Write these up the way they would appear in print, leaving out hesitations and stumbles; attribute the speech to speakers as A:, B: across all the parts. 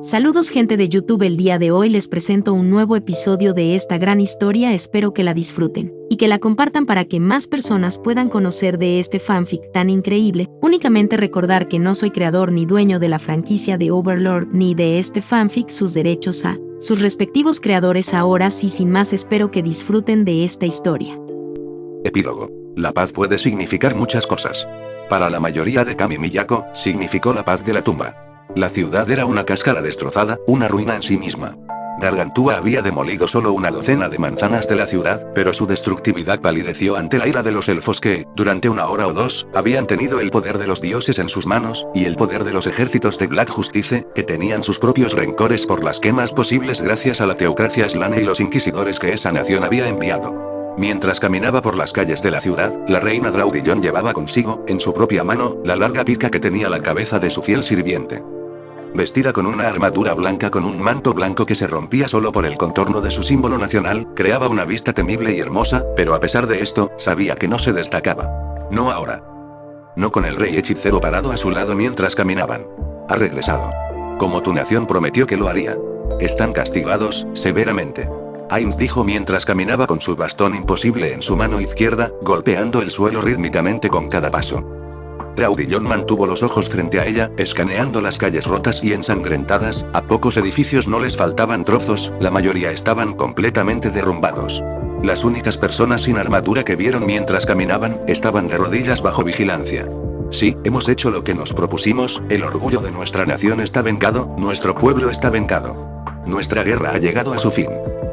A: Saludos gente de YouTube, el día de hoy les presento un nuevo episodio de esta gran historia, espero que la disfruten y que la compartan para que más personas puedan conocer de este fanfic tan increíble. Únicamente recordar que no soy creador ni dueño de la franquicia de Overlord ni de este fanfic, sus derechos a sus respectivos creadores. Ahora sí, sin más, espero que disfruten de esta historia.
B: Epílogo. La paz puede significar muchas cosas. Para la mayoría de Kami Miyako, significó la paz de la tumba. La ciudad era una cáscara destrozada, una ruina en sí misma. Gargantúa había demolido solo una docena de manzanas de la ciudad, pero su destructividad palideció ante la ira de los elfos que, durante una hora o dos, habían tenido el poder de los dioses en sus manos, y el poder de los ejércitos de Black Justice, que tenían sus propios rencores por las quemas posibles gracias a la teocracia Slane y los inquisidores que esa nación había enviado. Mientras caminaba por las calles de la ciudad, la reina Draudillon llevaba consigo, en su propia mano, la larga pica que tenía la cabeza de su fiel sirviente. Vestida con una armadura blanca con un manto blanco que se rompía solo por el contorno de su símbolo nacional, creaba una vista temible y hermosa, pero a pesar de esto, sabía que no se destacaba. No ahora. No con el rey hechicero parado a su lado mientras caminaban. Ha regresado. Como tu nación prometió que lo haría. Están castigados, severamente. Ainz dijo mientras caminaba con su bastón imposible en su mano izquierda, golpeando el suelo rítmicamente con cada paso. Draudillon mantuvo los ojos frente a ella, escaneando las calles rotas y ensangrentadas. A pocos edificios no les faltaban trozos, la mayoría estaban completamente derrumbados. Las únicas personas sin armadura que vieron mientras caminaban, estaban de rodillas bajo vigilancia. Sí, hemos hecho lo que nos propusimos, el orgullo de nuestra nación está vengado, nuestro pueblo está vengado. Nuestra guerra ha llegado a su fin.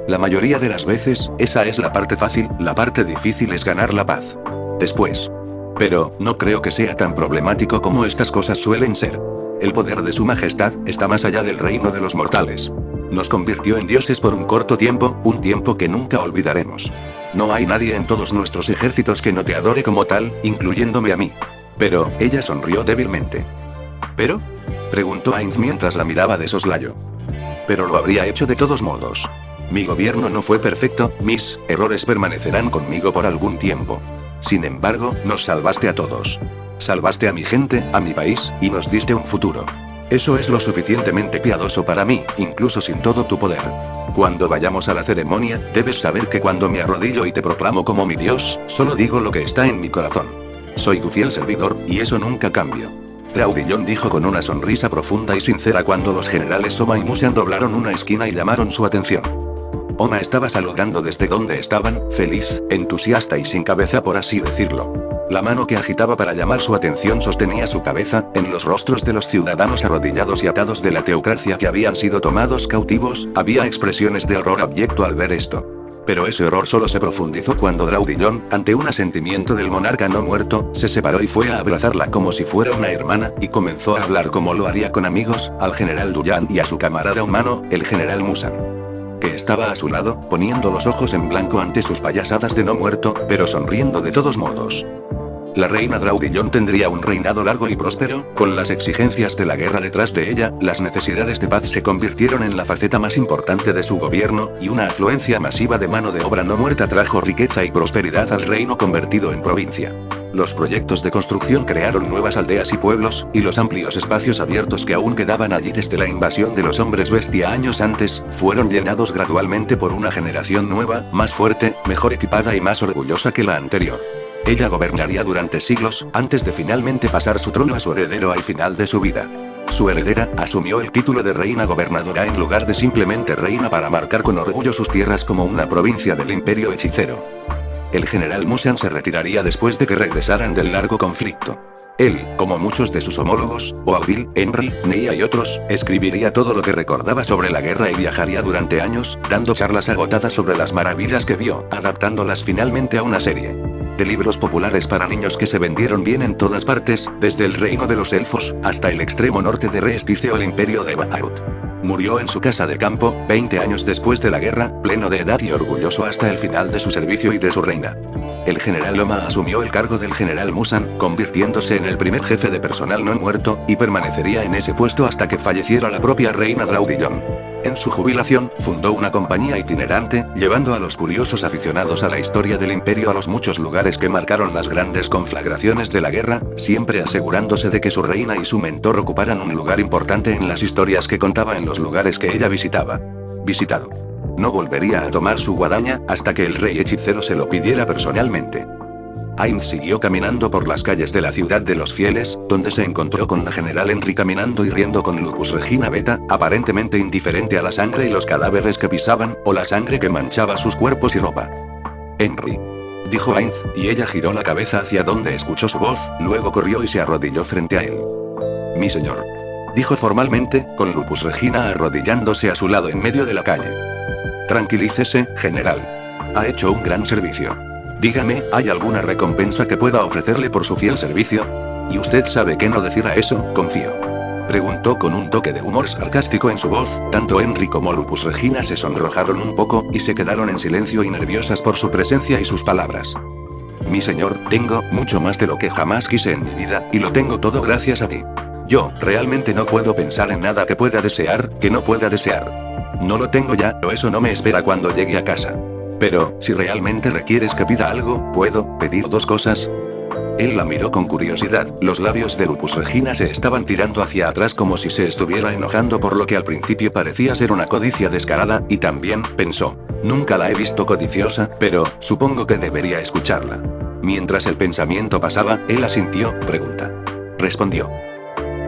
B: La mayoría de las veces, esa es la parte fácil, la parte difícil es ganar la paz. Después. Pero, no creo que sea tan problemático como estas cosas suelen ser. El poder de su majestad, está más allá del reino de los mortales. Nos convirtió en dioses por un corto tiempo, un tiempo que nunca olvidaremos. No hay nadie en todos nuestros ejércitos que no te adore como tal, incluyéndome a mí. Pero, ella sonrió débilmente. ¿Pero? Preguntó Ainz mientras la miraba de soslayo. Pero lo habría hecho de todos modos. Mi gobierno no fue perfecto, mis errores permanecerán conmigo por algún tiempo. Sin embargo, nos salvaste a todos. Salvaste a mi gente, a mi país, y nos diste un futuro. Eso es lo suficientemente piadoso para mí, incluso sin todo tu poder. Cuando vayamos a la ceremonia, debes saber que cuando me arrodillo y te proclamo como mi dios, solo digo lo que está en mi corazón. Soy tu fiel servidor, y eso nunca cambia. Draudillon dijo con una sonrisa profunda y sincera cuando los generales Oma y Musan doblaron una esquina y llamaron su atención. Oma estaba saludando desde donde estaban, feliz, entusiasta y sin cabeza por así decirlo. La mano que agitaba para llamar su atención sostenía su cabeza. En los rostros de los ciudadanos arrodillados y atados de la teocracia que habían sido tomados cautivos, había expresiones de horror abyecto al ver esto. Pero ese horror solo se profundizó cuando Draudillon, ante un asentimiento del monarca no muerto, se separó y fue a abrazarla como si fuera una hermana, y comenzó a hablar como lo haría con amigos, al general Duyan y a su camarada humano, el general Musan. Que estaba a su lado, poniendo los ojos en blanco ante sus payasadas de no muerto, pero sonriendo de todos modos. La reina Draudillon tendría un reinado largo y próspero, con las exigencias de la guerra detrás de ella, las necesidades de paz se convirtieron en la faceta más importante de su gobierno, y una afluencia masiva de mano de obra no muerta trajo riqueza y prosperidad al reino convertido en provincia. Los proyectos de construcción crearon nuevas aldeas y pueblos, y los amplios espacios abiertos que aún quedaban allí desde la invasión de los hombres bestia años antes, fueron llenados gradualmente por una generación nueva, más fuerte, mejor equipada y más orgullosa que la anterior. Ella gobernaría durante siglos, antes de finalmente pasar su trono a su heredero al final de su vida. Su heredera, asumió el título de reina gobernadora en lugar de simplemente reina para marcar con orgullo sus tierras como una provincia del imperio hechicero. El general Musan se retiraría después de que regresaran del largo conflicto. Él, como muchos de sus homólogos, Boaudil, Henry, Neia y otros, escribiría todo lo que recordaba sobre la guerra y viajaría durante años, dando charlas agotadas sobre las maravillas que vio, adaptándolas finalmente a una serie de libros populares para niños que se vendieron bien en todas partes, desde el reino de los elfos, hasta el extremo norte de Reestice o el imperio de Baharut. Murió en su casa de campo, 20 años después de la guerra, pleno de edad y orgulloso hasta el final de su servicio y de su reina. El general Oma asumió el cargo del general Musan, convirtiéndose en el primer jefe de personal no muerto, y permanecería en ese puesto hasta que falleciera la propia reina Draudillon. En su jubilación, fundó una compañía itinerante, llevando a los curiosos aficionados a la historia del imperio a los muchos lugares que marcaron las grandes conflagraciones de la guerra, siempre asegurándose de que su reina y su mentor ocuparan un lugar importante en las historias que contaba en los lugares que ella visitaba. Visitado. No volvería a tomar su guadaña, hasta que el rey hechicero se lo pidiera personalmente. Ainz siguió caminando por las calles de la ciudad de los fieles, donde se encontró con la general Henry caminando y riendo con Lupus Regina Beta, aparentemente indiferente a la sangre y los cadáveres que pisaban, o la sangre que manchaba sus cuerpos y ropa. Henry, dijo Ainz, y ella giró la cabeza hacia donde escuchó su voz, luego corrió y se arrodilló frente a él. Mi señor, dijo formalmente, con Lupus Regina arrodillándose a su lado en medio de la calle. Tranquilícese, general. Ha hecho un gran servicio. Dígame, ¿hay alguna recompensa que pueda ofrecerle por su fiel servicio? Y usted sabe qué no decir a eso, confío. Preguntó con un toque de humor sarcástico en su voz. Tanto Henry como Lupus Regina se sonrojaron un poco, y se quedaron en silencio y nerviosas por su presencia y sus palabras. Mi señor, tengo mucho más de lo que jamás quise en mi vida, y lo tengo todo gracias a ti. Yo, realmente no puedo pensar en nada que pueda desear, que no pueda desear. No lo tengo ya, o eso no me espera cuando llegue a casa. Pero, si realmente requieres que pida algo, ¿puedo pedir dos cosas? Él la miró con curiosidad, los labios de Lupus Regina se estaban tirando hacia atrás como si se estuviera enojando por lo que al principio parecía ser una codicia descarada, y también, pensó, nunca la he visto codiciosa, pero, supongo que debería escucharla. Mientras el pensamiento pasaba, él asintió, pregunta. Respondió.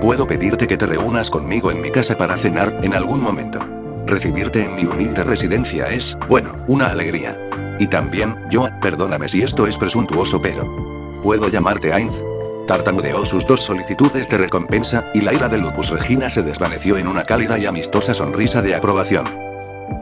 B: Puedo pedirte que te reúnas conmigo en mi casa para cenar, en algún momento. Recibirte en mi humilde residencia es, bueno, una alegría. Y también, perdóname si esto es presuntuoso, pero... ¿puedo llamarte Ainz? Tartamudeó sus dos solicitudes de recompensa, y la ira de Lupus Regina se desvaneció en una cálida y amistosa sonrisa de aprobación.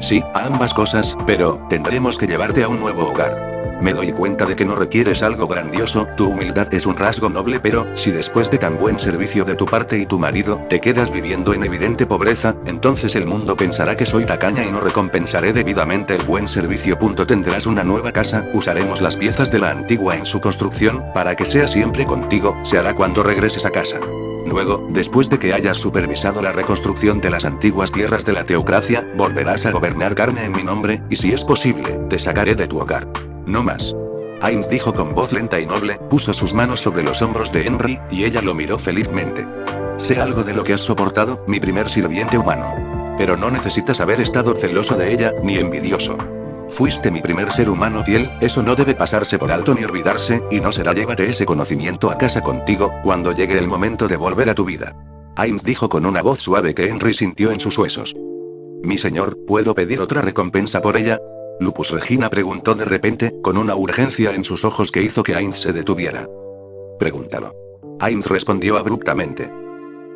B: Sí, a ambas cosas, pero, tendremos que llevarte a un nuevo hogar. Me doy cuenta de que no requieres algo grandioso, tu humildad es un rasgo noble, pero, si después de tan buen servicio de tu parte y tu marido, te quedas viviendo en evidente pobreza, entonces el mundo pensará que soy tacaña y no recompensaré debidamente el buen servicio. Tendrás una nueva casa, usaremos las piezas de la antigua en su construcción, para que sea siempre contigo, se hará cuando regreses a casa. Luego, después de que hayas supervisado la reconstrucción de las antiguas tierras de la teocracia, volverás a gobernar carne en mi nombre, y si es posible, te sacaré de tu hogar. No más. Ainz dijo con voz lenta y noble, puso sus manos sobre los hombros de Henry, y ella lo miró felizmente. Sé algo de lo que has soportado, mi primer sirviente humano. Pero no necesitas haber estado celoso de ella, ni envidioso. Fuiste mi primer ser humano fiel, eso no debe pasarse por alto ni olvidarse, y no será. Llévate ese conocimiento a casa contigo, cuando llegue el momento de volver a tu vida. Ainz dijo con una voz suave que Henry sintió en sus huesos. Mi señor, ¿puedo pedir otra recompensa por ella? Lupus Regina preguntó de repente, con una urgencia en sus ojos que hizo que Ainz se detuviera. Pregúntalo. Ainz respondió abruptamente.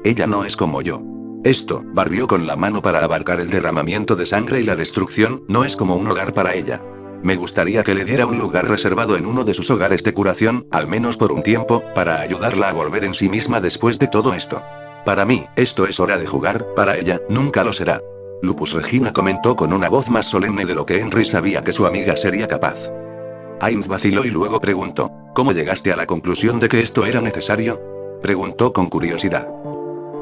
B: Ella no es como yo. Esto, barrió con la mano para abarcar el derramamiento de sangre y la destrucción, no es como un hogar para ella. Me gustaría que le diera un lugar reservado en uno de sus hogares de curación, al menos por un tiempo, para ayudarla a volver en sí misma después de todo esto. Para mí, esto es hora de jugar, para ella, nunca lo será. Lupus Regina comentó con una voz más solemne de lo que Henry sabía que su amiga sería capaz. Ainz vaciló y luego preguntó, ¿cómo llegaste a la conclusión de que esto era necesario? Preguntó con curiosidad.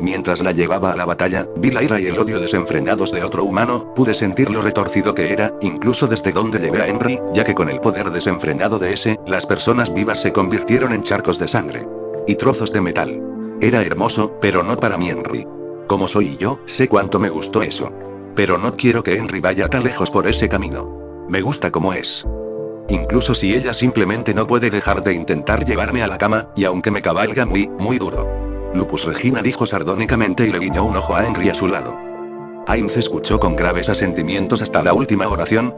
B: Mientras la llevaba a la batalla, vi la ira y el odio desenfrenados de otro humano, pude sentir lo retorcido que era, incluso desde donde llevé a Henry, ya que con el poder desenfrenado de ese, las personas vivas se convirtieron en charcos de sangre. Y trozos de metal. Era hermoso, pero no para mí Henry. Como soy yo, sé cuánto me gustó eso. Pero no quiero que Henry vaya tan lejos por ese camino. Me gusta como es. Incluso si ella simplemente no puede dejar de intentar llevarme a la cama, y aunque me cabalga muy, muy duro. Lupus Regina dijo sardónicamente y le guiñó un ojo a Henry a su lado. Ainz escuchó con graves asentimientos hasta la última oración.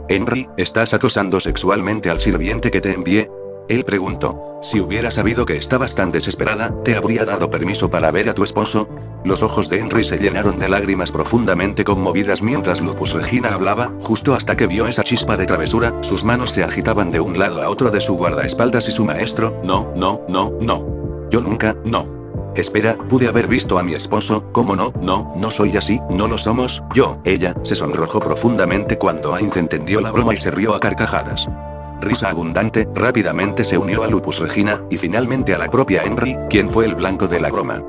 B: Henry, ¿estás acosando sexualmente al sirviente que te envié? Él preguntó. Si hubiera sabido que estabas tan desesperada, ¿te habría dado permiso para ver a tu esposo? Los ojos de Henry se llenaron de lágrimas profundamente conmovidas mientras Lupus Regina hablaba, justo hasta que vio esa chispa de travesura, sus manos se agitaban de un lado a otro de su guardaespaldas y su maestro. No. Yo nunca, no. Espera, pude haber visto a mi esposo, ¿cómo no? No soy así, no lo somos, ella, se sonrojó profundamente cuando Ainz entendió la broma y se rió a carcajadas. Risa abundante, rápidamente se unió a Lupus Regina, y finalmente a la propia Henry, quien fue el blanco de la broma.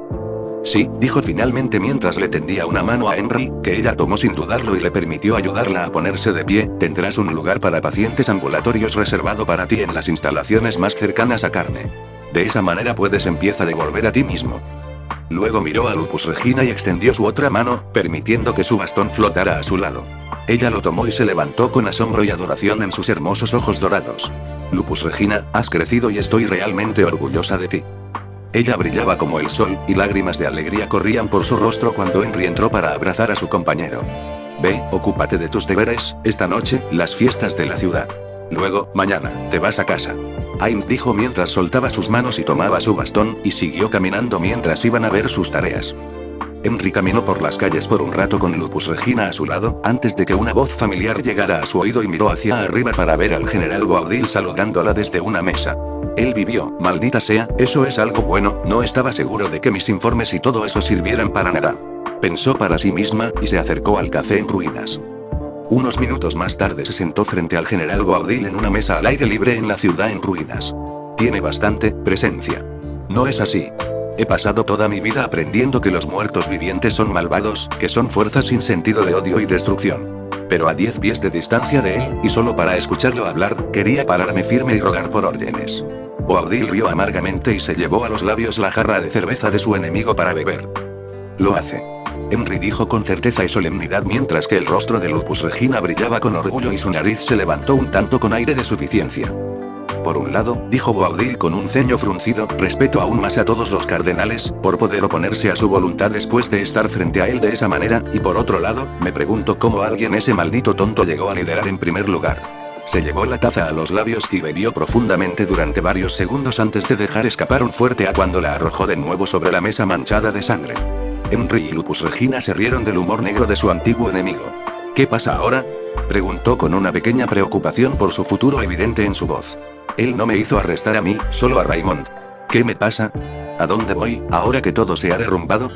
B: Sí, dijo finalmente mientras le tendía una mano a Henry, que ella tomó sin dudarlo y le permitió ayudarla a ponerse de pie. Tendrás un lugar para pacientes ambulatorios reservado para ti en las instalaciones más cercanas a Carne. De esa manera puedes empieza a devolver a ti mismo. Luego miró a Lupus Regina y extendió su otra mano, permitiendo que su bastón flotara a su lado. Ella lo tomó y se levantó con asombro y adoración en sus hermosos ojos dorados. Lupus Regina, has crecido y estoy realmente orgullosa de ti. Ella brillaba como el sol, y lágrimas de alegría corrían por su rostro cuando Henry entró para abrazar a su compañero. Ve, ocúpate de tus deberes, esta noche, las fiestas de la ciudad. Luego, mañana, te vas a casa. Ames dijo mientras soltaba sus manos y tomaba su bastón, y siguió caminando mientras iban a ver sus tareas. Henry caminó por las calles por un rato con Lupus Regina a su lado, antes de que una voz familiar llegara a su oído y miró hacia arriba para ver al general Boabdil saludándola desde una mesa. Él vivió, maldita sea, eso es algo bueno, no estaba seguro de que mis informes y todo eso sirvieran para nada. Pensó para sí misma, y se acercó al café en ruinas. Unos minutos más tarde se sentó frente al general Boabdil en una mesa al aire libre en la ciudad en ruinas. Tiene bastante presencia. ¿No es así? He pasado toda mi vida aprendiendo que los muertos vivientes son malvados, que son fuerzas sin sentido de odio y destrucción. Pero a 10 pies de distancia de él, y solo para escucharlo hablar, quería pararme firme y rogar por órdenes. Boabdil rió amargamente y se llevó a los labios la jarra de cerveza de su enemigo para beber. Lo hace. Henry dijo con certeza y solemnidad mientras que el rostro de Lupus Regina brillaba con orgullo y su nariz se levantó un tanto con aire de suficiencia. Por un lado, dijo Boabdil con un ceño fruncido, respeto aún más a todos los cardenales, por poder oponerse a su voluntad después de estar frente a él de esa manera, y por otro lado, me pregunto cómo alguien ese maldito tonto llegó a liderar en primer lugar. Se llevó la taza a los labios y bebió profundamente durante varios segundos antes de dejar escapar un fuerte cuando la arrojó de nuevo sobre la mesa manchada de sangre. Henry y Lupus Regina se rieron del humor negro de su antiguo enemigo. ¿Qué pasa ahora?, preguntó con una pequeña preocupación por su futuro evidente en su voz. Él no me hizo arrestar a mí, solo a Raymond. ¿Qué me pasa? ¿A dónde voy, ahora que todo se ha derrumbado?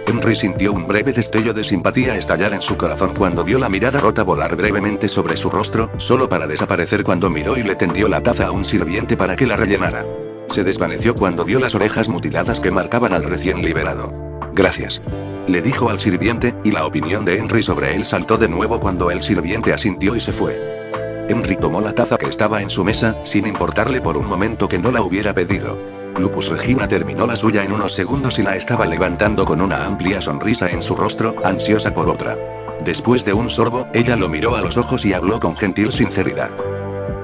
B: Henry sintió un breve destello de simpatía estallar en su corazón cuando vio la mirada rota volar brevemente sobre su rostro, solo para desaparecer cuando miró y le tendió la taza a un sirviente para que la rellenara. Se desvaneció cuando vio las orejas mutiladas que marcaban al recién liberado. Gracias, le dijo al sirviente, y la opinión de Henry sobre él saltó de nuevo cuando el sirviente asintió y se fue. Henry tomó la taza que estaba en su mesa, sin importarle por un momento que no la hubiera pedido. Lupus Regina terminó la suya en unos segundos y la estaba levantando con una amplia sonrisa en su rostro, ansiosa por otra. Después de un sorbo, ella lo miró a los ojos y habló con gentil sinceridad.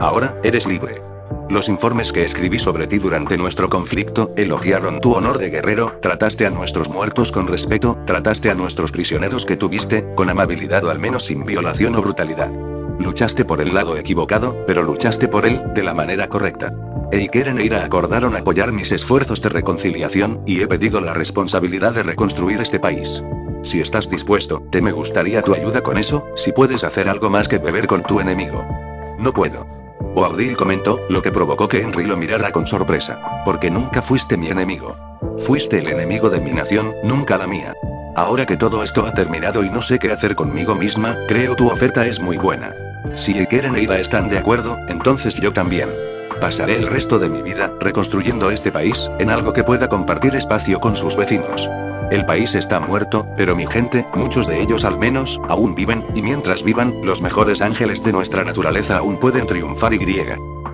B: Ahora, eres libre. Los informes que escribí sobre ti durante nuestro conflicto, elogiaron tu honor de guerrero, trataste a nuestros muertos con respeto, trataste a nuestros prisioneros que tuviste, con amabilidad o al menos sin violación o brutalidad. Luchaste por el lado equivocado, pero luchaste por él, de la manera correcta. Eiken e Ira acordaron apoyar mis esfuerzos de reconciliación, y he pedido la responsabilidad de reconstruir este país. Si estás dispuesto, me gustaría tu ayuda con eso, si puedes hacer algo más que beber con tu enemigo. No puedo. Boabdil comentó, lo que provocó que Henry lo mirara con sorpresa. Porque nunca fuiste mi enemigo. Fuiste el enemigo de mi nación, nunca la mía. Ahora que todo esto ha terminado y no sé qué hacer conmigo misma, creo tu oferta es muy buena. Si Eiken e Ira están de acuerdo, entonces yo también. Pasaré el resto de mi vida, reconstruyendo este país, en algo que pueda compartir espacio con sus vecinos. El país está muerto, pero mi gente, muchos de ellos al menos, aún viven, y mientras vivan, los mejores ángeles de nuestra naturaleza aún pueden triunfar y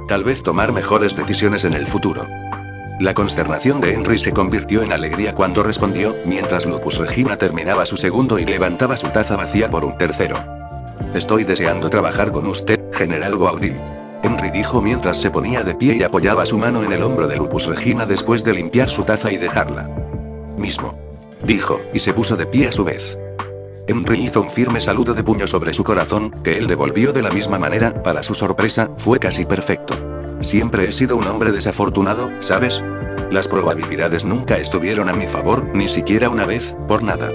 B: tal vez tomar mejores decisiones en el futuro. La consternación de Henry se convirtió en alegría cuando respondió, mientras Lupus Regina terminaba su segundo y levantaba su taza vacía por un tercero. Estoy deseando trabajar con usted, general Boabdil. Henry dijo mientras se ponía de pie y apoyaba su mano en el hombro de Lupus Regina después de limpiar su taza y dejarla. Mismo. Dijo, y se puso de pie a su vez. Henry hizo un firme saludo de puño sobre su corazón, que él devolvió de la misma manera, para su sorpresa, fue casi perfecto. Siempre he sido un hombre desafortunado, ¿sabes? Las probabilidades nunca estuvieron a mi favor, ni siquiera una vez, por nada.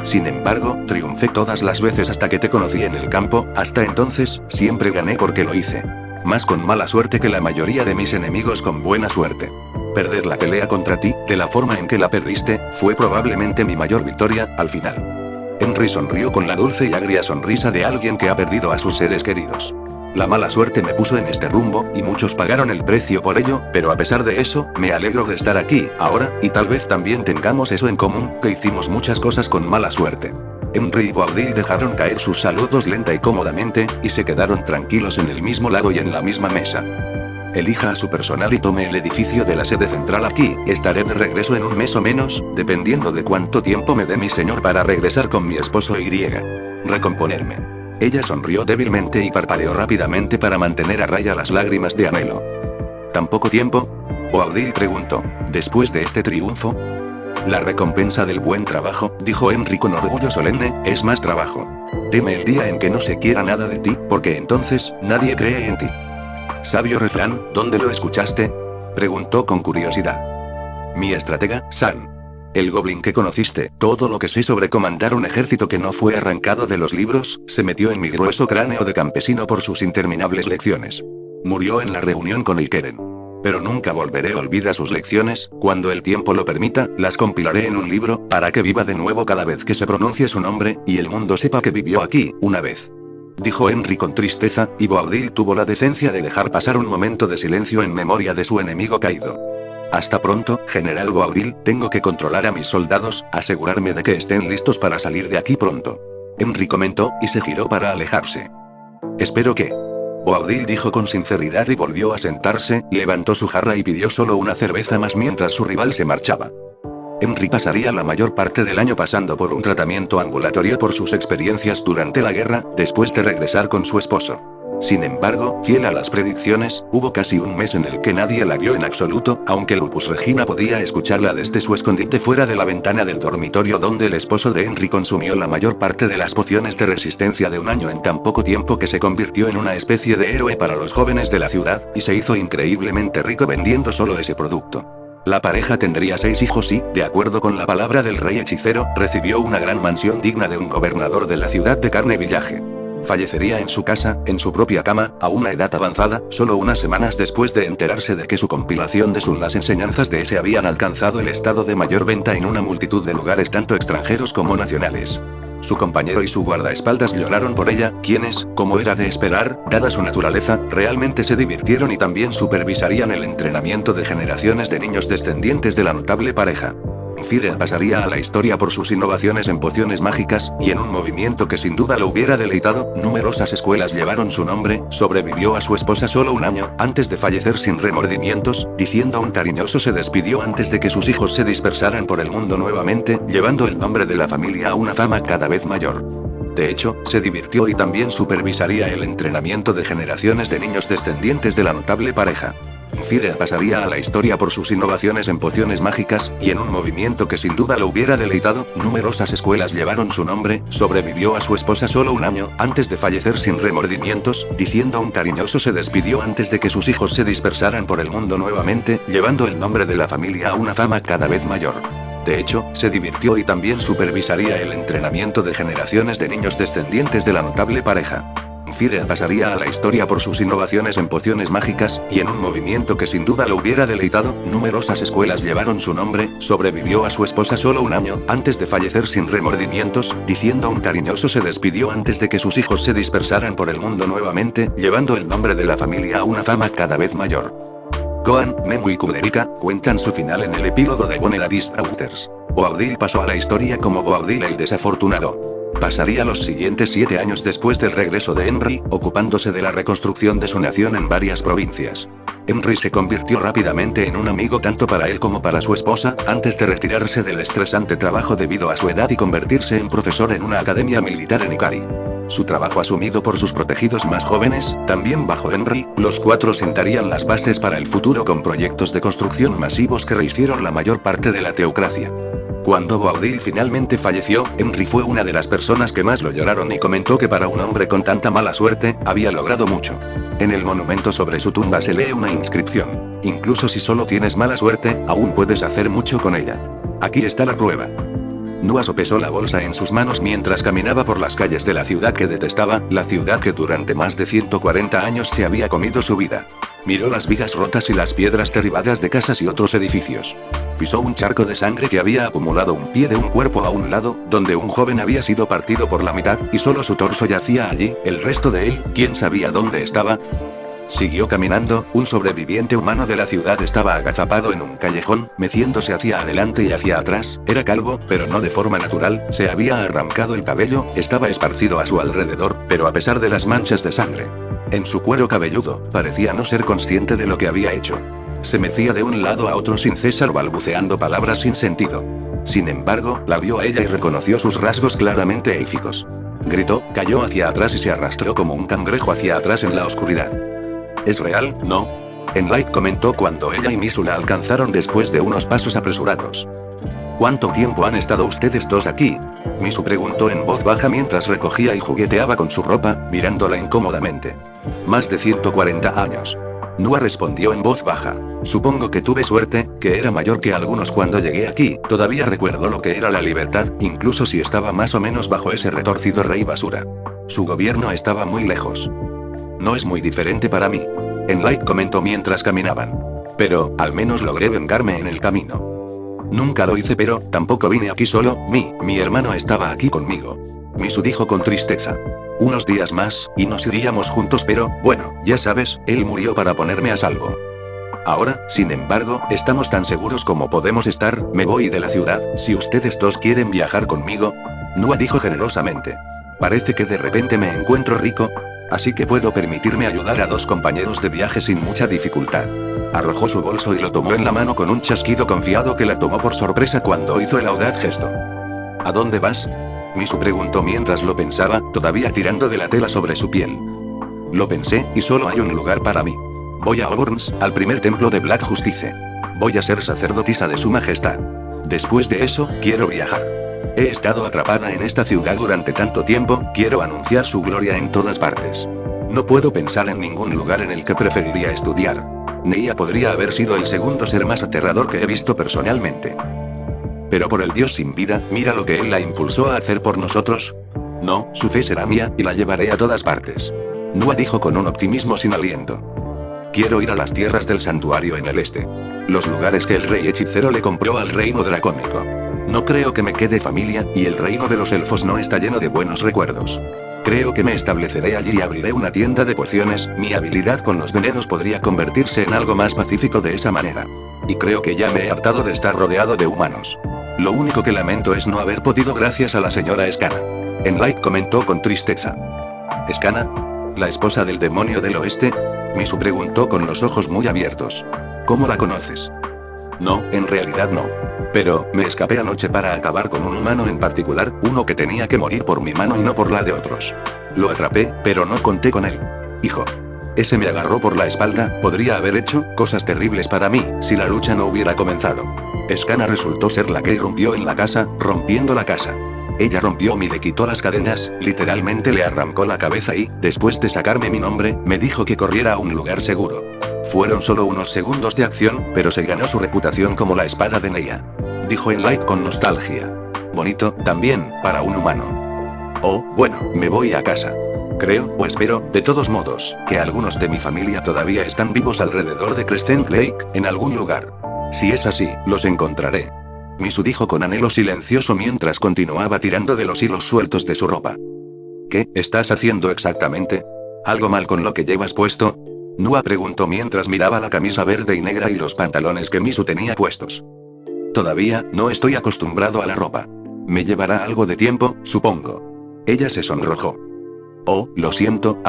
B: Sin embargo, triunfé todas las veces hasta que te conocí en el campo, hasta entonces, siempre gané porque lo hice. Más con mala suerte que la mayoría de mis enemigos con buena suerte. Perder la pelea contra ti, de la forma en que la perdiste, fue probablemente mi mayor victoria, al final. Henry sonrió con la dulce y agria sonrisa de alguien que ha perdido a sus seres queridos. La mala suerte me puso en este rumbo, y muchos pagaron el precio por ello, pero a pesar de eso, me alegro de estar aquí, ahora, y tal vez también tengamos eso en común, que hicimos muchas cosas con mala suerte. Henry y Boabdil dejaron caer sus saludos lenta y cómodamente, y se quedaron tranquilos en el mismo lado y en la misma mesa. Elija a su personal y tome el edificio de la sede central aquí, estaré de regreso en un mes o menos, dependiendo de cuánto tiempo me dé mi señor para regresar con mi esposo y recomponerme. Ella sonrió débilmente y parpadeó rápidamente para mantener a raya las lágrimas de anhelo. ¿Tan poco tiempo? Boabdil preguntó. ¿Después de este triunfo? La recompensa del buen trabajo, dijo Henry con orgullo solemne, es más trabajo. Teme el día en que no se quiera nada de ti, porque entonces, nadie cree en ti. ¿Sabio refrán, dónde lo escuchaste? Preguntó con curiosidad. Mi estratega, Sam. El goblin que conociste, todo lo que sé sobre comandar un ejército que no fue arrancado de los libros, se metió en mi grueso cráneo de campesino por sus interminables lecciones. Murió en la reunión con el Keren. Pero nunca volveré a olvidar sus lecciones, cuando el tiempo lo permita, las compilaré en un libro, para que viva de nuevo cada vez que se pronuncie su nombre, y el mundo sepa que vivió aquí, una vez. Dijo Henry con tristeza, y Boabdil tuvo la decencia de dejar pasar un momento de silencio en memoria de su enemigo caído. Hasta pronto, General Boabdil, tengo que controlar a mis soldados, asegurarme de que estén listos para salir de aquí pronto. Henry comentó, y se giró para alejarse. Espero que... Boabdil dijo con sinceridad y volvió a sentarse, levantó su jarra y pidió solo una cerveza más mientras su rival se marchaba. Henry pasaría la mayor parte del año pasando por un tratamiento ambulatorio por sus experiencias durante la guerra, después de regresar con su esposo. Sin embargo, fiel a las predicciones, hubo casi un mes en el que nadie la vio en absoluto, aunque Lupus Regina podía escucharla desde su escondite fuera de la ventana del dormitorio donde el esposo de Henry consumió la mayor parte de las pociones de resistencia de un año en tan poco tiempo que se convirtió en una especie de héroe para los jóvenes de la ciudad, y se hizo increíblemente rico vendiendo solo ese producto. La pareja tendría 6 hijos y, de acuerdo con la palabra del rey hechicero, recibió una gran mansión digna de un gobernador de la ciudad de Carne Village. Fallecería en su casa, en su propia cama, a una edad avanzada, solo unas semanas después de enterarse de que su compilación de las enseñanzas de ese habían alcanzado el estado de mayor venta en una multitud de lugares tanto extranjeros como nacionales. Su compañero y su guardaespaldas lloraron por ella, quienes, como era de esperar, dada su naturaleza, realmente se divirtieron y también supervisarían el entrenamiento de generaciones de niños descendientes de la notable pareja. Fire pasaría a la historia por sus innovaciones en pociones mágicas, y en un movimiento que sin duda lo hubiera deleitado, numerosas escuelas llevaron su nombre. Sobrevivió a su esposa solo un año, antes de fallecer sin remordimientos, diciendo un cariñoso se despidió antes de que sus hijos se dispersaran por el mundo nuevamente, llevando el nombre de la familia a una fama cada vez mayor. De hecho, se divirtió y también supervisaría el entrenamiento de generaciones de niños descendientes de la notable pareja. Fire pasaría a la historia por sus innovaciones en pociones mágicas, y en un movimiento que sin duda lo hubiera deleitado, numerosas escuelas llevaron su nombre. Sobrevivió a su esposa solo un año, antes de fallecer sin remordimientos, diciendo un cariñoso se despidió antes de que sus hijos se dispersaran por el mundo nuevamente, llevando el nombre de la familia a una fama cada vez mayor. De hecho, se divirtió y también supervisaría el entrenamiento de generaciones de niños descendientes de la notable pareja. Fire pasaría a la historia por sus innovaciones en pociones mágicas, y en un movimiento que sin duda lo hubiera deleitado, numerosas escuelas llevaron su nombre. Sobrevivió a su esposa solo un año, antes de fallecer sin remordimientos, diciendo un cariñoso se despidió antes de que sus hijos se dispersaran por el mundo nuevamente, llevando el nombre de la familia a una fama cada vez mayor. Gohan, Memu y Kuderika cuentan su final en el epílogo de Boneradis Authors. Boabdil pasó a la historia como Boabdil el desafortunado. Pasaría los siguientes 7 años después del regreso de Henry, ocupándose de la reconstrucción de su nación en varias provincias. Henry se convirtió rápidamente en un amigo tanto para él como para su esposa, antes de retirarse del estresante trabajo debido a su edad y convertirse en profesor en una academia militar en Ikari. Su trabajo asumido por sus protegidos más jóvenes, también bajo Henry, los 4 sentarían las bases para el futuro con proyectos de construcción masivos que rehicieron la mayor parte de la teocracia. Cuando Boabdil finalmente falleció, Henry fue una de las personas que más lo lloraron y comentó que para un hombre con tanta mala suerte, había logrado mucho. En el monumento sobre su tumba se lee una inscripción: incluso si solo tienes mala suerte, aún puedes hacer mucho con ella. Aquí está la prueba. Nua sopesó la bolsa en sus manos mientras caminaba por las calles de la ciudad que detestaba, la ciudad que durante más de 140 años se había comido su vida. Miró las vigas rotas y las piedras derribadas de casas y otros edificios. Pisó un charco de sangre que había acumulado un pie de un cuerpo a un lado, donde un joven había sido partido por la mitad, y solo su torso yacía allí, el resto de él, ¿quién sabía dónde estaba? Siguió caminando, un sobreviviente humano de la ciudad estaba agazapado en un callejón, meciéndose hacia adelante y hacia atrás, era calvo, pero no de forma natural, se había arrancado el cabello, estaba esparcido a su alrededor, pero a pesar de las manchas de sangre en su cuero cabelludo, parecía no ser consciente de lo que había hecho. Se mecía de un lado a otro sin cesar balbuceando palabras sin sentido. Sin embargo, la vio a ella y reconoció sus rasgos claramente élficos. Gritó, cayó hacia atrás y se arrastró como un cangrejo hacia atrás en la oscuridad. ¿Es real, no? Enlight comentó cuando ella y Misu la alcanzaron después de unos pasos apresurados. ¿Cuánto tiempo han estado ustedes dos aquí? Misu preguntó en voz baja mientras recogía y jugueteaba con su ropa, mirándola incómodamente. Más de 140 años. Nua respondió en voz baja. Supongo que tuve suerte, que era mayor que algunos cuando llegué aquí, todavía recuerdo lo que era la libertad, incluso si estaba más o menos bajo ese retorcido rey basura. Su gobierno estaba muy lejos. No es muy diferente para mí. Enlight comentó mientras caminaban. Pero, al menos logré vengarme en el camino. Nunca lo hice, pero tampoco vine aquí solo, mi hermano estaba aquí conmigo. Misu dijo con tristeza. Unos días más, y nos iríamos juntos, pero, bueno, ya sabes, él murió para ponerme a salvo. Ahora, sin embargo, estamos tan seguros como podemos estar, me voy de la ciudad, si ustedes dos quieren viajar conmigo. Nua dijo generosamente. Parece que de repente me encuentro rico, así que puedo permitirme ayudar a dos compañeros de viaje sin mucha dificultad. Arrojó su bolso y lo tomó en la mano con un chasquido confiado que la tomó por sorpresa cuando hizo el audaz gesto. ¿A dónde vas? Misu preguntó mientras lo pensaba, todavía tirando de la tela sobre su piel. Lo pensé, y solo hay un lugar para mí. Voy a Oborns, al primer templo de Black Justice. Voy a ser sacerdotisa de su majestad. Después de eso, quiero viajar. He estado atrapada en esta ciudad durante tanto tiempo, quiero anunciar su gloria en todas partes. No puedo pensar en ningún lugar en el que preferiría estudiar. Neia podría haber sido el segundo ser más aterrador que he visto personalmente. Pero por el dios sin vida, mira lo que él la impulsó a hacer por nosotros. No, su fe será mía, y la llevaré a todas partes. Nua dijo con un optimismo sin aliento. Quiero ir a las tierras del santuario en el este. Los lugares que el rey hechicero le compró al reino dracónico. No creo que me quede familia, y el reino de los elfos no está lleno de buenos recuerdos. Creo que me estableceré allí y abriré una tienda de pociones, mi habilidad con los venenos podría convertirse en algo más pacífico de esa manera. Y creo que ya me he hartado de estar rodeado de humanos. Lo único que lamento es no haber podido gracias a la señora Escana. Enlight comentó con tristeza. ¿Escana? ¿La esposa del demonio del oeste? Misu preguntó con los ojos muy abiertos. ¿Cómo la conoces? No, en realidad no. Pero, me escapé anoche para acabar con un humano en particular, uno que tenía que morir por mi mano y no por la de otros. Lo atrapé, pero no conté con él. Hijo. Ese me agarró por la espalda, podría haber hecho cosas terribles para mí, si la lucha no hubiera comenzado. Escana resultó ser la que irrumpió en la casa, rompiendo la casa. Ella rompió y le quitó las cadenas, literalmente le arrancó la cabeza y, después de sacarme mi nombre, me dijo que corriera a un lugar seguro. Fueron solo unos segundos de acción, pero se ganó su reputación como la espada de Neia. Dijo Enlight con nostalgia. Bonito, también, para un humano. Oh, bueno, me voy a casa. Creo, o espero, de todos modos, que algunos de mi familia todavía están vivos alrededor de Crescent Lake, en algún lugar. Si es así, los encontraré. Misu dijo con anhelo silencioso mientras continuaba tirando de los hilos sueltos de su ropa. ¿Qué estás haciendo exactamente? ¿Algo mal con lo que llevas puesto? Nua preguntó mientras miraba la camisa verde y negra y los pantalones que Misu tenía puestos. Todavía, no estoy acostumbrado a la ropa. Me llevará algo de tiempo, supongo. Ella se sonrojó. Oh, lo siento,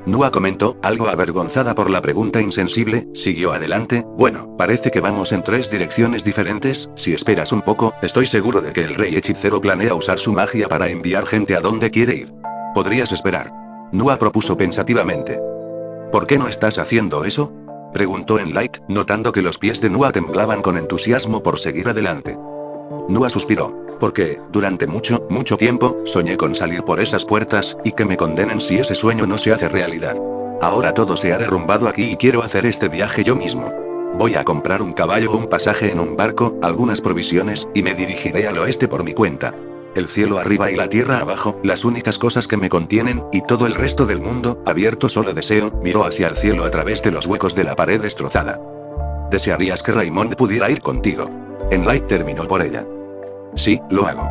B: Nua comentó, algo avergonzada por la pregunta insensible, siguió adelante, bueno, parece que vamos en 3 direcciones diferentes, si esperas un poco, estoy seguro de que el rey hechicero planea usar su magia para enviar gente a donde quiere ir. ¿Podrías esperar? Nua propuso pensativamente. ¿Por qué no estás haciendo eso? Preguntó Enlight, notando que los pies de Nua temblaban con entusiasmo por seguir adelante. Nua suspiró. Porque, durante mucho tiempo, soñé con salir por esas puertas, y que me condenen si ese sueño no se hace realidad. Ahora todo se ha derrumbado aquí y quiero hacer este viaje yo mismo. Voy a comprar un caballo o un pasaje en un barco, algunas provisiones, y me dirigiré al oeste por mi cuenta. El cielo arriba y la tierra abajo, las únicas cosas que me contienen, y todo el resto del mundo, abierto solo deseo, miró hacia el cielo a través de los huecos de la pared destrozada. ¿Desearías que Raymond pudiera ir contigo? Enlight terminó por ella. Sí, lo hago.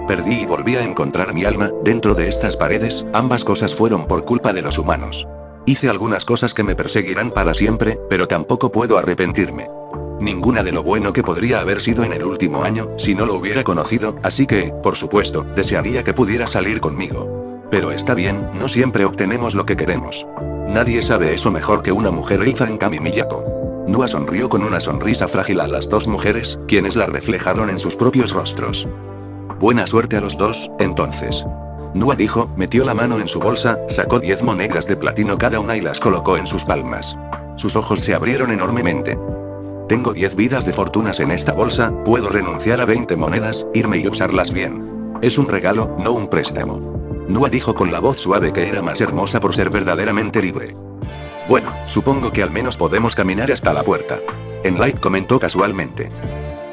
B: Perdí y volví a encontrar mi alma, dentro de estas paredes, ambas cosas fueron por culpa de los humanos. Hice algunas cosas que me perseguirán para siempre, pero tampoco puedo arrepentirme. Ninguna de lo bueno que podría haber sido en el último año, si no lo hubiera conocido, así que, por supuesto, desearía que pudiera salir conmigo. Pero está bien, no siempre obtenemos lo que queremos. Nadie sabe eso mejor que una mujer elfa en Kami Miyako. Nua sonrió con una sonrisa frágil a las dos mujeres, quienes la reflejaron en sus propios rostros. Buena suerte a los dos, entonces. Nua dijo, metió la mano en su bolsa, sacó 10 monedas de platino cada una y las colocó en sus palmas. Sus ojos se abrieron enormemente. Tengo 10 vidas de fortunas en esta bolsa, puedo renunciar a 20 monedas, irme y usarlas bien. Es un regalo, no un préstamo. Nua dijo con la voz suave que era más hermosa por ser verdaderamente libre. Bueno, supongo que al menos podemos caminar hasta la puerta. Enlight comentó casualmente.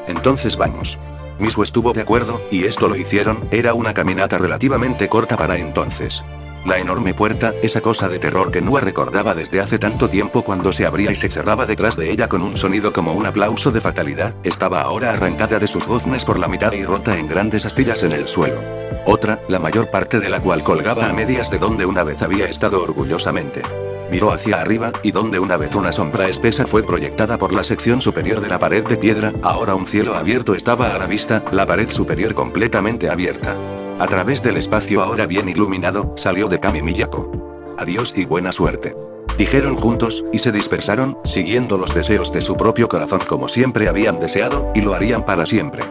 B: Entonces vamos. Misu estuvo de acuerdo, y esto lo hicieron, era una caminata relativamente corta para entonces. La enorme puerta, esa cosa de terror que Nua recordaba desde hace tanto tiempo cuando se abría y se cerraba detrás de ella con un sonido como un aplauso de fatalidad, estaba ahora arrancada de sus goznes por la mitad y rota en grandes astillas en el suelo. Otra, la mayor parte de la cual colgaba a medias de donde una vez había estado orgullosamente. Miró hacia arriba, y donde una vez una sombra espesa fue proyectada por la sección superior de la pared de piedra, ahora un cielo abierto estaba a la vista, la pared superior completamente abierta. A través del espacio ahora bien iluminado, salió de Kami Miyako. Adiós y buena suerte. Dijeron juntos, y se dispersaron, siguiendo los deseos de su propio corazón como siempre habían deseado, y lo harían para siempre.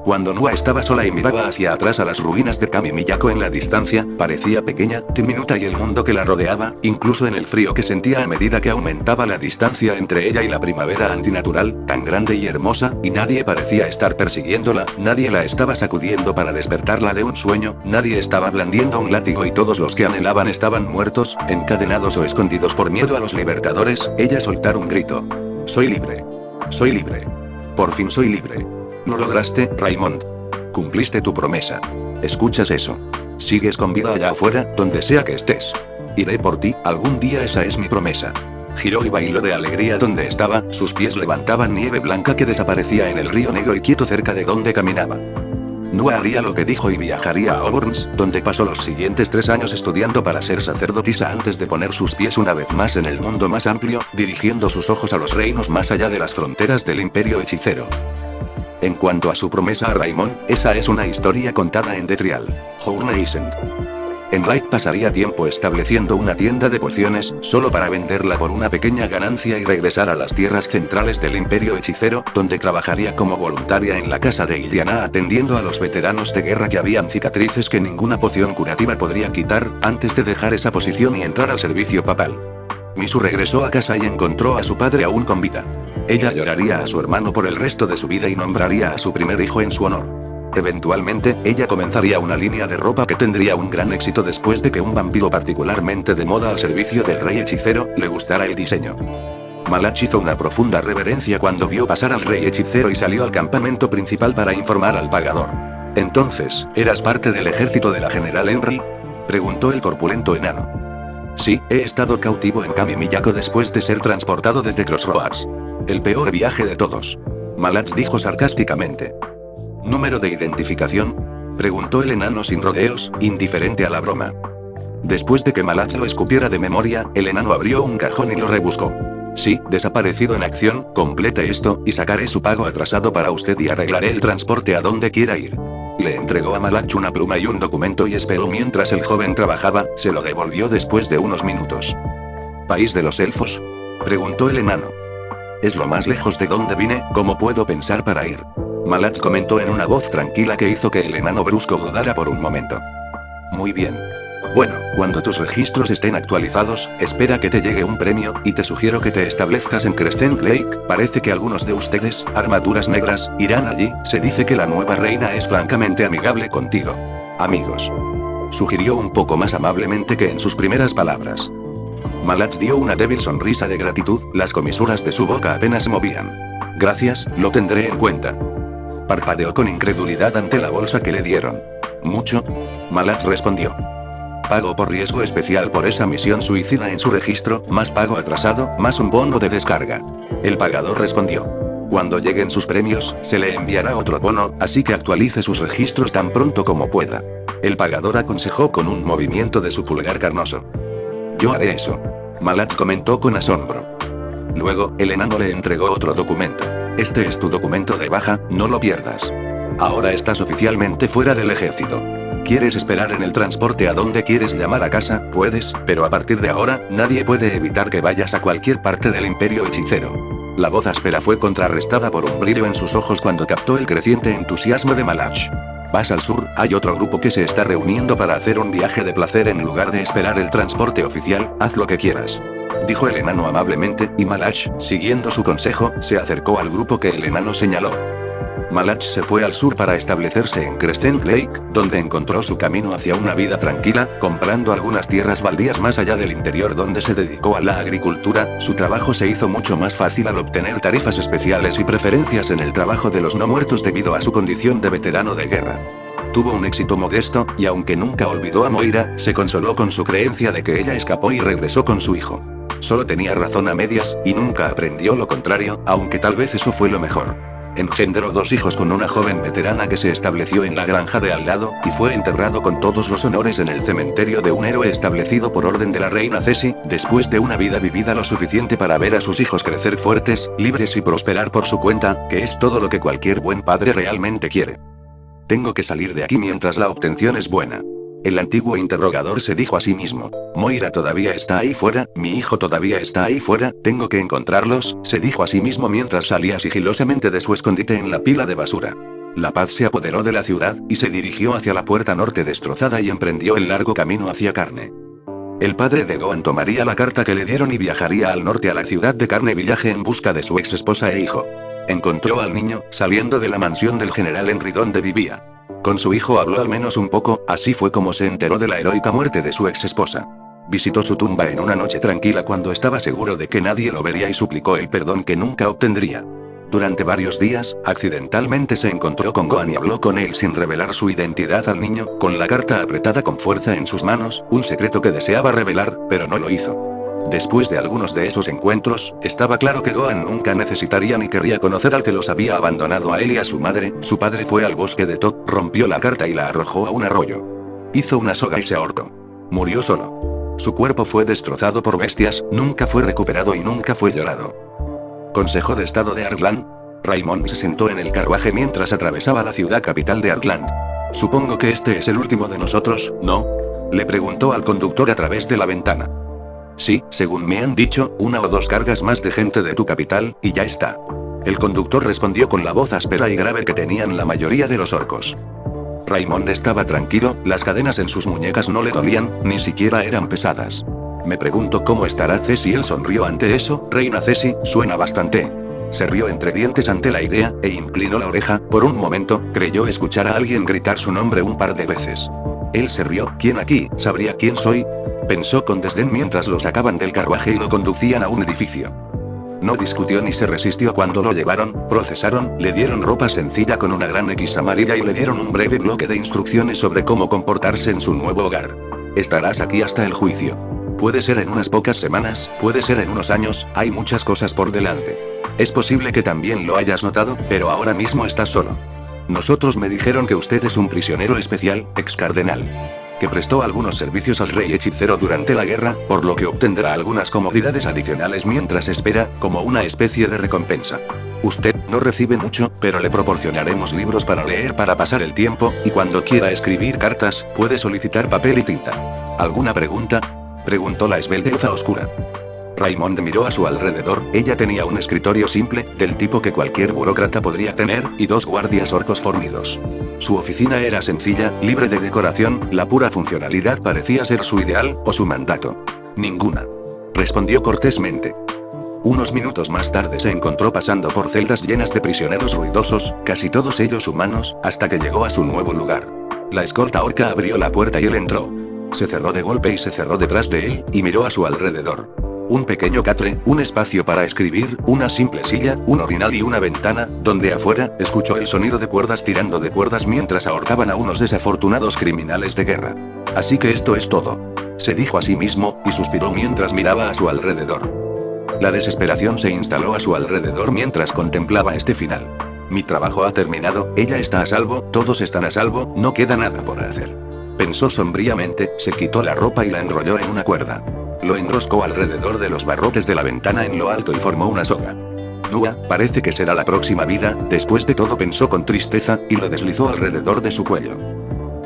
B: Cuando Nua estaba sola y miraba hacia atrás a las ruinas de Kami Miyako en la distancia, parecía pequeña, diminuta y el mundo que la rodeaba, incluso en el frío que sentía a medida que aumentaba la distancia entre ella y la primavera antinatural, tan grande y hermosa, y nadie parecía estar persiguiéndola, nadie la estaba sacudiendo para despertarla de un sueño, nadie estaba blandiendo un látigo y todos los que anhelaban estaban muertos, encadenados o escondidos por miedo a los libertadores, ella soltó un grito. Soy libre. Soy libre. Por fin soy libre. Lo lograste, Raymond. Cumpliste tu promesa. ¿Escuchas eso? Sigues con vida allá afuera, donde sea que estés. Iré por ti, algún día esa es mi promesa. Giró y bailó de alegría donde estaba, sus pies levantaban nieve blanca que desaparecía en el río negro y quieto cerca de donde caminaba. Nua haría lo que dijo y viajaría a Auburns, donde pasó los siguientes 3 años estudiando para ser sacerdotisa antes de poner sus pies una vez más en el mundo más amplio, dirigiendo sus ojos a los reinos más allá de las fronteras del imperio hechicero. En cuanto a su promesa a Raymond, esa es una historia contada en The Trial. Journey Isn't. Enlight pasaría tiempo estableciendo una tienda de pociones, solo para venderla por una pequeña ganancia y regresar a las tierras centrales del imperio hechicero, donde trabajaría como voluntaria en la casa de Iliana atendiendo a los veteranos de guerra que habían cicatrices que ninguna poción curativa podría quitar, antes de dejar esa posición y entrar al servicio papal. Misu regresó a casa y encontró a su padre aún con vida. Ella lloraría a su hermano por el resto de su vida y nombraría a su primer hijo en su honor. Eventualmente, ella comenzaría una línea de ropa que tendría un gran éxito después de que un vampiro particularmente de moda al servicio del rey hechicero, le gustara el diseño. Malach hizo una profunda reverencia cuando vio pasar al rey hechicero y salió al campamento principal para informar al pagador. Entonces, ¿eras parte del ejército de la general Henry? Preguntó el corpulento enano. Sí, he estado cautivo en Kami Miyako después de ser transportado desde Crossroads. El peor viaje de todos. Malach dijo sarcásticamente. ¿Número de identificación? Preguntó el enano sin rodeos, indiferente a la broma. Después de que Malach lo escupiera de memoria, el enano abrió un cajón y lo rebuscó. Sí, desaparecido en acción, complete esto, y sacaré su pago atrasado para usted y arreglaré el transporte a donde quiera ir. Le entregó a Malach una pluma y un documento y esperó mientras el joven trabajaba, se lo devolvió después de unos minutos. ¿País de los elfos? Preguntó el enano. Es lo más lejos de donde vine, ¿cómo puedo pensar para ir? Malach comentó en una voz tranquila que hizo que el enano brusco dudara por un momento. Muy bien. Bueno, cuando tus registros estén actualizados, espera que te llegue un premio, y te sugiero que te establezcas en Crescent Lake, parece que algunos de ustedes, armaduras negras, irán allí, se dice que la nueva reina es francamente amigable contigo. Amigos. Sugirió un poco más amablemente que en sus primeras palabras. Malach dio una débil sonrisa de gratitud, las comisuras de su boca apenas se movían. Gracias, lo tendré en cuenta. Parpadeó con incredulidad ante la bolsa que le dieron. ¿Mucho? Malach respondió. Pago por riesgo especial por esa misión suicida en su registro, más pago atrasado, más un bono de descarga. El pagador respondió. Cuando lleguen sus premios, se le enviará otro bono, así que actualice sus registros tan pronto como pueda. El pagador aconsejó con un movimiento de su pulgar carnoso. Yo haré eso. Malach comentó con asombro. Luego, el enano le entregó otro documento. Este es tu documento de baja, no lo pierdas. Ahora estás oficialmente fuera del ejército. ¿Quieres esperar en el transporte a donde quieres llamar a casa? Puedes, pero a partir de ahora, nadie puede evitar que vayas a cualquier parte del imperio hechicero. La voz áspera fue contrarrestada por un brillo en sus ojos cuando captó el creciente entusiasmo de Malach. Vas al sur, hay otro grupo que se está reuniendo para hacer un viaje de placer en lugar de esperar el transporte oficial, haz lo que quieras. Dijo el enano amablemente, y Malach, siguiendo su consejo, se acercó al grupo que el enano señaló. Malach se fue al sur para establecerse en Crescent Lake, donde encontró su camino hacia una vida tranquila, comprando algunas tierras baldías más allá del interior donde se dedicó a la agricultura. Su trabajo se hizo mucho más fácil al obtener tarifas especiales y preferencias en el trabajo de los no muertos debido a su condición de veterano de guerra. Tuvo un éxito modesto, y aunque nunca olvidó a Moira, se consoló con su creencia de que ella escapó y regresó con su hijo. Solo tenía razón a medias, y nunca aprendió lo contrario, aunque tal vez eso fue lo mejor. Engendró 2 hijos con una joven veterana que se estableció en la granja de al lado, y fue enterrado con todos los honores en el cementerio de un héroe establecido por orden de la reina Ceci, después de una vida vivida lo suficiente para ver a sus hijos crecer fuertes, libres y prosperar por su cuenta, que es todo lo que cualquier buen padre realmente quiere. Tengo que salir de aquí mientras la obtención es buena. El antiguo interrogador se dijo a sí mismo. Moira todavía está ahí fuera, mi hijo todavía está ahí fuera, tengo que encontrarlos, se dijo a sí mismo mientras salía sigilosamente de su escondite en la pila de basura. La paz se apoderó de la ciudad, y se dirigió hacia la puerta norte destrozada y emprendió el largo camino hacia Carne. El padre de Gohan tomaría la carta que le dieron y viajaría al norte a la ciudad de Carne Village en busca de su ex esposa e hijo. Encontró al niño, saliendo de la mansión del general Henry donde vivía. Con su hijo habló al menos un poco, así fue como se enteró de la heroica muerte de su ex esposa. Visitó su tumba en una noche tranquila cuando estaba seguro de que nadie lo vería y suplicó el perdón que nunca obtendría. Durante varios días, accidentalmente se encontró con Gohan y habló con él sin revelar su identidad al niño, con la carta apretada con fuerza en sus manos, un secreto que deseaba revelar, pero no lo hizo. Después de algunos de esos encuentros, estaba claro que Gohan nunca necesitaría ni querría conocer al que los había abandonado a él y a su madre. Su padre fue al bosque de Tok, rompió la carta y la arrojó a un arroyo. Hizo una soga y se ahorcó. Murió solo. Su cuerpo fue destrozado por bestias, nunca fue recuperado y nunca fue llorado. Consejo de Estado de Argland. Raimond se sentó en el carruaje mientras atravesaba la ciudad capital de Argland. Supongo que este es el último de nosotros, ¿no? Le preguntó al conductor a través de la ventana. Sí, según me han dicho, 1 o 2 cargas más de gente de tu capital, y ya está. El conductor respondió con la voz áspera y grave que tenían la mayoría de los orcos. Raimond estaba tranquilo, las cadenas en sus muñecas no le dolían, ni siquiera eran pesadas. Me pregunto cómo estará Ceci. Él sonrió ante eso. Reina Ceci, suena bastante. Se rió entre dientes ante la idea, e inclinó la oreja. Por un momento, creyó escuchar a alguien gritar su nombre un par de veces. Él se rió. ¿Quién aquí? ¿Sabría quién soy? Pensó con desdén mientras lo sacaban del carruaje y lo conducían a un edificio. No discutió ni se resistió cuando lo llevaron, procesaron, le dieron ropa sencilla con una gran X amarilla y le dieron un breve bloque de instrucciones sobre cómo comportarse en su nuevo hogar. Estarás aquí hasta el juicio. Puede ser en unas pocas semanas, puede ser en unos años, hay muchas cosas por delante. Es posible que también lo hayas notado, pero ahora mismo estás solo. Nosotros me dijeron que usted es un prisionero especial, ex cardenal. Que prestó algunos servicios al rey hechicero durante la guerra, por lo que obtendrá algunas comodidades adicionales mientras espera, como una especie de recompensa. Usted no recibe mucho, pero le proporcionaremos libros para leer para pasar el tiempo, y cuando quiera escribir cartas, puede solicitar papel y tinta. ¿Alguna pregunta?, preguntó la esbelta elfa oscura. Raimond miró a su alrededor. Ella tenía un escritorio simple, del tipo que cualquier burócrata podría tener, y 2 guardias orcos fornidos. Su oficina era sencilla, libre de decoración, la pura funcionalidad parecía ser su ideal, o su mandato. Ninguna. Respondió cortésmente. Unos minutos más tarde se encontró pasando por celdas llenas de prisioneros ruidosos, casi todos ellos humanos, hasta que llegó a su nuevo lugar. La escolta orca abrió la puerta y él entró. Se cerró de golpe y se cerró detrás de él, y miró a su alrededor. Un pequeño catre, un espacio para escribir, una simple silla, un orinal y una ventana, donde afuera, escuchó el sonido de cuerdas tirando de cuerdas mientras ahorcaban a unos desafortunados criminales de guerra. Así que esto es todo. Se dijo a sí mismo, y suspiró mientras miraba a su alrededor. La desesperación se instaló a su alrededor mientras contemplaba este final. Mi trabajo ha terminado, ella está a salvo, todos están a salvo, no queda nada por hacer. Pensó sombríamente, se quitó la ropa y la enrolló en una cuerda. Lo enroscó alrededor de los barrotes de la ventana en lo alto y formó una soga. Nua, parece que será la próxima vida, después de todo pensó con tristeza, y lo deslizó alrededor de su cuello.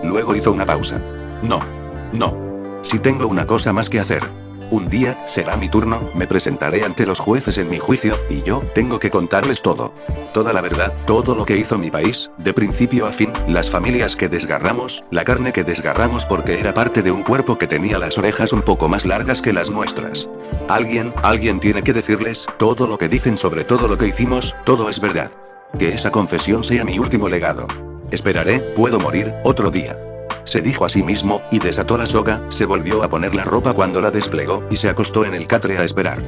B: Luego hizo una pausa. No. Si tengo una cosa más que hacer. Un día, será mi turno, me presentaré ante los jueces en mi juicio, y yo, tengo que contarles todo. Toda la verdad, todo lo que hizo mi país, de principio a fin, las familias que desgarramos, la carne que desgarramos porque era parte de un cuerpo que tenía las orejas un poco más largas que las nuestras. Alguien tiene que decirles, todo lo que dicen sobre todo lo que hicimos, todo es verdad. Que esa confesión sea mi último legado. Esperaré, puedo morir, otro día. Se dijo a sí mismo, y desató la soga, se volvió a poner la ropa cuando la desplegó, y se acostó en el catre a esperar.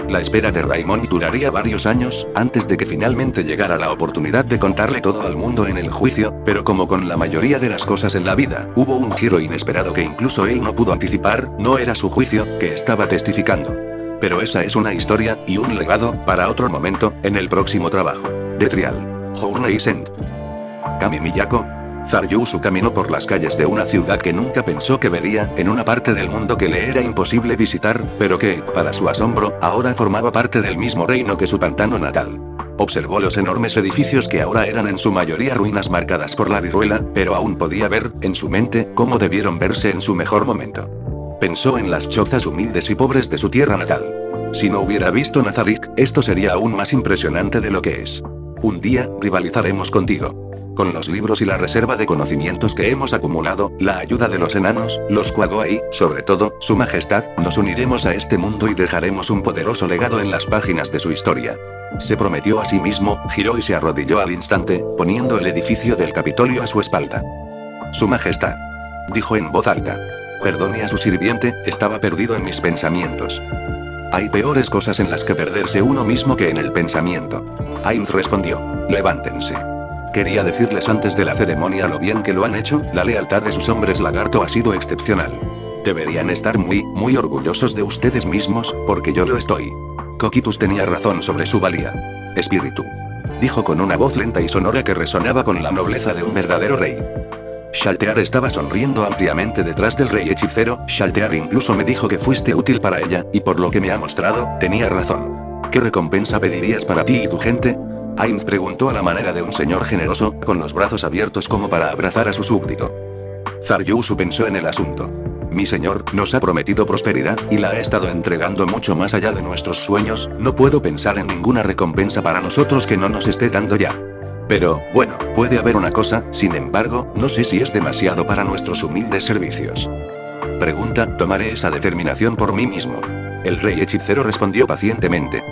B: La espera de Raymond duraría varios años, antes de que finalmente llegara la oportunidad de contarle todo al mundo en el juicio, pero como con la mayoría de las cosas en la vida, hubo un giro inesperado que incluso él no pudo anticipar, no era su juicio, que estaba testificando. Pero esa es una historia, y un legado, para otro momento, en el próximo trabajo. De Trial. Journeys End. Kami Miyako. Zaryusu caminó por las calles de una ciudad que nunca pensó que vería, en una parte del mundo que le era imposible visitar, pero que, para su asombro, ahora formaba parte del mismo reino que su pantano natal. Observó los enormes edificios que ahora eran en su mayoría ruinas marcadas por la viruela, pero aún podía ver, en su mente, cómo debieron verse en su mejor momento. Pensó en las chozas humildes y pobres de su tierra natal. Si no hubiera visto Nazarick, esto sería aún más impresionante de lo que es. Un día, rivalizaremos contigo. Con los libros y la reserva de conocimientos que hemos acumulado, la ayuda de los enanos, los Kuagoai, sobre todo, su majestad, nos uniremos a este mundo y dejaremos un poderoso legado en las páginas de su historia. Se prometió a sí mismo, giró y se arrodilló al instante, poniendo el edificio del Capitolio a su espalda. Su majestad. Dijo en voz alta. Perdone a su sirviente, estaba perdido en mis pensamientos. Hay peores cosas en las que perderse uno mismo que en el pensamiento. Ainz respondió. Levántense. Quería decirles antes de la ceremonia lo bien que lo han hecho, la lealtad de sus hombres lagarto ha sido excepcional. Deberían estar muy orgullosos de ustedes mismos, porque yo lo estoy. Cocytus tenía razón sobre su valía. Espíritu. Dijo con una voz lenta y sonora que resonaba con la nobleza de un verdadero rey. Shaltear estaba sonriendo ampliamente detrás del rey hechicero. Shaltear incluso me dijo que fuiste útil para ella, y por lo que me ha mostrado, tenía razón. ¿Qué recompensa pedirías para ti y tu gente? Ainz preguntó a la manera de un señor generoso, con los brazos abiertos como para abrazar a su súbdito. Zaryusu pensó en el asunto. Mi señor nos ha prometido prosperidad, y la ha estado entregando mucho más allá de nuestros sueños, no puedo pensar en ninguna recompensa para nosotros que no nos esté dando ya. Pero, bueno, puede haber una cosa, sin embargo, no sé si es demasiado para nuestros humildes servicios. Pregunta, tomaré esa determinación por mí mismo. El rey hechicero respondió pacientemente.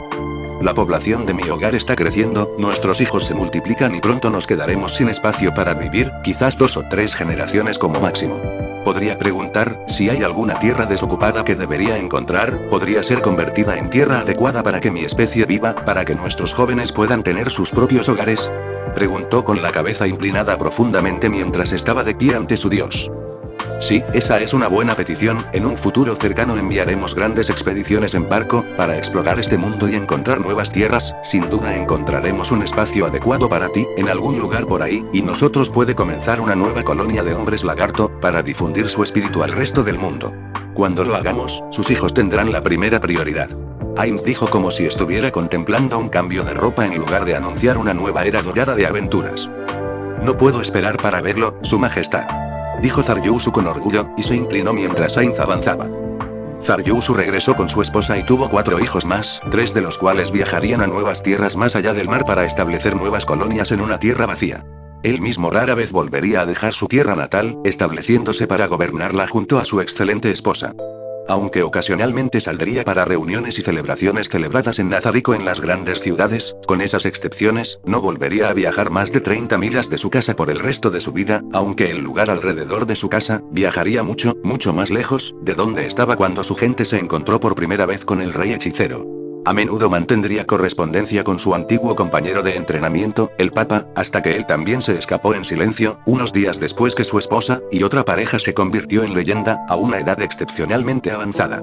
B: La población de mi hogar está creciendo, nuestros hijos se multiplican y pronto nos quedaremos sin espacio para vivir, quizás 2 o 3 generaciones como máximo. Podría preguntar, si hay alguna tierra desocupada que debería encontrar, podría ser convertida en tierra adecuada para que mi especie viva, para que nuestros jóvenes puedan tener sus propios hogares. Preguntó con la cabeza inclinada profundamente mientras estaba de pie ante su dios. Sí, esa es una buena petición, en un futuro cercano enviaremos grandes expediciones en barco, para explorar este mundo y encontrar nuevas tierras, sin duda encontraremos un espacio adecuado para ti, en algún lugar por ahí, y nosotros puede comenzar una nueva colonia de hombres lagarto, para difundir su espíritu al resto del mundo. Cuando lo hagamos, sus hijos tendrán la primera prioridad. Ainz dijo como si estuviera contemplando un cambio de ropa en lugar de anunciar una nueva era dorada de aventuras. No puedo esperar para verlo, su majestad. Dijo Zaryusu con orgullo, y se inclinó mientras Ainz avanzaba. Zaryusu regresó con su esposa y tuvo 4 hijos más, 3 de los cuales viajarían a nuevas tierras más allá del mar para establecer nuevas colonias en una tierra vacía. Él mismo rara vez volvería a dejar su tierra natal, estableciéndose para gobernarla junto a su excelente esposa. Aunque ocasionalmente saldría para reuniones y celebraciones celebradas en Nazarick o en las grandes ciudades, con esas excepciones, no volvería a viajar más de 30 millas de su casa por el resto de su vida, aunque el lugar alrededor de su casa, viajaría mucho, mucho más lejos, de donde estaba cuando su gente se encontró por primera vez con el rey hechicero. A menudo mantendría correspondencia con su antiguo compañero de entrenamiento, el Papa, hasta que él también se escapó en silencio, unos días después que su esposa y otra pareja se convirtió en leyenda, a una edad excepcionalmente avanzada.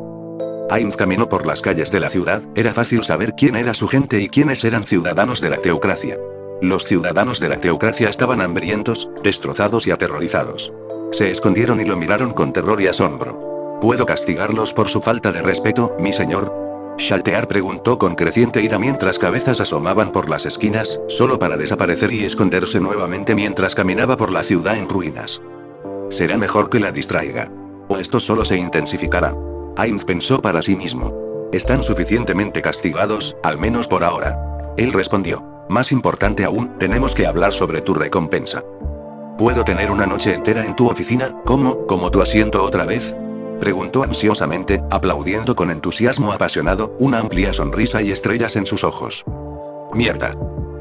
B: Ainz caminó por las calles de la ciudad, era fácil saber quién era su gente y quiénes eran ciudadanos de la teocracia. Los ciudadanos de la teocracia estaban hambrientos, destrozados y aterrorizados. Se escondieron y lo miraron con terror y asombro. ¿Puedo castigarlos por su falta de respeto, mi señor? Shaltear preguntó con creciente ira mientras cabezas asomaban por las esquinas, solo para desaparecer y esconderse nuevamente mientras caminaba por la ciudad en ruinas. Será mejor que la distraiga. O esto solo se intensificará. Ainz pensó para sí mismo. Están suficientemente castigados, al menos por ahora. Él respondió. Más importante aún, tenemos que hablar sobre tu recompensa. ¿Puedo tener una noche entera en tu oficina, como tu asiento otra vez? Preguntó ansiosamente, aplaudiendo con entusiasmo apasionado, una amplia sonrisa y estrellas en sus ojos. Mierda.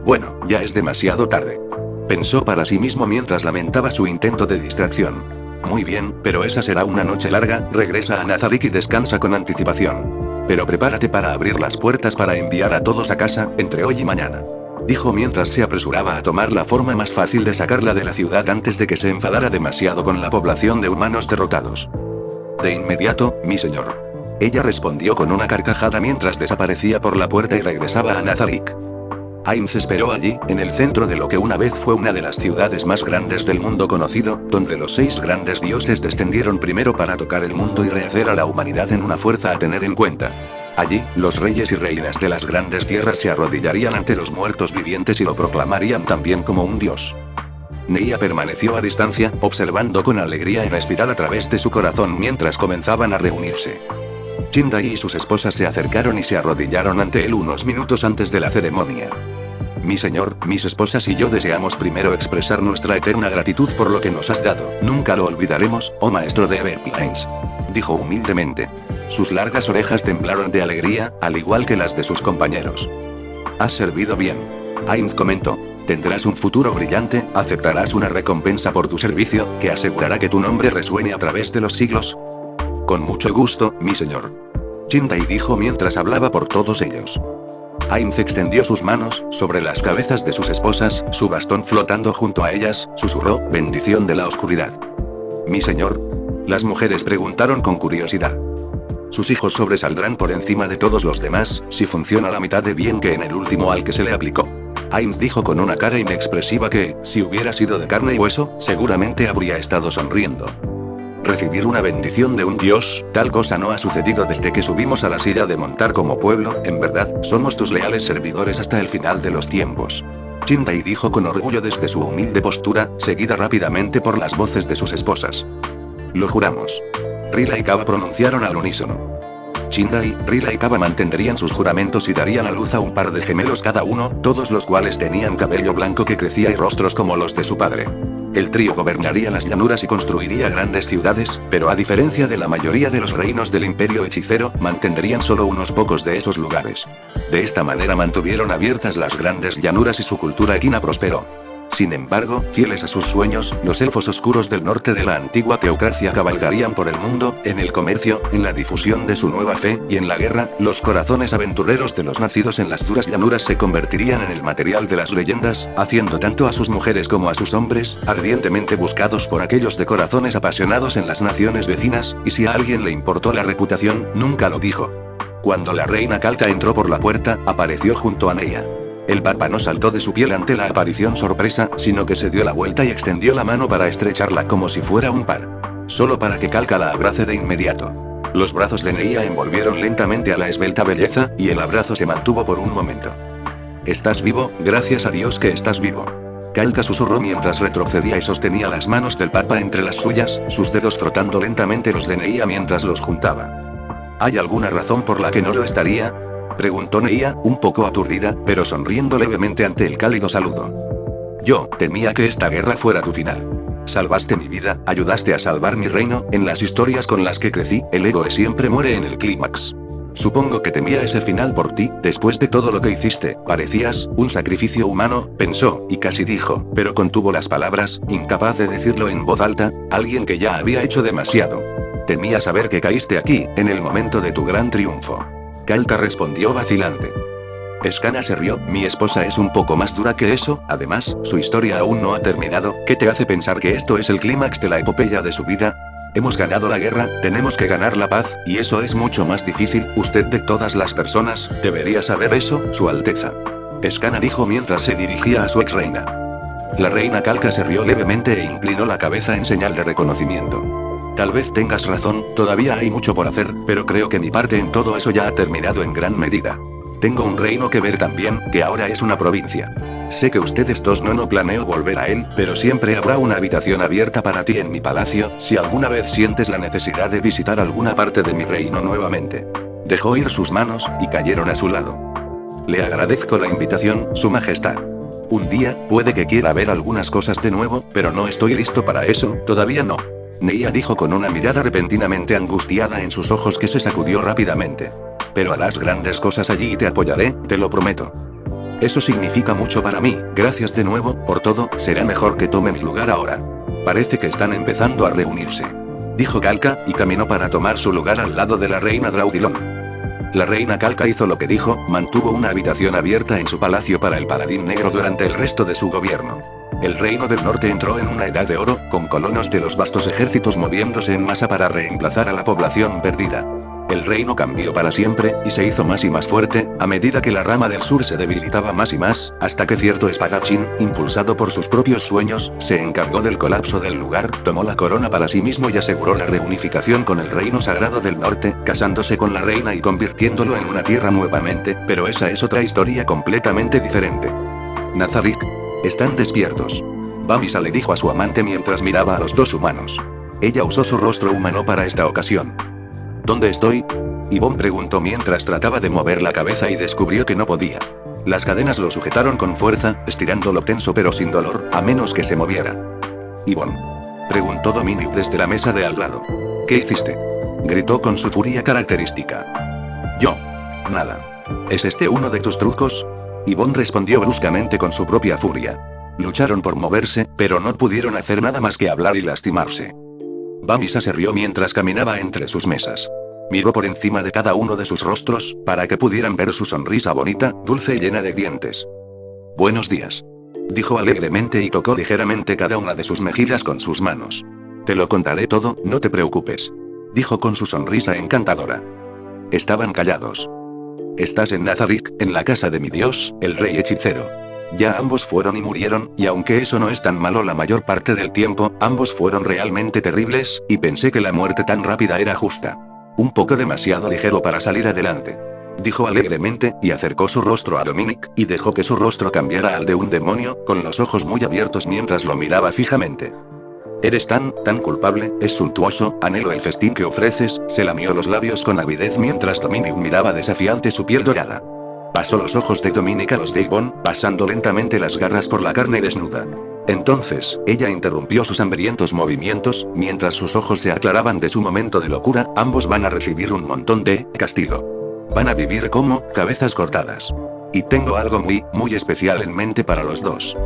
B: Bueno, ya es demasiado tarde. Pensó para sí mismo mientras lamentaba su intento de distracción. Muy bien, pero esa será una noche larga, regresa a Nazarick y descansa con anticipación. Pero prepárate para abrir las puertas para enviar a todos a casa, entre hoy y mañana. Dijo mientras se apresuraba a tomar la forma más fácil de sacarla de la ciudad antes de que se enfadara demasiado con la población de humanos derrotados. De inmediato, mi señor. Ella respondió con una carcajada mientras desaparecía por la puerta y regresaba a Nazarick. Ainz esperó allí, en el centro de lo que una vez fue una de las ciudades más grandes del mundo conocido, donde los 6 grandes dioses descendieron primero para tocar el mundo y rehacer a la humanidad en una fuerza a tener en cuenta. Allí, los reyes y reinas de las grandes tierras se arrodillarían ante los muertos vivientes y lo proclamarían también como un dios. Neia permaneció a distancia, observando con alegría en espiral a través de su corazón mientras comenzaban a reunirse. Chindai y sus esposas se acercaron y se arrodillaron ante él unos minutos antes de la ceremonia. Mi señor, mis esposas y yo deseamos primero expresar nuestra eterna gratitud por lo que nos has dado. Nunca lo olvidaremos, oh maestro de Everplains. Dijo humildemente. Sus largas orejas temblaron de alegría, al igual que las de sus compañeros. Has servido bien. Ainz comentó. Tendrás un futuro brillante, aceptarás una recompensa por tu servicio, que asegurará que tu nombre resuene a través de los siglos. Con mucho gusto, mi señor. Chindai dijo mientras hablaba por todos ellos. Ainz extendió sus manos, sobre las cabezas de sus esposas, su bastón flotando junto a ellas, susurró, bendición de la oscuridad. Mi señor. Las mujeres preguntaron con curiosidad. Sus hijos sobresaldrán por encima de todos los demás, si funciona la mitad de bien que en el último al que se le aplicó. Ainz dijo con una cara inexpresiva que, si hubiera sido de carne y hueso, seguramente habría estado sonriendo. Recibir una bendición de un dios, tal cosa no ha sucedido desde que subimos a la silla de montar como pueblo, en verdad, somos tus leales servidores hasta el final de los tiempos. Chindai dijo con orgullo desde su humilde postura, seguida rápidamente por las voces de sus esposas. Lo juramos. Rila y Kaba pronunciaron al unísono. Chindai, Rila y Kaba mantendrían sus juramentos y darían a luz a un par de gemelos cada uno, todos los cuales tenían cabello blanco que crecía y rostros como los de su padre. El trío gobernaría las llanuras y construiría grandes ciudades, pero a diferencia de la mayoría de los reinos del imperio hechicero, mantendrían solo unos pocos de esos lugares. De esta manera mantuvieron abiertas las grandes llanuras y su cultura equina prosperó. Sin embargo, fieles a sus sueños, los elfos oscuros del norte de la antigua teocracia cabalgarían por el mundo, en el comercio, en la difusión de su nueva fe, y en la guerra, los corazones aventureros de los nacidos en las duras llanuras se convertirían en el material de las leyendas, haciendo tanto a sus mujeres como a sus hombres, ardientemente buscados por aquellos de corazones apasionados en las naciones vecinas, y si a alguien le importó la reputación, nunca lo dijo. Cuando la reina Kalka entró por la puerta, apareció junto a Neia. El Papa no saltó de su piel ante la aparición sorpresa, sino que se dio la vuelta y extendió la mano para estrecharla como si fuera un par. Solo para que Kalka la abrace de inmediato. Los brazos de Neia envolvieron lentamente a la esbelta belleza, y el abrazo se mantuvo por un momento. Estás vivo, gracias a Dios que estás vivo. Kalka susurró mientras retrocedía y sostenía las manos del Papa entre las suyas, sus dedos frotando lentamente los de Neia mientras los juntaba. ¿Hay alguna razón por la que no lo estaría? Preguntó Neia, un poco aturdida, pero sonriendo levemente ante el cálido saludo. Yo temía que esta guerra fuera tu final. Salvaste mi vida, ayudaste a salvar mi reino, en las historias con las que crecí, el héroe siempre muere en el clímax. Supongo que temía ese final por ti, después de todo lo que hiciste, parecías un sacrificio humano, pensó, y casi dijo, pero contuvo las palabras, incapaz de decirlo en voz alta, alguien que ya había hecho demasiado. Temía saber que caíste aquí, en el momento de tu gran triunfo. Calca respondió vacilante. Escana se rió, mi esposa es un poco más dura que eso, además, su historia aún no ha terminado, ¿qué te hace pensar que esto es el clímax de la epopeya de su vida? Hemos ganado la guerra, tenemos que ganar la paz, y eso es mucho más difícil, usted de todas las personas, debería saber eso, Su Alteza. Escana dijo mientras se dirigía a su ex reina. La reina Calca se rió levemente e inclinó la cabeza en señal de reconocimiento. Tal vez tengas razón, todavía hay mucho por hacer, pero creo que mi parte en todo eso ya ha terminado en gran medida. Tengo un reino que ver también, que ahora es una provincia. Sé que ustedes dos no planeo volver a él, pero siempre habrá una habitación abierta para ti en mi palacio, si alguna vez sientes la necesidad de visitar alguna parte de mi reino nuevamente. Dejó ir sus manos, y cayeron a su lado. Le agradezco la invitación, Su Majestad. Un día, puede que quiera ver algunas cosas de nuevo, pero no estoy listo para eso, todavía no. Neia dijo con una mirada repentinamente angustiada en sus ojos que se sacudió rápidamente. Pero harás grandes cosas allí y te apoyaré, te lo prometo. Eso significa mucho para mí, gracias de nuevo, por todo, será mejor que tome mi lugar ahora. Parece que están empezando a reunirse. Dijo Calca, y caminó para tomar su lugar al lado de la reina Draudilon. La reina Calca hizo lo que dijo, mantuvo una habitación abierta en su palacio para el paladín negro durante el resto de su gobierno. El reino del norte entró en una edad de oro, con colonos de los vastos ejércitos moviéndose en masa para reemplazar a la población perdida. El reino cambió para siempre, y se hizo más y más fuerte, a medida que la rama del sur se debilitaba más y más, hasta que cierto espadachín, impulsado por sus propios sueños, se encargó del colapso del lugar, tomó la corona para sí mismo y aseguró la reunificación con el reino sagrado del norte, casándose con la reina y convirtiéndolo en una tierra nuevamente, pero esa es otra historia completamente diferente. Nazarick. Están despiertos. Bamisa le dijo a su amante mientras miraba a los dos humanos. Ella usó su rostro humano para esta ocasión. ¿Dónde estoy? Yvonne preguntó mientras trataba de mover la cabeza y descubrió que no podía. Las cadenas lo sujetaron con fuerza, estirándolo tenso pero sin dolor, a menos que se moviera. Yvonne. Preguntó Dominic desde la mesa de al lado. ¿Qué hiciste? Gritó con su furia característica. Yo. Nada. ¿Es este uno de tus trucos? Yvonne respondió bruscamente con su propia furia. Lucharon por moverse, pero no pudieron hacer nada más que hablar y lastimarse. Bamisa se rió mientras caminaba entre sus mesas. Miró por encima de cada uno de sus rostros, para que pudieran ver su sonrisa bonita, dulce y llena de dientes. Buenos días. Dijo alegremente y tocó ligeramente cada una de sus mejillas con sus manos. Te lo contaré todo, no te preocupes. Dijo con su sonrisa encantadora. Estaban callados. Estás en Nazarick, en la casa de mi dios, el rey hechicero. Ya ambos fueron y murieron, y aunque eso no es tan malo la mayor parte del tiempo, ambos fueron realmente terribles, y pensé que la muerte tan rápida era justa. Un poco demasiado ligero para salir adelante. Dijo alegremente, y acercó su rostro a Dominic, y dejó que su rostro cambiara al de un demonio, con los ojos muy abiertos mientras lo miraba fijamente. Eres tan culpable, es suntuoso, anhelo el festín que ofreces, se lamió los labios con avidez mientras Dominic miraba desafiante su piel dorada. Pasó los ojos de Dominic a los de Yvonne, pasando lentamente las garras por la carne desnuda. Entonces, ella interrumpió sus hambrientos movimientos, mientras sus ojos se aclaraban de su momento de locura, ambos van a recibir un montón de castigo. Van a vivir como cabezas cortadas. Y tengo algo muy especial en mente para los dos.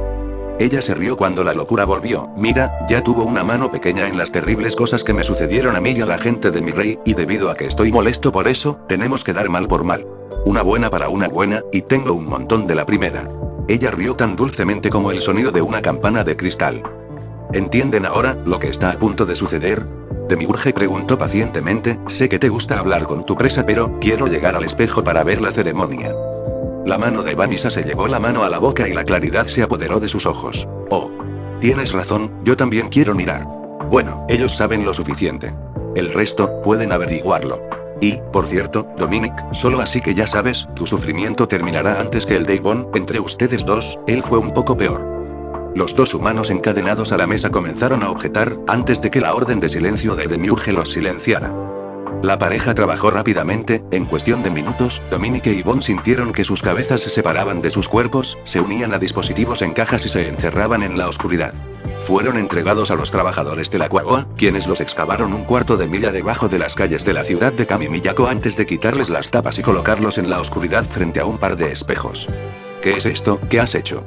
B: Ella se rió cuando la locura volvió. Mira, ya tuvo una mano pequeña en las terribles cosas que me sucedieron a mí y a la gente de mi rey, y debido a que estoy molesto por eso, tenemos que dar mal por mal. Una buena para una buena, y tengo un montón de la primera. Ella rió tan dulcemente como el sonido de una campana de cristal. ¿Entienden ahora lo que está a punto de suceder? Demiurge preguntó pacientemente, sé que te gusta hablar con tu presa pero, quiero llegar al espejo para ver la ceremonia. La mano de Bamisa se llevó la mano a la boca y la claridad se apoderó de sus ojos. Oh. Tienes razón, yo también quiero mirar. Bueno, ellos saben lo suficiente. El resto, pueden averiguarlo. Y, por cierto, Dominic, solo así que ya sabes, tu sufrimiento terminará antes que el de Yvonne, entre ustedes dos, él fue un poco peor. Los dos humanos encadenados a la mesa comenzaron a objetar, antes de que la orden de silencio de Demiurge los silenciara. La pareja trabajó rápidamente, en cuestión de minutos, Dominique y Yvonne sintieron que sus cabezas se separaban de sus cuerpos, se unían a dispositivos en cajas y se encerraban en la oscuridad. Fueron entregados a los trabajadores de la Quagga, quienes los excavaron un cuarto de milla debajo de las calles de la ciudad de Kami Miyako antes de quitarles las tapas y colocarlos en la oscuridad frente a un par de espejos. ¿Qué es esto? ¿Qué has hecho?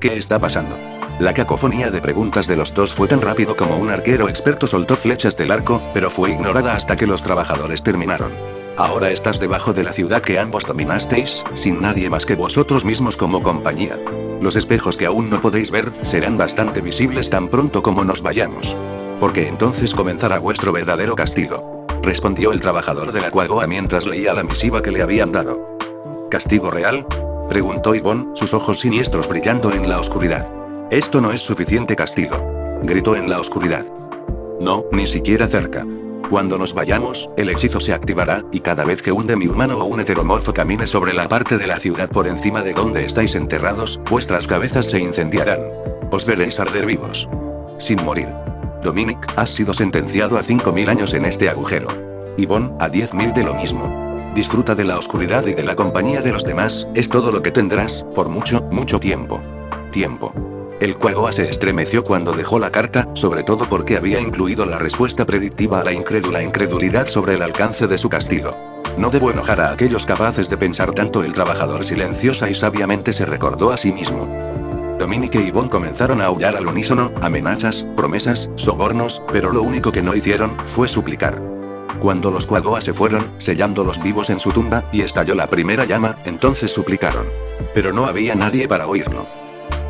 B: ¿Qué está pasando? La cacofonía de preguntas de los dos fue tan rápido como un arquero experto soltó flechas del arco, pero fue ignorada hasta que los trabajadores terminaron. Ahora estás debajo de la ciudad que ambos dominasteis, sin nadie más que vosotros mismos como compañía. Los espejos que aún no podéis ver, serán bastante visibles tan pronto como nos vayamos. Porque entonces comenzará vuestro verdadero castigo. Respondió el trabajador de la Quagga mientras leía la misiva que le habían dado. ¿Castigo real? Preguntó Yvonne, sus ojos siniestros brillando en la oscuridad. Esto no es suficiente castigo. Gritó en la oscuridad. No, ni siquiera cerca. Cuando nos vayamos, el hechizo se activará, y cada vez que un demi-humano o un heteromorfo camine sobre la parte de la ciudad por encima de donde estáis enterrados, vuestras cabezas se incendiarán. Os veréis arder vivos. Sin morir. Dominic, has sido sentenciado a 5000 años en este agujero. Yvonne, a 10.000 de lo mismo. Disfruta de la oscuridad y de la compañía de los demás, es todo lo que tendrás, por mucho, mucho tiempo. Tiempo. El Quagga se estremeció cuando dejó la carta, sobre todo porque había incluido la respuesta predictiva a la incrédula incredulidad sobre el alcance de su castigo. No debo enojar a aquellos capaces de pensar tanto. El trabajador silenciosa y sabiamente se recordó a sí mismo. Dominique y Yvonne comenzaron a aullar al unísono, amenazas, promesas, sobornos, pero lo único que no hicieron, fue suplicar. Cuando los Quagga se fueron, sellándolos vivos en su tumba, y estalló la primera llama, entonces suplicaron. Pero no había nadie para oírlo.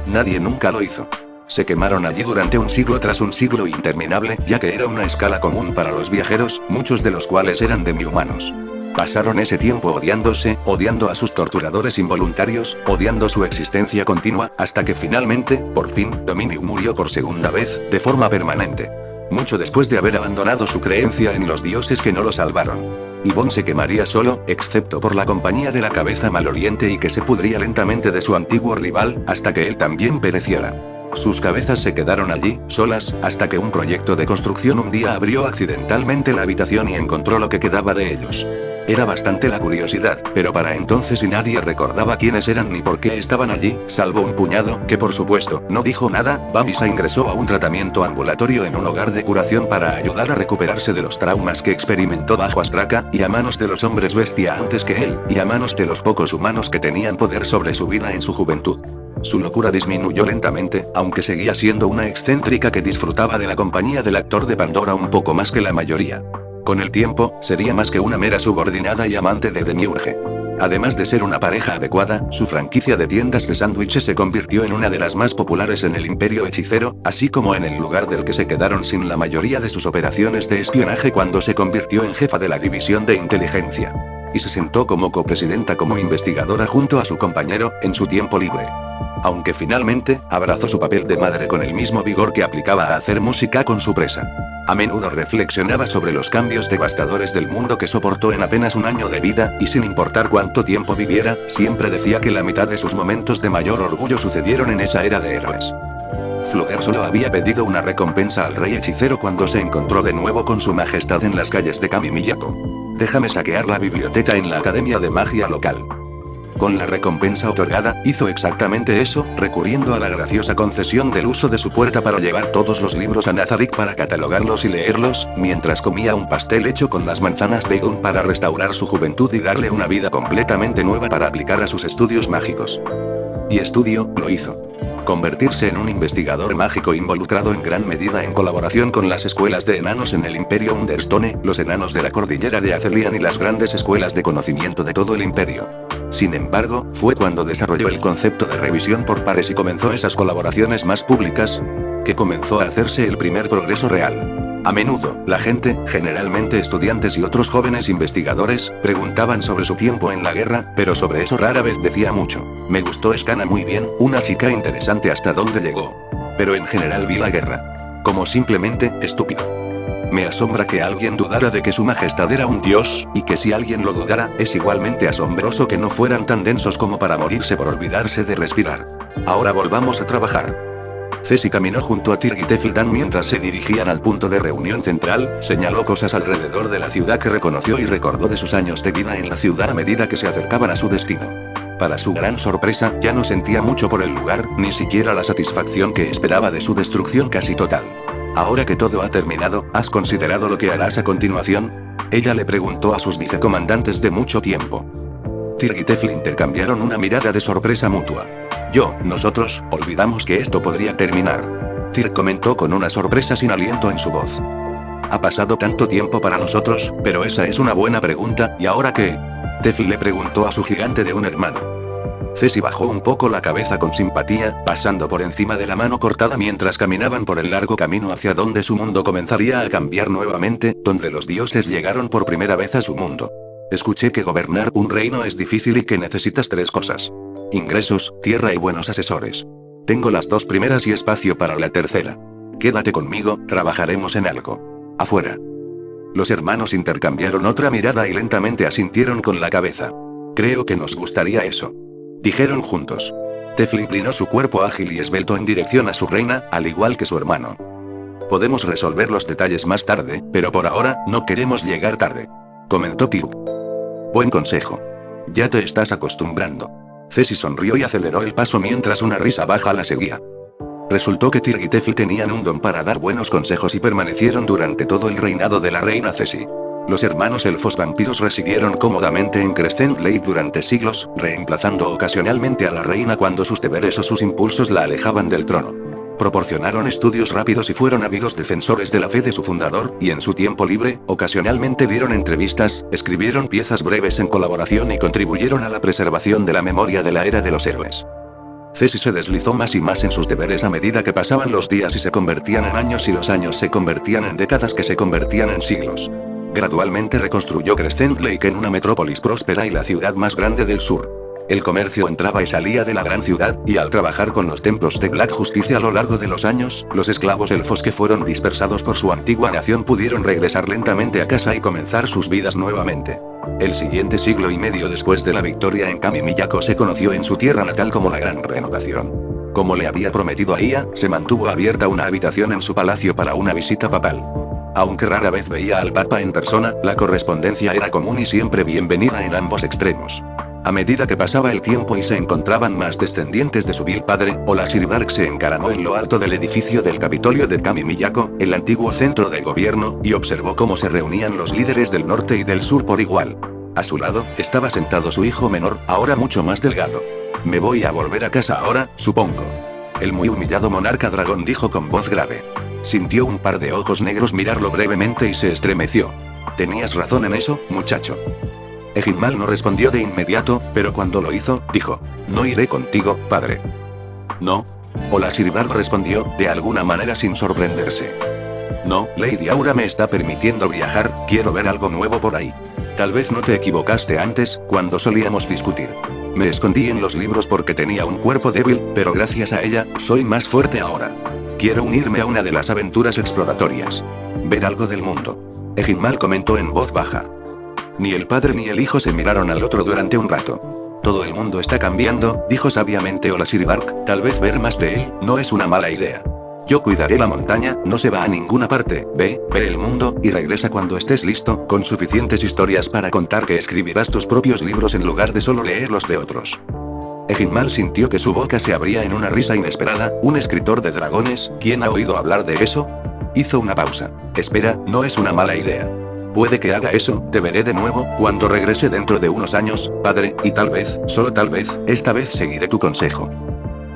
B: Nadie nunca lo hizo. Se quemaron allí durante un siglo tras un siglo interminable, ya que era una escala común para los viajeros, muchos de los cuales eran demi-humanos. Pasaron ese tiempo odiándose, odiando a sus torturadores involuntarios, odiando su existencia continua, hasta que finalmente, por fin, Dominic murió por segunda vez, de forma permanente. Mucho después de haber abandonado su creencia en los dioses que no lo salvaron. Yvonne se quemaría solo, excepto por la compañía de la cabeza maloliente y que se pudría lentamente de su antiguo rival, hasta que él también pereciera. Sus cabezas se quedaron allí, solas, hasta que un proyecto de construcción un día abrió accidentalmente la habitación y encontró lo que quedaba de ellos. Era bastante la curiosidad, pero para entonces y nadie recordaba quiénes eran ni por qué estaban allí, salvo un puñado, que por supuesto, no dijo nada. Bamisa ingresó a un tratamiento ambulatorio en un hogar de curación para ayudar a recuperarse de los traumas que experimentó bajo Astraka, y a manos de los hombres bestia antes que él, y a manos de los pocos humanos que tenían poder sobre su vida en su juventud. Su locura disminuyó lentamente, aunque seguía siendo una excéntrica que disfrutaba de la compañía del actor de Pandora un poco más que la mayoría. Con el tiempo, sería más que una mera subordinada y amante de Demiurge. Además de ser una pareja adecuada, su franquicia de tiendas de sándwiches se convirtió en una de las más populares en el imperio hechicero, así como en el lugar del que se quedaron sin la mayoría de sus operaciones de espionaje cuando se convirtió en jefa de la división de inteligencia. Y se sentó como copresidenta como investigadora junto a su compañero, en su tiempo libre. Aunque finalmente, abrazó su papel de madre con el mismo vigor que aplicaba a hacer música con su presa. A menudo reflexionaba sobre los cambios devastadores del mundo que soportó en apenas un año de vida, y sin importar cuánto tiempo viviera, siempre decía que la mitad de sus momentos de mayor orgullo sucedieron en esa era de héroes. Flugger solo había pedido una recompensa al rey hechicero cuando se encontró de nuevo con su majestad en las calles de Kami Miyako. Déjame saquear la biblioteca en la Academia de Magia local. Con la recompensa otorgada, hizo exactamente eso, recurriendo a la graciosa concesión del uso de su puerta para llevar todos los libros a Nazarick para catalogarlos y leerlos, mientras comía un pastel hecho con las manzanas de Gun para restaurar su juventud y darle una vida completamente nueva para aplicar a sus estudios mágicos. Y estudio, lo hizo. Convertirse en un investigador mágico involucrado en gran medida en colaboración con las escuelas de enanos en el Imperio Understone, los enanos de la cordillera de Athelian y las grandes escuelas de conocimiento de todo el imperio. Sin embargo, fue cuando desarrolló el concepto de revisión por pares y comenzó esas colaboraciones más públicas, que comenzó a hacerse el primer progreso real. A menudo, la gente, generalmente estudiantes y otros jóvenes investigadores, preguntaban sobre su tiempo en la guerra, pero sobre eso rara vez decía mucho. Me gustó Skana muy bien, una chica interesante hasta donde llegó. Pero en general vi la guerra como simplemente estúpido. Me asombra que alguien dudara de que su majestad era un dios, y que si alguien lo dudara, es igualmente asombroso que no fueran tan densos como para morirse por olvidarse de respirar. Ahora volvamos a trabajar. Ceci caminó junto a Tirg y Tefildan mientras se dirigían al punto de reunión central, señaló cosas alrededor de la ciudad que reconoció y recordó de sus años de vida en la ciudad a medida que se acercaban a su destino. Para su gran sorpresa, ya no sentía mucho por el lugar, ni siquiera la satisfacción que esperaba de su destrucción casi total. Ahora que todo ha terminado, ¿has considerado lo que harás a continuación? Ella le preguntó a sus vicecomandantes de mucho tiempo. Tirg y Tefl intercambiaron una mirada de sorpresa mutua. Nosotros, olvidamos que esto podría terminar. Tirg comentó con una sorpresa sin aliento en su voz. Ha pasado tanto tiempo para nosotros, pero esa es una buena pregunta, ¿y ahora qué? Tefl le preguntó a su gigante de un hermano. Ceci bajó un poco la cabeza con simpatía, pasando por encima de la mano cortada mientras caminaban por el largo camino hacia donde su mundo comenzaría a cambiar nuevamente, donde los dioses llegaron por primera vez a su mundo. Escuché que gobernar un reino es difícil y que necesitas 3 cosas. Ingresos, tierra y buenos asesores. Tengo las 2 primeras y espacio para la tercera. Quédate conmigo, trabajaremos en algo. Afuera. Los hermanos intercambiaron otra mirada y lentamente asintieron con la cabeza. Creo que nos gustaría eso. Dijeron juntos. Tefl inclinó su cuerpo ágil y esbelto en dirección a su reina, al igual que su hermano. Podemos resolver los detalles más tarde, pero por ahora, no queremos llegar tarde. Comentó Tirg. Buen consejo. Ya te estás acostumbrando. Ceci sonrió y aceleró el paso mientras una risa baja la seguía. Resultó que Tirg y Tefl tenían un don para dar buenos consejos y permanecieron durante todo el reinado de la reina Ceci. Los hermanos elfos vampiros residieron cómodamente en Crescent Lake durante siglos, reemplazando ocasionalmente a la reina cuando sus deberes o sus impulsos la alejaban del trono. Proporcionaron estudios rápidos y fueron ávidos defensores de la fe de su fundador, y en su tiempo libre, ocasionalmente dieron entrevistas, escribieron piezas breves en colaboración y contribuyeron a la preservación de la memoria de la era de los héroes. Ceci se deslizó más y más en sus deberes a medida que pasaban los días y se convertían en años y los años se convertían en décadas que se convertían en siglos. Gradualmente reconstruyó Crescent Lake en una metrópolis próspera y la ciudad más grande del sur. El comercio entraba y salía de la gran ciudad, y al trabajar con los templos de Black Justicia a lo largo de los años, los esclavos elfos que fueron dispersados por su antigua nación pudieron regresar lentamente a casa y comenzar sus vidas nuevamente. El siguiente siglo y medio después de la victoria en Kami Miyako se conoció en su tierra natal como la Gran Renovación. Como le había prometido a Ia, se mantuvo abierta una habitación en su palacio para una visita papal. Aunque rara vez veía al Papa en persona, la correspondencia era común y siempre bienvenida en ambos extremos. A medida que pasaba el tiempo y se encontraban más descendientes de su vil padre, Olasir Dark se encaramó en lo alto del edificio del Capitolio de Kami Miyako, el antiguo centro del gobierno, y observó cómo se reunían los líderes del norte y del sur por igual. A su lado, estaba sentado su hijo menor, ahora mucho más delgado. Me voy a volver a casa ahora, supongo. El muy humillado monarca dragón dijo con voz grave. Sintió un par de ojos negros mirarlo brevemente y se estremeció. Tenías razón en eso, muchacho. Ejinmal no respondió de inmediato, pero cuando lo hizo, dijo, no iré contigo, padre. No. Olasir Dark respondió, de alguna manera sin sorprenderse. No, Lady Aura me está permitiendo viajar, quiero ver algo nuevo por ahí. Tal vez no te equivocaste antes, cuando solíamos discutir. Me escondí en los libros porque tenía un cuerpo débil, pero gracias a ella, soy más fuerte ahora. Quiero unirme a una de las aventuras exploratorias. Ver algo del mundo. Ejinmal comentó en voz baja. Ni el padre ni el hijo se miraron al otro durante un rato. Todo el mundo está cambiando, dijo sabiamente Olasir Dark, tal vez ver más de él, no es una mala idea. Yo cuidaré la montaña, no se va a ninguna parte, ve el mundo, y regresa cuando estés listo, con suficientes historias para contar que escribirás tus propios libros en lugar de solo leer los de otros. Ejinmal sintió que su boca se abría en una risa inesperada, ¿un escritor de dragones? ¿Quién ha oído hablar de eso? Hizo una pausa. Espera, no es una mala idea. Puede que haga eso, te veré de nuevo, cuando regrese dentro de unos años, padre, y tal vez, solo tal vez, esta vez seguiré tu consejo.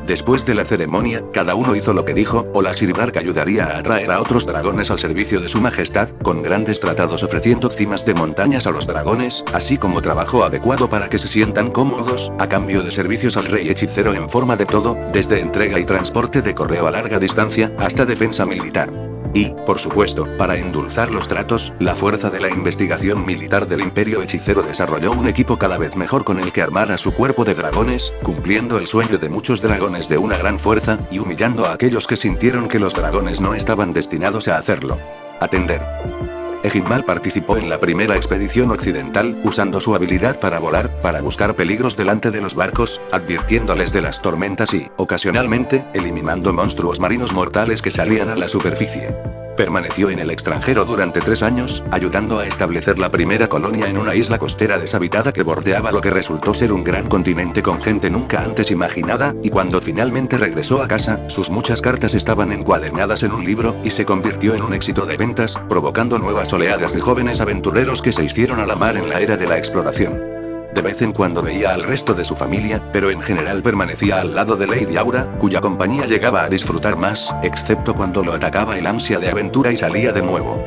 B: Después de la ceremonia, cada uno hizo lo que dijo, Olasir Dark ayudaría a atraer a otros dragones al servicio de su majestad, con grandes tratados ofreciendo cimas de montañas a los dragones, así como trabajo adecuado para que se sientan cómodos, a cambio de servicios al rey hechicero en forma de todo, desde entrega y transporte de correo a larga distancia, hasta defensa militar. Y, por supuesto, para endulzar los tratos, la fuerza de la investigación militar del Imperio Hechicero desarrolló un equipo cada vez mejor con el que armar a su cuerpo de dragones, cumpliendo el sueño de muchos dragones de una gran fuerza, y humillando a aquellos que sintieron que los dragones no estaban destinados a hacerlo. Atender. Ejimal participó en la primera expedición occidental, usando su habilidad para volar, para buscar peligros delante de los barcos, advirtiéndoles de las tormentas y, ocasionalmente, eliminando monstruos marinos mortales que salían a la superficie. Permaneció en el extranjero durante 3 años, ayudando a establecer la primera colonia en una isla costera deshabitada que bordeaba lo que resultó ser un gran continente con gente nunca antes imaginada, y cuando finalmente regresó a casa, sus muchas cartas estaban encuadernadas en un libro, y se convirtió en un éxito de ventas, provocando nuevas oleadas de jóvenes aventureros que se hicieron a la mar en la era de la exploración. De vez en cuando veía al resto de su familia, pero en general permanecía al lado de Lady Aura, cuya compañía llegaba a disfrutar más, excepto cuando lo atacaba el ansia de aventura y salía de nuevo.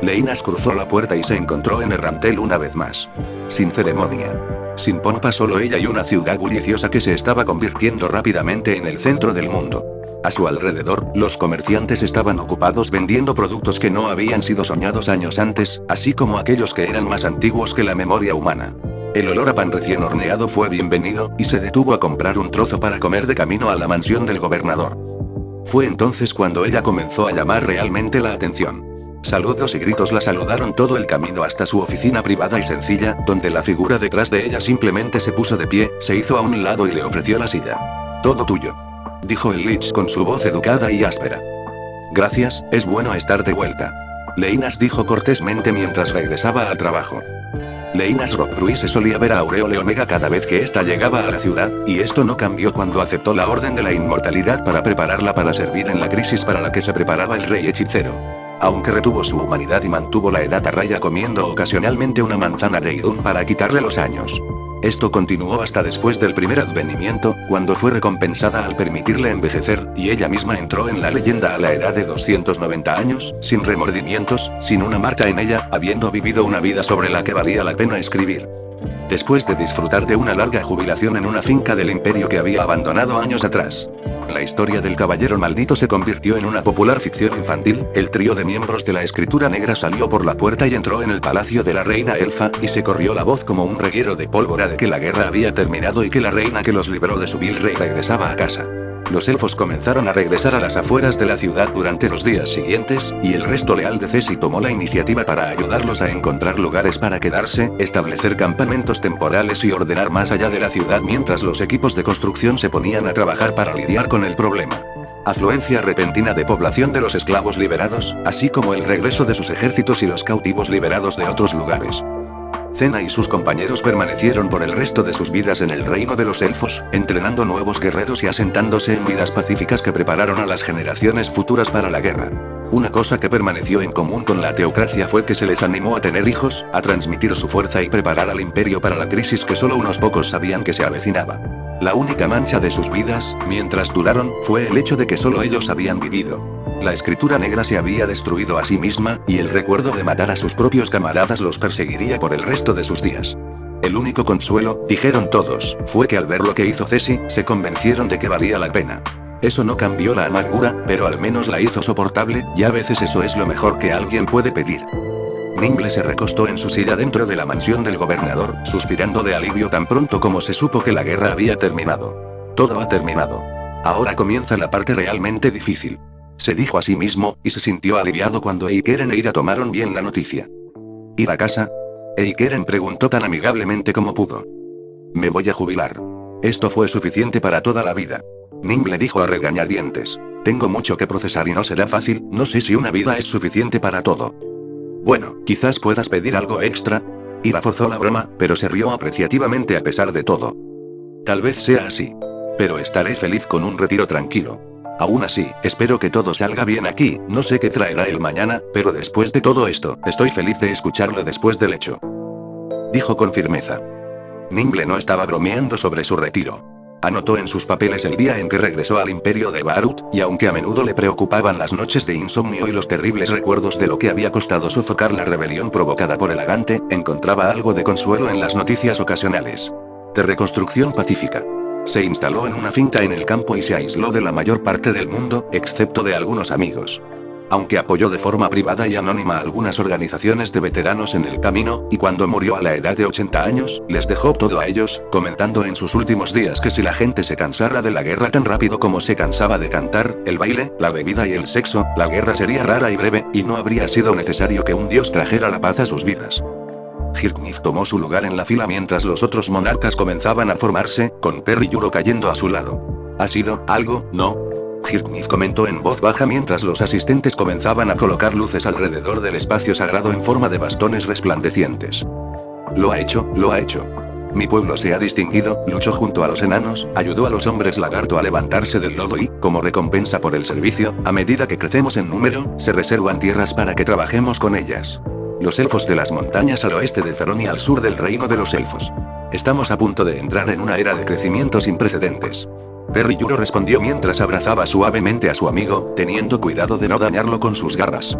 B: Leinas cruzó la puerta y se encontró en Errantel una vez más. Sin ceremonia. Sin pompa, solo ella y una ciudad bulliciosa que se estaba convirtiendo rápidamente en el centro del mundo. A su alrededor, los comerciantes estaban ocupados vendiendo productos que no habían sido soñados años antes, así como aquellos que eran más antiguos que la memoria humana. El olor a pan recién horneado fue bienvenido, y se detuvo a comprar un trozo para comer de camino a la mansión del gobernador. Fue entonces cuando ella comenzó a llamar realmente la atención. Saludos y gritos la saludaron todo el camino hasta su oficina privada y sencilla, donde la figura detrás de ella simplemente se puso de pie, se hizo a un lado y le ofreció la silla. Todo tuyo, dijo el Lich con su voz educada y áspera. Gracias, es bueno estar de vuelta, Leinas dijo cortésmente mientras regresaba al trabajo. Leinas Rockbruy se solía ver a Aureole Omega cada vez que ésta llegaba a la ciudad, y esto no cambió cuando aceptó la Orden de la Inmortalidad para prepararla para servir en la crisis para la que se preparaba el rey hechicero. Aunque retuvo su humanidad y mantuvo la edad a raya comiendo ocasionalmente una manzana de Idun para quitarle los años. Esto continuó hasta después del primer advenimiento, cuando fue recompensada al permitirle envejecer, y ella misma entró en la leyenda a la edad de 290 años, sin remordimientos, sin una marca en ella, habiendo vivido una vida sobre la que valía la pena escribir. Después de disfrutar de una larga jubilación en una finca del imperio que había abandonado años atrás. La historia del caballero maldito se convirtió en una popular ficción infantil. El trío de miembros de la escritura negra salió por la puerta y entró en el palacio de la reina elfa, y se corrió la voz como un reguero de pólvora de que la guerra había terminado y que la reina que los libró de su vil rey regresaba a casa. Los elfos comenzaron a regresar a las afueras de la ciudad durante los días siguientes, y el resto leal de Cesi tomó la iniciativa para ayudarlos a encontrar lugares para quedarse, establecer campamentos temporales y ordenar más allá de la ciudad mientras los equipos de construcción se ponían a trabajar para lidiar con el problema. Afluencia repentina de población de los esclavos liberados, así como el regreso de sus ejércitos y los cautivos liberados de otros lugares. Cena y sus compañeros permanecieron por el resto de sus vidas en el reino de los elfos, entrenando nuevos guerreros y asentándose en vidas pacíficas que prepararon a las generaciones futuras para la guerra. Una cosa que permaneció en común con la teocracia fue que se les animó a tener hijos, a transmitir su fuerza y preparar al imperio para la crisis que solo unos pocos sabían que se avecinaba. La única mancha de sus vidas, mientras duraron, fue el hecho de que solo ellos habían vivido. La escritura negra se había destruido a sí misma, y el recuerdo de matar a sus propios camaradas los perseguiría por el resto de sus días. El único consuelo, dijeron todos, fue que al ver lo que hizo Cesi, se convencieron de que valía la pena. Eso no cambió la amargura, pero al menos la hizo soportable, y a veces eso es lo mejor que alguien puede pedir. Nimble se recostó en su silla dentro de la mansión del gobernador, suspirando de alivio tan pronto como se supo que la guerra había terminado. Todo ha terminado. Ahora comienza la parte realmente difícil. Se dijo a sí mismo, y se sintió aliviado cuando Eikeren e Ira tomaron bien la noticia. ¿Ir a casa? Eikeren preguntó tan amigablemente como pudo. Me voy a jubilar. Esto fue suficiente para toda la vida. Nimble dijo a regañadientes. Tengo mucho que procesar y no será fácil, no sé si una vida es suficiente para todo. Bueno, quizás puedas pedir algo extra. Ira forzó la broma, pero se rió apreciativamente a pesar de todo. Tal vez sea así. Pero estaré feliz con un retiro tranquilo. Aún así, espero que todo salga bien aquí, no sé qué traerá el mañana, pero después de todo esto, estoy feliz de escucharlo después del hecho. Dijo con firmeza. Nimble no estaba bromeando sobre su retiro. Anotó en sus papeles el día en que regresó al imperio de Barut, y aunque a menudo le preocupaban las noches de insomnio y los terribles recuerdos de lo que había costado sofocar la rebelión provocada por el Agante, encontraba algo de consuelo en las noticias ocasionales. De reconstrucción pacífica. Se instaló en una finca en el campo y se aisló de la mayor parte del mundo, excepto de algunos amigos. aunque apoyó de forma privada y anónima a algunas organizaciones de veteranos en el camino, y cuando murió a la edad de 80 años, les dejó todo a ellos, comentando en sus últimos días que si la gente se cansara de la guerra tan rápido como se cansaba de cantar, el baile, la bebida y el sexo, la guerra sería rara y breve, y no habría sido necesario que un dios trajera la paz a sus vidas. Hirknith tomó su lugar en la fila mientras los otros monarcas comenzaban a formarse, con Perry Yuro cayendo a su lado. ¿Ha sido algo, no? Hirknith comentó en voz baja mientras los asistentes comenzaban a colocar luces alrededor del espacio sagrado en forma de bastones resplandecientes. Lo ha hecho, lo ha hecho. Mi pueblo se ha distinguido, luchó junto a los enanos, ayudó a los hombres lagarto a levantarse del lodo y, como recompensa por el servicio, a medida que crecemos en número, se reservan tierras para que trabajemos con ellas. Los elfos de las montañas al oeste de Ferón y al sur del reino de los elfos. Estamos a punto de entrar en una era de crecimiento sin precedentes. Perry Yuro respondió mientras abrazaba suavemente a su amigo, teniendo cuidado de no dañarlo con sus garras.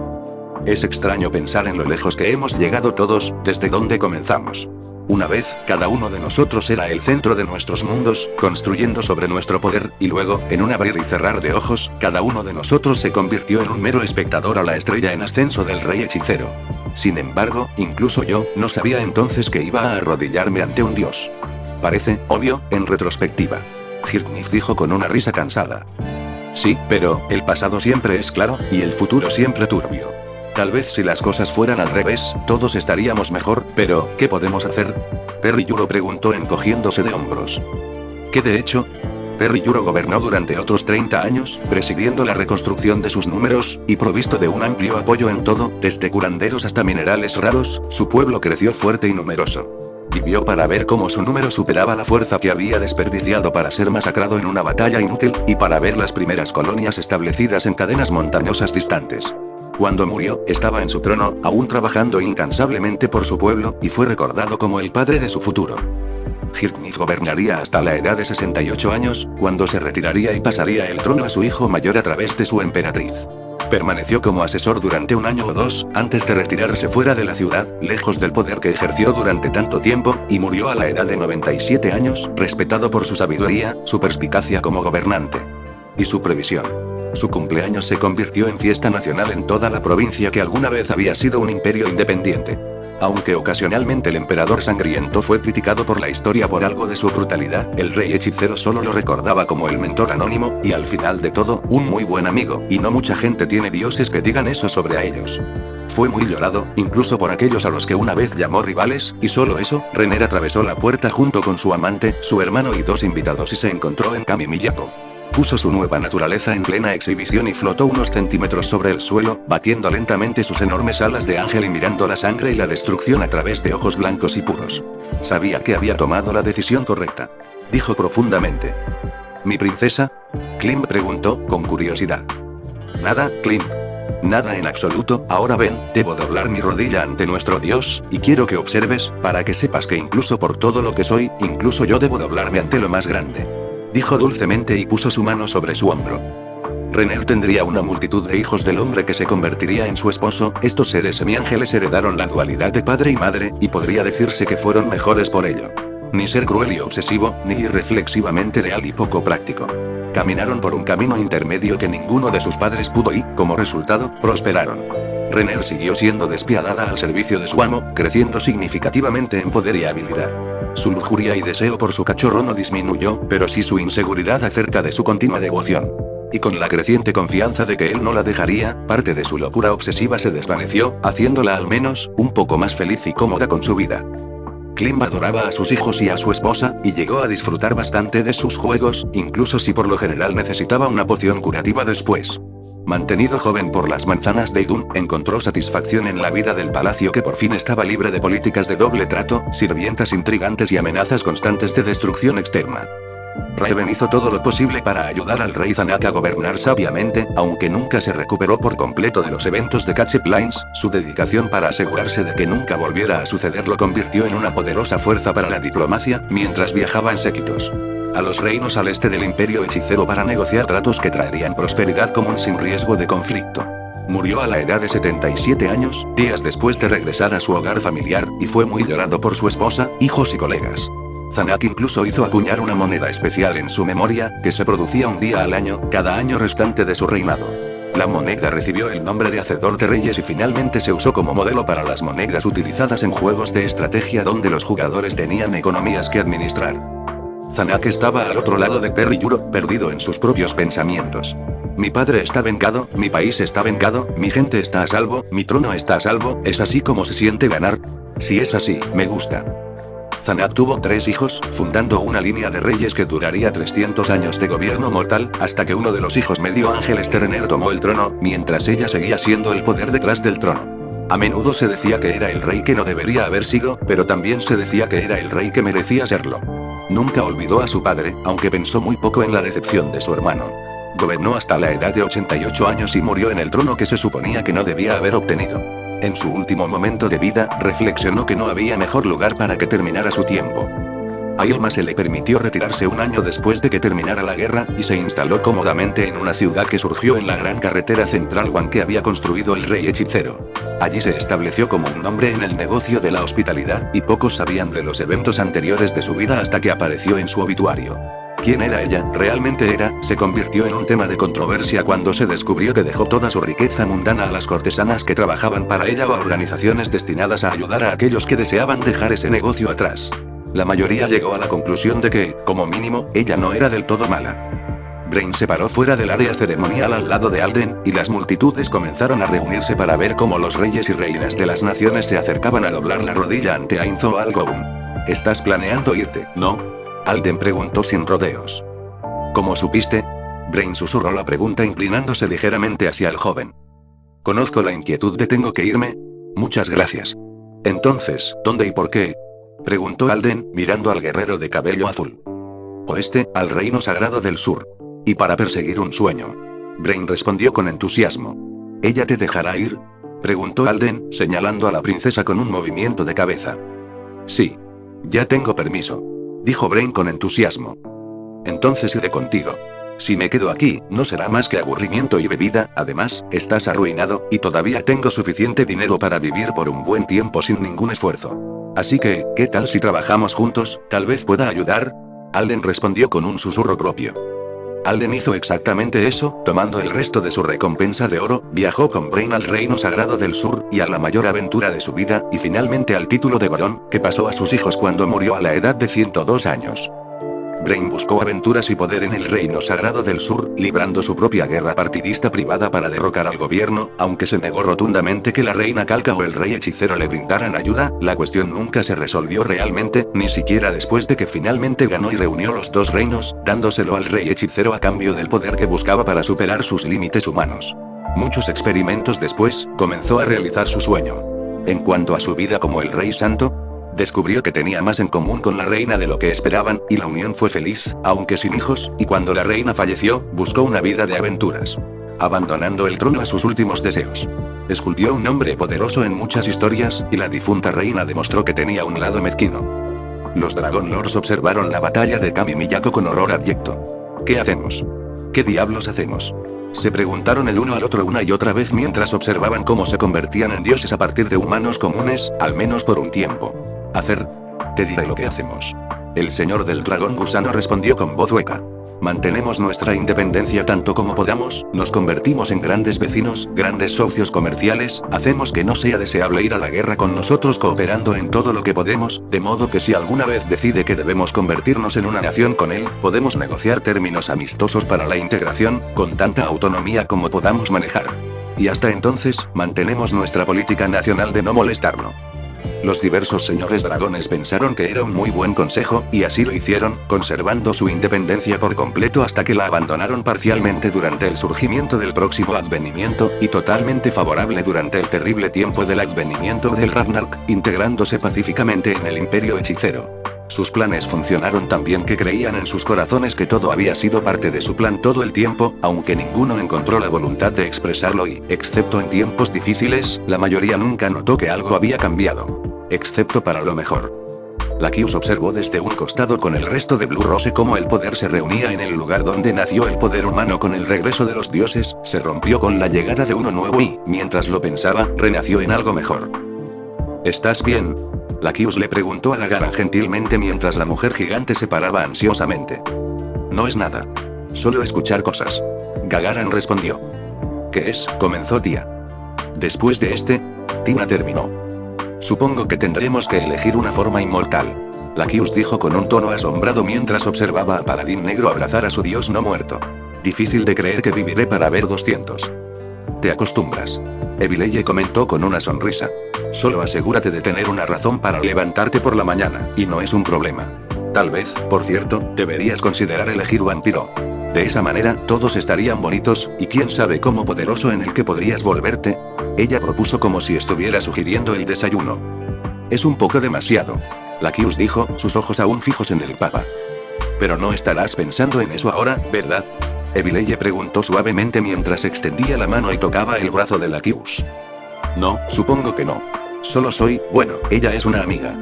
B: Es extraño pensar en lo lejos que hemos llegado todos, desde donde comenzamos. Una vez, cada uno de nosotros era el centro de nuestros mundos, construyendo sobre nuestro poder, y luego, en un abrir y cerrar de ojos, cada uno de nosotros se convirtió en un mero espectador a la estrella en ascenso del rey hechicero. Sin embargo, incluso yo, no sabía entonces que iba a arrodillarme ante un dios. Parece obvio, en retrospectiva. Hirknith dijo con una risa cansada. Sí, pero, el pasado siempre es claro, y el futuro siempre turbio. Tal vez si las cosas fueran al revés, todos estaríamos mejor, pero, ¿qué podemos hacer? Perry Yuro preguntó encogiéndose de hombros. ¿Qué de hecho? Perry Yuro gobernó durante otros 30 años, presidiendo la reconstrucción de sus números, y provisto de un amplio apoyo en todo, desde curanderos hasta minerales raros, su pueblo creció fuerte y numeroso. Vivió para ver cómo su número superaba la fuerza que había desperdiciado para ser masacrado en una batalla inútil, y para ver las primeras colonias establecidas en cadenas montañosas distantes. Cuando murió, estaba en su trono, aún trabajando incansablemente por su pueblo, y fue recordado como el padre de su futuro. Hirknith gobernaría hasta la edad de 68 años, cuando se retiraría y pasaría el trono a su hijo mayor a través de su emperatriz. Permaneció como asesor durante un año o dos, antes de retirarse fuera de la ciudad, lejos del poder que ejerció durante tanto tiempo, y murió a la edad de 97 años, respetado por su sabiduría, su perspicacia como gobernante. Y su previsión. Su cumpleaños se convirtió en fiesta nacional en toda la provincia que alguna vez había sido un imperio independiente. Aunque ocasionalmente el emperador sangriento fue criticado por la historia por algo de su brutalidad, el rey hechicero solo lo recordaba como el mentor anónimo, y al final de todo, un muy buen amigo, y no mucha gente tiene dioses que digan eso sobre a ellos. Fue muy llorado, incluso por aquellos a los que una vez llamó rivales, y solo eso, Renner atravesó la puerta junto con su amante, su hermano y dos invitados y se encontró en Kami Miyako. Puso su nueva naturaleza en plena exhibición y flotó unos centímetros sobre el suelo, batiendo lentamente sus enormes alas de ángel y mirando la sangre y la destrucción a través de ojos blancos y puros. Sabía que había tomado la decisión correcta. Dijo profundamente. ¿Mi princesa? Klimp preguntó, con curiosidad. Nada, Klimp. Nada en absoluto. Ahora ven, debo doblar mi rodilla ante nuestro Dios, y quiero que observes, para que sepas que incluso por todo lo que soy, incluso yo debo doblarme ante lo más grande. Dijo dulcemente y puso su mano sobre su hombro. Renner tendría una multitud de hijos del hombre que se convertiría en su esposo. Estos seres semiángeles heredaron la dualidad de padre y madre, y podría decirse que fueron mejores por ello. Ni ser cruel y obsesivo, ni irreflexivamente leal y poco práctico. Caminaron por un camino intermedio que ninguno de sus padres pudo y, como resultado, prosperaron. Renner siguió siendo despiadada al servicio de su amo, creciendo significativamente en poder y habilidad. Su lujuria y deseo por su cachorro no disminuyó, pero sí su inseguridad acerca de su continua devoción. Y con la creciente confianza de que él no la dejaría, parte de su locura obsesiva se desvaneció, haciéndola al menos, un poco más feliz y cómoda con su vida. Klimp adoraba a sus hijos y a su esposa, y llegó a disfrutar bastante de sus juegos, incluso si por lo general necesitaba una poción curativa después. Mantenido joven por las manzanas de Idun, encontró satisfacción en la vida del palacio que por fin estaba libre de políticas de doble trato, sirvientas intrigantes y amenazas constantes de destrucción externa. Raven hizo todo lo posible para ayudar al rey Zanak a gobernar sabiamente, aunque nunca se recuperó por completo de los eventos de Catch Plains. Su dedicación para asegurarse de que nunca volviera a suceder lo convirtió en una poderosa fuerza para la diplomacia, mientras viajaba en séquitos a los reinos al este del imperio hechicero para negociar tratos que traerían prosperidad común sin riesgo de conflicto. Murió a la edad de 77 años, días después de regresar a su hogar familiar, y fue muy llorado por su esposa, hijos y colegas. Zanak incluso hizo acuñar una moneda especial en su memoria, que se producía un día al año, cada año restante de su reinado. La moneda recibió el nombre de Hacedor de Reyes y finalmente se usó como modelo para las monedas utilizadas en juegos de estrategia donde los jugadores tenían economías que administrar. Zanak estaba al otro lado de Perry Yuro, perdido en sus propios pensamientos. Mi padre está vengado, mi país está vengado, mi gente está a salvo, mi trono está a salvo, ¿es así como se siente ganar? Si es así, me gusta. Zanak tuvo 3 hijos, fundando una línea de reyes que duraría 300 años de gobierno mortal, hasta que uno de los hijos medio Ángel Sterner tomó el trono, mientras ella seguía siendo el poder detrás del trono. A menudo se decía que era el rey que no debería haber sido, pero también se decía que era el rey que merecía serlo. Nunca olvidó a su padre, aunque pensó muy poco en la decepción de su hermano. Gobernó hasta la edad de 88 años y murió en el trono que se suponía que no debía haber obtenido. En su último momento de vida, reflexionó que no había mejor lugar para que terminara su tiempo. A Ilma se le permitió retirarse un año después de que terminara la guerra, y se instaló cómodamente en una ciudad que surgió en la gran carretera central One que había construido el rey hechicero. Allí se estableció como un hombre en el negocio de la hospitalidad, y pocos sabían de los eventos anteriores de su vida hasta que apareció en su obituario. ¿Quién era ella? Realmente se convirtió en un tema de controversia cuando se descubrió que dejó toda su riqueza mundana a las cortesanas que trabajaban para ella o a organizaciones destinadas a ayudar a aquellos que deseaban dejar ese negocio atrás. La mayoría llegó a la conclusión de que, como mínimo, ella no era del todo mala. Brain se paró fuera del área ceremonial al lado de Alden, y las multitudes comenzaron a reunirse para ver cómo los reyes y reinas de las naciones se acercaban a doblar la rodilla ante Ainzo Algoum. ¿Estás planeando irte, no? Alden preguntó sin rodeos. ¿Cómo supiste? Brain susurró la pregunta inclinándose ligeramente hacia el joven. Conozco la inquietud de tengo que irme. Muchas gracias. Entonces, ¿dónde y por qué? Preguntó Alden, mirando al guerrero de cabello azul. Oeste, al reino sagrado del sur. Y para perseguir un sueño. Brain respondió con entusiasmo. ¿Ella te dejará ir? Preguntó Alden, señalando a la princesa con un movimiento de cabeza. Sí. Ya tengo permiso. Dijo Brain con entusiasmo. Entonces iré contigo. Si me quedo aquí, no será más que aburrimiento y bebida, además, estás arruinado, y todavía tengo suficiente dinero para vivir por un buen tiempo sin ningún esfuerzo. Así que, ¿qué tal si trabajamos juntos? Tal vez pueda ayudar. Alden respondió con un susurro propio. Alden hizo exactamente eso, tomando el resto de su recompensa de oro, viajó con Brain al reino sagrado del sur, y a la mayor aventura de su vida, y finalmente al título de barón, que pasó a sus hijos cuando murió a la edad de 102 años. Brain buscó aventuras y poder en el reino sagrado del sur, librando su propia guerra partidista privada para derrocar al gobierno, aunque se negó rotundamente que la reina Calca o el rey hechicero le brindaran ayuda, la cuestión nunca se resolvió realmente, ni siquiera después de que finalmente ganó y reunió los 2 reinos, dándoselo al rey hechicero a cambio del poder que buscaba para superar sus límites humanos. Muchos experimentos después, comenzó a realizar su sueño. En cuanto a su vida como el rey santo, descubrió que tenía más en común con la reina de lo que esperaban, y la unión fue feliz, aunque sin hijos, y cuando la reina falleció, buscó una vida de aventuras. Abandonando el trono a sus últimos deseos. Esculpió un hombre poderoso en muchas historias, y la difunta reina demostró que tenía un lado mezquino. Los Dragon Lords observaron la batalla de Kami Miyako con horror abyecto. ¿Qué hacemos? ¿Qué diablos hacemos? Se preguntaron el uno al otro una y otra vez mientras observaban cómo se convertían en dioses a partir de humanos comunes, al menos por un tiempo. Hacer. Te diré lo que hacemos. El señor del dragón gusano respondió con voz hueca. Mantenemos nuestra independencia tanto como podamos, nos convertimos en grandes vecinos, grandes socios comerciales, hacemos que no sea deseable ir a la guerra con nosotros cooperando en todo lo que podemos, de modo que si alguna vez decide que debemos convertirnos en una nación con él, podemos negociar términos amistosos para la integración, con tanta autonomía como podamos manejar. Y hasta entonces, mantenemos nuestra política nacional de no molestarnos. Los diversos señores dragones pensaron que era un muy buen consejo, y así lo hicieron, conservando su independencia por completo hasta que la abandonaron parcialmente durante el surgimiento del próximo advenimiento, y totalmente favorable durante el terrible tiempo del advenimiento del Ragnarok, integrándose pacíficamente en el imperio hechicero. Sus planes funcionaron tan bien que creían en sus corazones que todo había sido parte de su plan todo el tiempo, aunque ninguno encontró la voluntad de expresarlo y, excepto en tiempos difíciles, la mayoría nunca notó que algo había cambiado. Excepto para lo mejor. Lakius observó desde un costado con el resto de Blue Rose cómo el poder se reunía en el lugar donde nació el poder humano con el regreso de los dioses, se rompió con la llegada de uno nuevo y, mientras lo pensaba, renació en algo mejor. ¿Estás bien? Lakius le preguntó a Gagaran gentilmente mientras la mujer gigante se paraba ansiosamente. No es nada. Solo escuchar cosas. Gagaran respondió. ¿Qué es?, comenzó Tia. Después de Tina terminó. Supongo que tendremos que elegir una forma inmortal. Lakius dijo con un tono asombrado mientras observaba al paladín negro abrazar a su dios no muerto. Difícil de creer que viviré para ver 200. Te acostumbras. Evileye comentó con una sonrisa. Solo asegúrate de tener una razón para levantarte por la mañana, y no es un problema. Tal vez, por cierto, deberías considerar elegir vampiro. De esa manera, todos estarían bonitos, y quién sabe cómo poderoso en el que podrías volverte. Ella propuso como si estuviera sugiriendo el desayuno. Es un poco demasiado. Lakius dijo, sus ojos aún fijos en el papa. Pero no estarás pensando en eso ahora, ¿verdad? Evileye preguntó suavemente mientras extendía la mano y tocaba el brazo de Lakius. No, supongo que no. Solo ella es una amiga.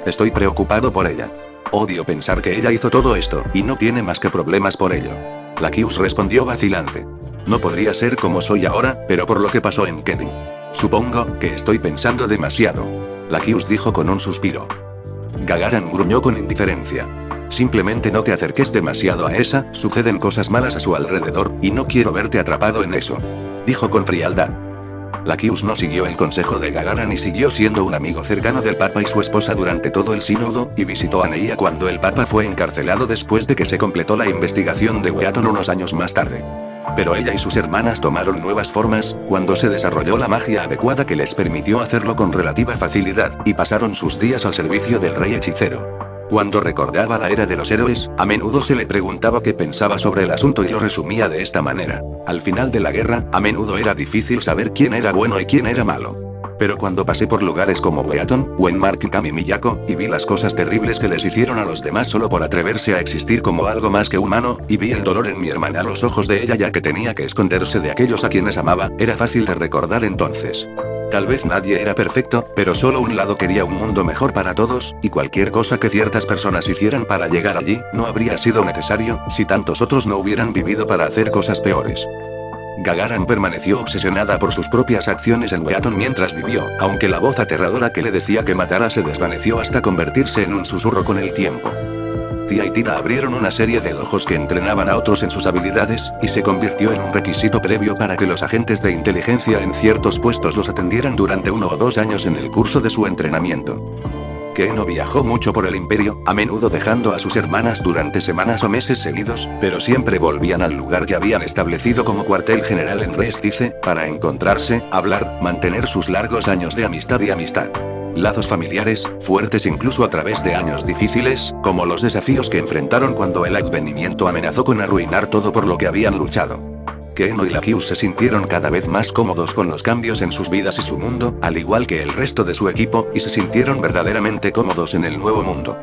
B: Estoy preocupado por ella. Odio pensar que ella hizo todo esto, y no tiene más que problemas por ello. Lakius respondió vacilante. No podría ser como soy ahora, pero por lo que pasó en Kedin. Supongo que estoy pensando demasiado. Lakius dijo con un suspiro. Gagaran gruñó con indiferencia. Simplemente no te acerques demasiado a esa, suceden cosas malas a su alrededor, y no quiero verte atrapado en eso. Dijo con frialdad. Lakius no siguió el consejo de Gagaran y siguió siendo un amigo cercano del Papa y su esposa durante todo el sínodo, y visitó a Neia cuando el Papa fue encarcelado después de que se completó la investigación de Weaton unos años más tarde. Pero ella y sus hermanas tomaron nuevas formas, cuando se desarrolló la magia adecuada que les permitió hacerlo con relativa facilidad, y pasaron sus días al servicio del rey hechicero. Cuando recordaba la era de los héroes, a menudo se le preguntaba qué pensaba sobre el asunto y lo resumía de esta manera. Al final de la guerra, a menudo era difícil saber quién era bueno y quién era malo. Pero cuando pasé por lugares como Weaton, Wenmark y Kami Miyako, y vi las cosas terribles que les hicieron a los demás solo por atreverse a existir como algo más que humano, y vi el dolor en mi hermana a los ojos de ella ya que tenía que esconderse de aquellos a quienes amaba, era fácil de recordar entonces. Tal vez nadie era perfecto, pero solo un lado quería un mundo mejor para todos, y cualquier cosa que ciertas personas hicieran para llegar allí, no habría sido necesario, si tantos otros no hubieran vivido para hacer cosas peores. Gagaran permaneció obsesionada por sus propias acciones en Weaton mientras vivió, aunque la voz aterradora que le decía que matara se desvaneció hasta convertirse en un susurro con el tiempo. Tia y Tina abrieron una serie de ojos que entrenaban a otros en sus habilidades, y se convirtió en un requisito previo para que los agentes de inteligencia en ciertos puestos los atendieran durante 1 o 2 años en el curso de su entrenamiento. Keno viajó mucho por el imperio, a menudo dejando a sus hermanas durante semanas o meses seguidos, pero siempre volvían al lugar que habían establecido como cuartel general en Restice, para encontrarse, hablar, mantener sus largos años de amistad y amistad. Lazos familiares, fuertes incluso a través de años difíciles, como los desafíos que enfrentaron cuando el advenimiento amenazó con arruinar todo por lo que habían luchado. Keno y Lakius se sintieron cada vez más cómodos con los cambios en sus vidas y su mundo, al igual que el resto de su equipo, y se sintieron verdaderamente cómodos en el nuevo mundo.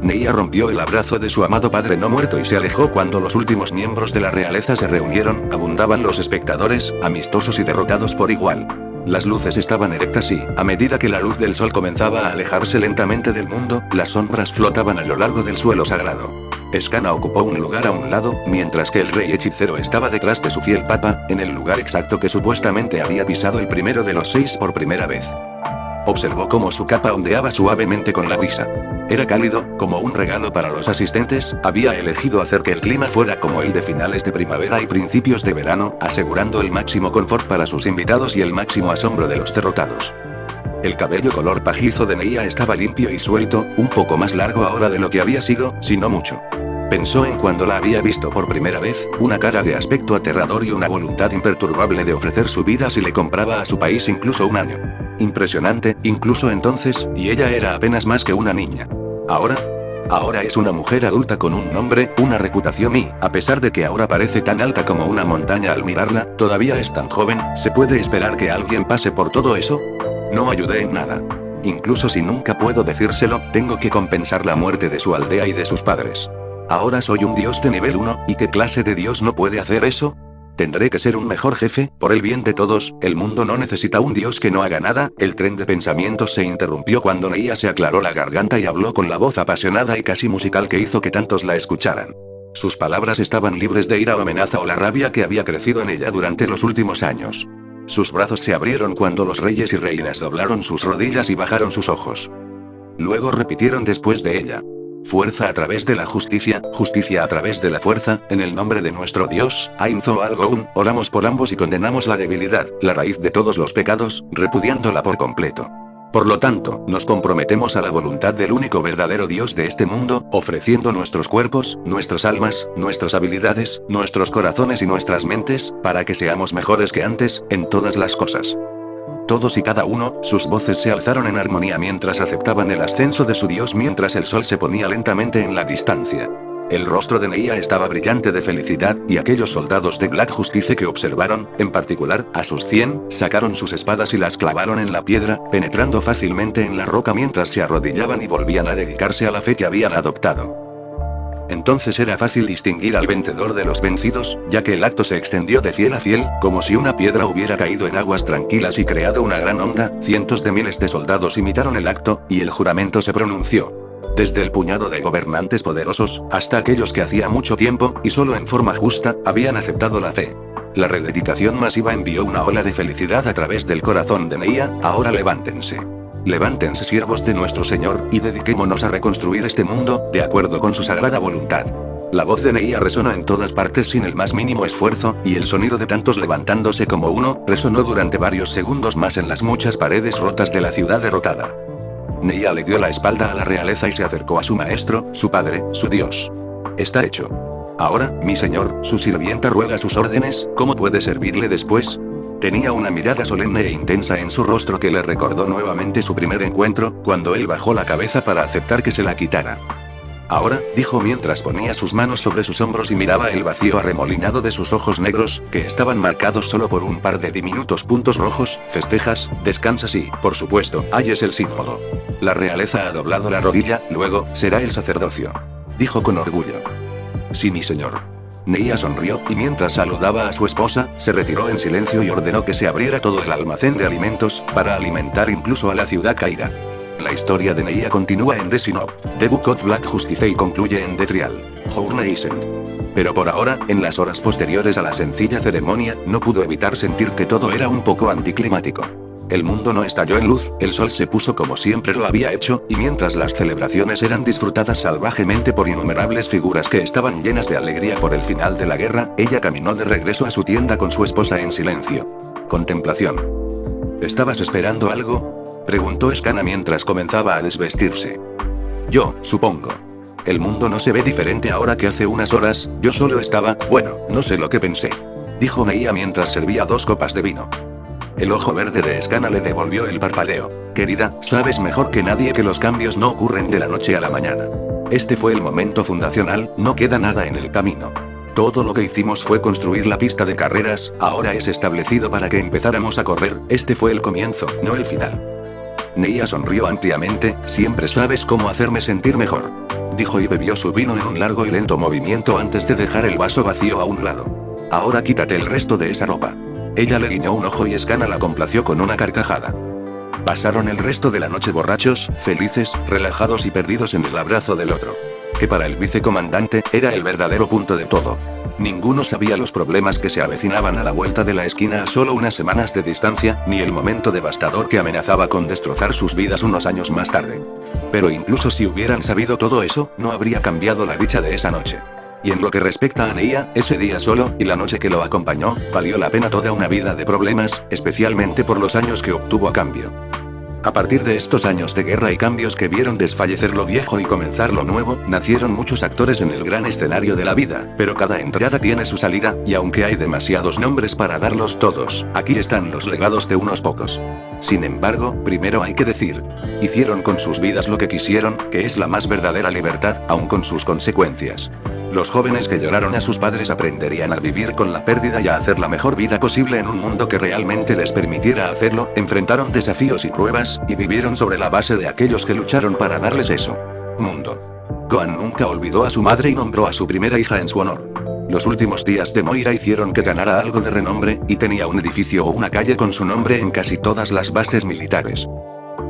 B: Neia rompió el abrazo de su amado padre no muerto y se alejó cuando los últimos miembros de la realeza se reunieron, abundaban los espectadores, amistosos y derrotados por igual. Las luces estaban erectas y, a medida que la luz del sol comenzaba a alejarse lentamente del mundo, las sombras flotaban a lo largo del suelo sagrado. Skana ocupó un lugar a un lado, mientras que el rey hechicero estaba detrás de su fiel papa, en el lugar exacto que supuestamente había pisado el primero de los 6 por primera vez. Observó cómo su capa ondeaba suavemente con la brisa. Era cálido, como un regalo para los asistentes, había elegido hacer que el clima fuera como el de finales de primavera y principios de verano, asegurando el máximo confort para sus invitados y el máximo asombro de los derrotados. El cabello color pajizo de Neia estaba limpio y suelto, un poco más largo ahora de lo que había sido, si no mucho. Pensó en cuando la había visto por primera vez, una cara de aspecto aterrador y una voluntad imperturbable de ofrecer su vida si le compraba a su país incluso un año. Impresionante, incluso entonces, y ella era apenas más que una niña. Ahora es una mujer adulta con un nombre, una reputación y, a pesar de que ahora parece tan alta como una montaña al mirarla, todavía es tan joven. ¿Se puede esperar que alguien pase por todo eso? No ayudé en nada. Incluso si nunca puedo decírselo, tengo que compensar la muerte de su aldea y de sus padres. Ahora soy un dios de nivel 1, ¿y qué clase de dios no puede hacer eso? Tendré que ser un mejor jefe, por el bien de todos, el mundo no necesita un dios que no haga nada. El tren de pensamientos se interrumpió cuando Neia se aclaró la garganta y habló con la voz apasionada y casi musical que hizo que tantos la escucharan. Sus palabras estaban libres de ira o amenaza o la rabia que había crecido en ella durante los últimos años. Sus brazos se abrieron cuando los reyes y reinas doblaron sus rodillas y bajaron sus ojos. Luego repitieron después de ella. Fuerza a través de la justicia, justicia a través de la fuerza, en el nombre de nuestro Dios, Ain Zoal-Goum, oramos por ambos y condenamos la debilidad, la raíz de todos los pecados, repudiándola por completo. Por lo tanto, nos comprometemos a la voluntad del único verdadero Dios de este mundo, ofreciendo nuestros cuerpos, nuestras almas, nuestras habilidades, nuestros corazones y nuestras mentes, para que seamos mejores que antes, en todas las cosas. Todos y cada uno, sus voces se alzaron en armonía mientras aceptaban el ascenso de su Dios mientras el sol se ponía lentamente en la distancia. El rostro de Neia estaba brillante de felicidad, y aquellos soldados de Black Justice que observaron, en particular, a sus 100, sacaron sus espadas y las clavaron en la piedra, penetrando fácilmente en la roca mientras se arrodillaban y volvían a dedicarse a la fe que habían adoptado. Entonces era fácil distinguir al vencedor de los vencidos, ya que el acto se extendió de fiel a fiel, como si una piedra hubiera caído en aguas tranquilas y creado una gran onda. Cientos de miles de soldados imitaron el acto, y el juramento se pronunció. Desde el puñado de gobernantes poderosos, hasta aquellos que hacía mucho tiempo, y solo en forma justa, habían aceptado la fe. La rededicación masiva envió una ola de felicidad a través del corazón de Neia. Ahora levántense. Levántense siervos de nuestro Señor, y dediquémonos a reconstruir este mundo, de acuerdo con su sagrada voluntad. La voz de Neia resonó en todas partes sin el más mínimo esfuerzo, y el sonido de tantos levantándose como uno, resonó durante varios segundos más en las muchas paredes rotas de la ciudad derrotada. Neia le dio la espalda a la realeza y se acercó a su maestro, su padre, su Dios. Está hecho. Ahora, mi señor, su sirvienta ruega sus órdenes, ¿cómo puede servirle después? Tenía una mirada solemne e intensa en su rostro que le recordó nuevamente su primer encuentro, cuando él bajó la cabeza para aceptar que se la quitara. Ahora, dijo mientras ponía sus manos sobre sus hombros y miraba el vacío arremolinado de sus ojos negros, que estaban marcados solo por un par de diminutos puntos rojos, festejas, descansas y, por supuesto, halles el símbolo. La realeza ha doblado la rodilla, luego, será el sacerdocio. Dijo con orgullo. Sí, mi señor. Neia sonrió, y mientras saludaba a su esposa, se retiró en silencio y ordenó que se abriera todo el almacén de alimentos, para alimentar incluso a la ciudad caída. La historia de Neia continúa en The Sinop, The Book of Black Justice y concluye en The Trial, Journey Isn't. Pero por ahora, en las horas posteriores a la sencilla ceremonia, no pudo evitar sentir que todo era un poco anticlimático. El mundo no estalló en luz, el sol se puso como siempre lo había hecho, y mientras las celebraciones eran disfrutadas salvajemente por innumerables figuras que estaban llenas de alegría por el final de la guerra, ella caminó de regreso a su tienda con su esposa en silencio. Contemplación. ¿Estabas esperando algo?, preguntó Skana mientras comenzaba a desvestirse. Yo, supongo. El mundo no se ve diferente ahora que hace unas horas, yo solo estaba, bueno, no sé lo que pensé. Dijo Neia mientras servía 2 copas de vino. El ojo verde de Skana le devolvió el parpadeo. Querida, sabes mejor que nadie que los cambios no ocurren de la noche a la mañana. Este fue el momento fundacional, no queda nada en el camino. Todo lo que hicimos fue construir la pista de carreras, ahora es establecido para que empezáramos a correr, este fue el comienzo, no el final. Neia sonrió ampliamente, siempre sabes cómo hacerme sentir mejor. Dijo y bebió su vino en un largo y lento movimiento antes de dejar el vaso vacío a un lado. Ahora quítate el resto de esa ropa. Ella le guiñó un ojo y Skana la complació con una carcajada. Pasaron el resto de la noche borrachos, felices, relajados y perdidos en el abrazo del otro. Que para el vicecomandante, era el verdadero punto de todo. Ninguno sabía los problemas que se avecinaban a la vuelta de la esquina a solo unas semanas de distancia, ni el momento devastador que amenazaba con destrozar sus vidas unos años más tarde. Pero incluso si hubieran sabido todo eso, no habría cambiado la dicha de esa noche. Y en lo que respecta a Neia, ese día solo, y la noche que lo acompañó, valió la pena toda una vida de problemas, especialmente por los años que obtuvo a cambio. A partir de estos años de guerra y cambios que vieron desfallecer lo viejo y comenzar lo nuevo, nacieron muchos actores en el gran escenario de la vida, pero cada entrada tiene su salida, y aunque hay demasiados nombres para darlos todos, aquí están los legados de unos pocos. Sin embargo, primero hay que decir, hicieron con sus vidas lo que quisieron, que es la más verdadera libertad, aun con sus consecuencias. Los jóvenes que lloraron a sus padres aprenderían a vivir con la pérdida y a hacer la mejor vida posible en un mundo que realmente les permitiera hacerlo, enfrentaron desafíos y pruebas, y vivieron sobre la base de aquellos que lucharon para darles eso. Mundo. Gohan nunca olvidó a su madre y nombró a su primera hija en su honor. Los últimos días de Moira hicieron que ganara algo de renombre, y tenía un edificio o una calle con su nombre en casi todas las bases militares.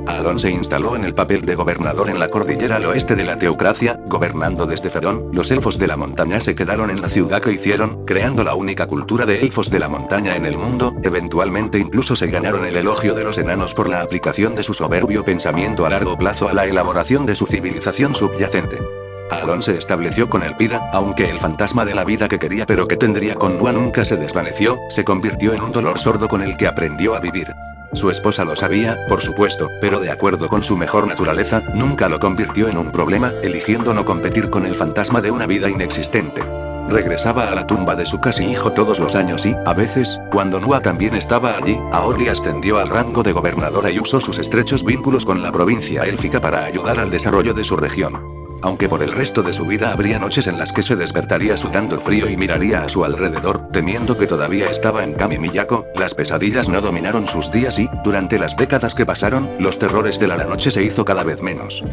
B: Alon se instaló en el papel de gobernador en la cordillera al oeste de la teocracia, gobernando desde Ferón. Los elfos de la montaña se quedaron en la ciudad que hicieron, creando la única cultura de elfos de la montaña en el mundo. Eventualmente incluso se ganaron el elogio de los enanos por la aplicación de su soberbio pensamiento a largo plazo a la elaboración de su civilización subyacente. Alon se estableció con Elpida, aunque el fantasma de la vida que quería pero que tendría con Nua nunca se desvaneció, se convirtió en un dolor sordo con el que aprendió a vivir. Su esposa lo sabía, por supuesto, pero de acuerdo con su mejor naturaleza, nunca lo convirtió en un problema, eligiendo no competir con el fantasma de una vida inexistente. Regresaba a la tumba de su casi hijo todos los años y, a veces, cuando Nua también estaba allí, Aorli ascendió al rango de gobernadora y usó sus estrechos vínculos con la provincia élfica para ayudar al desarrollo de su región. Aunque por el resto de su vida habría noches en las que se despertaría sudando frío y miraría a su alrededor, temiendo que todavía estaba en Kami Miyako, las pesadillas no dominaron sus días y, durante las décadas que pasaron, los terrores de la noche se hizo cada vez menos.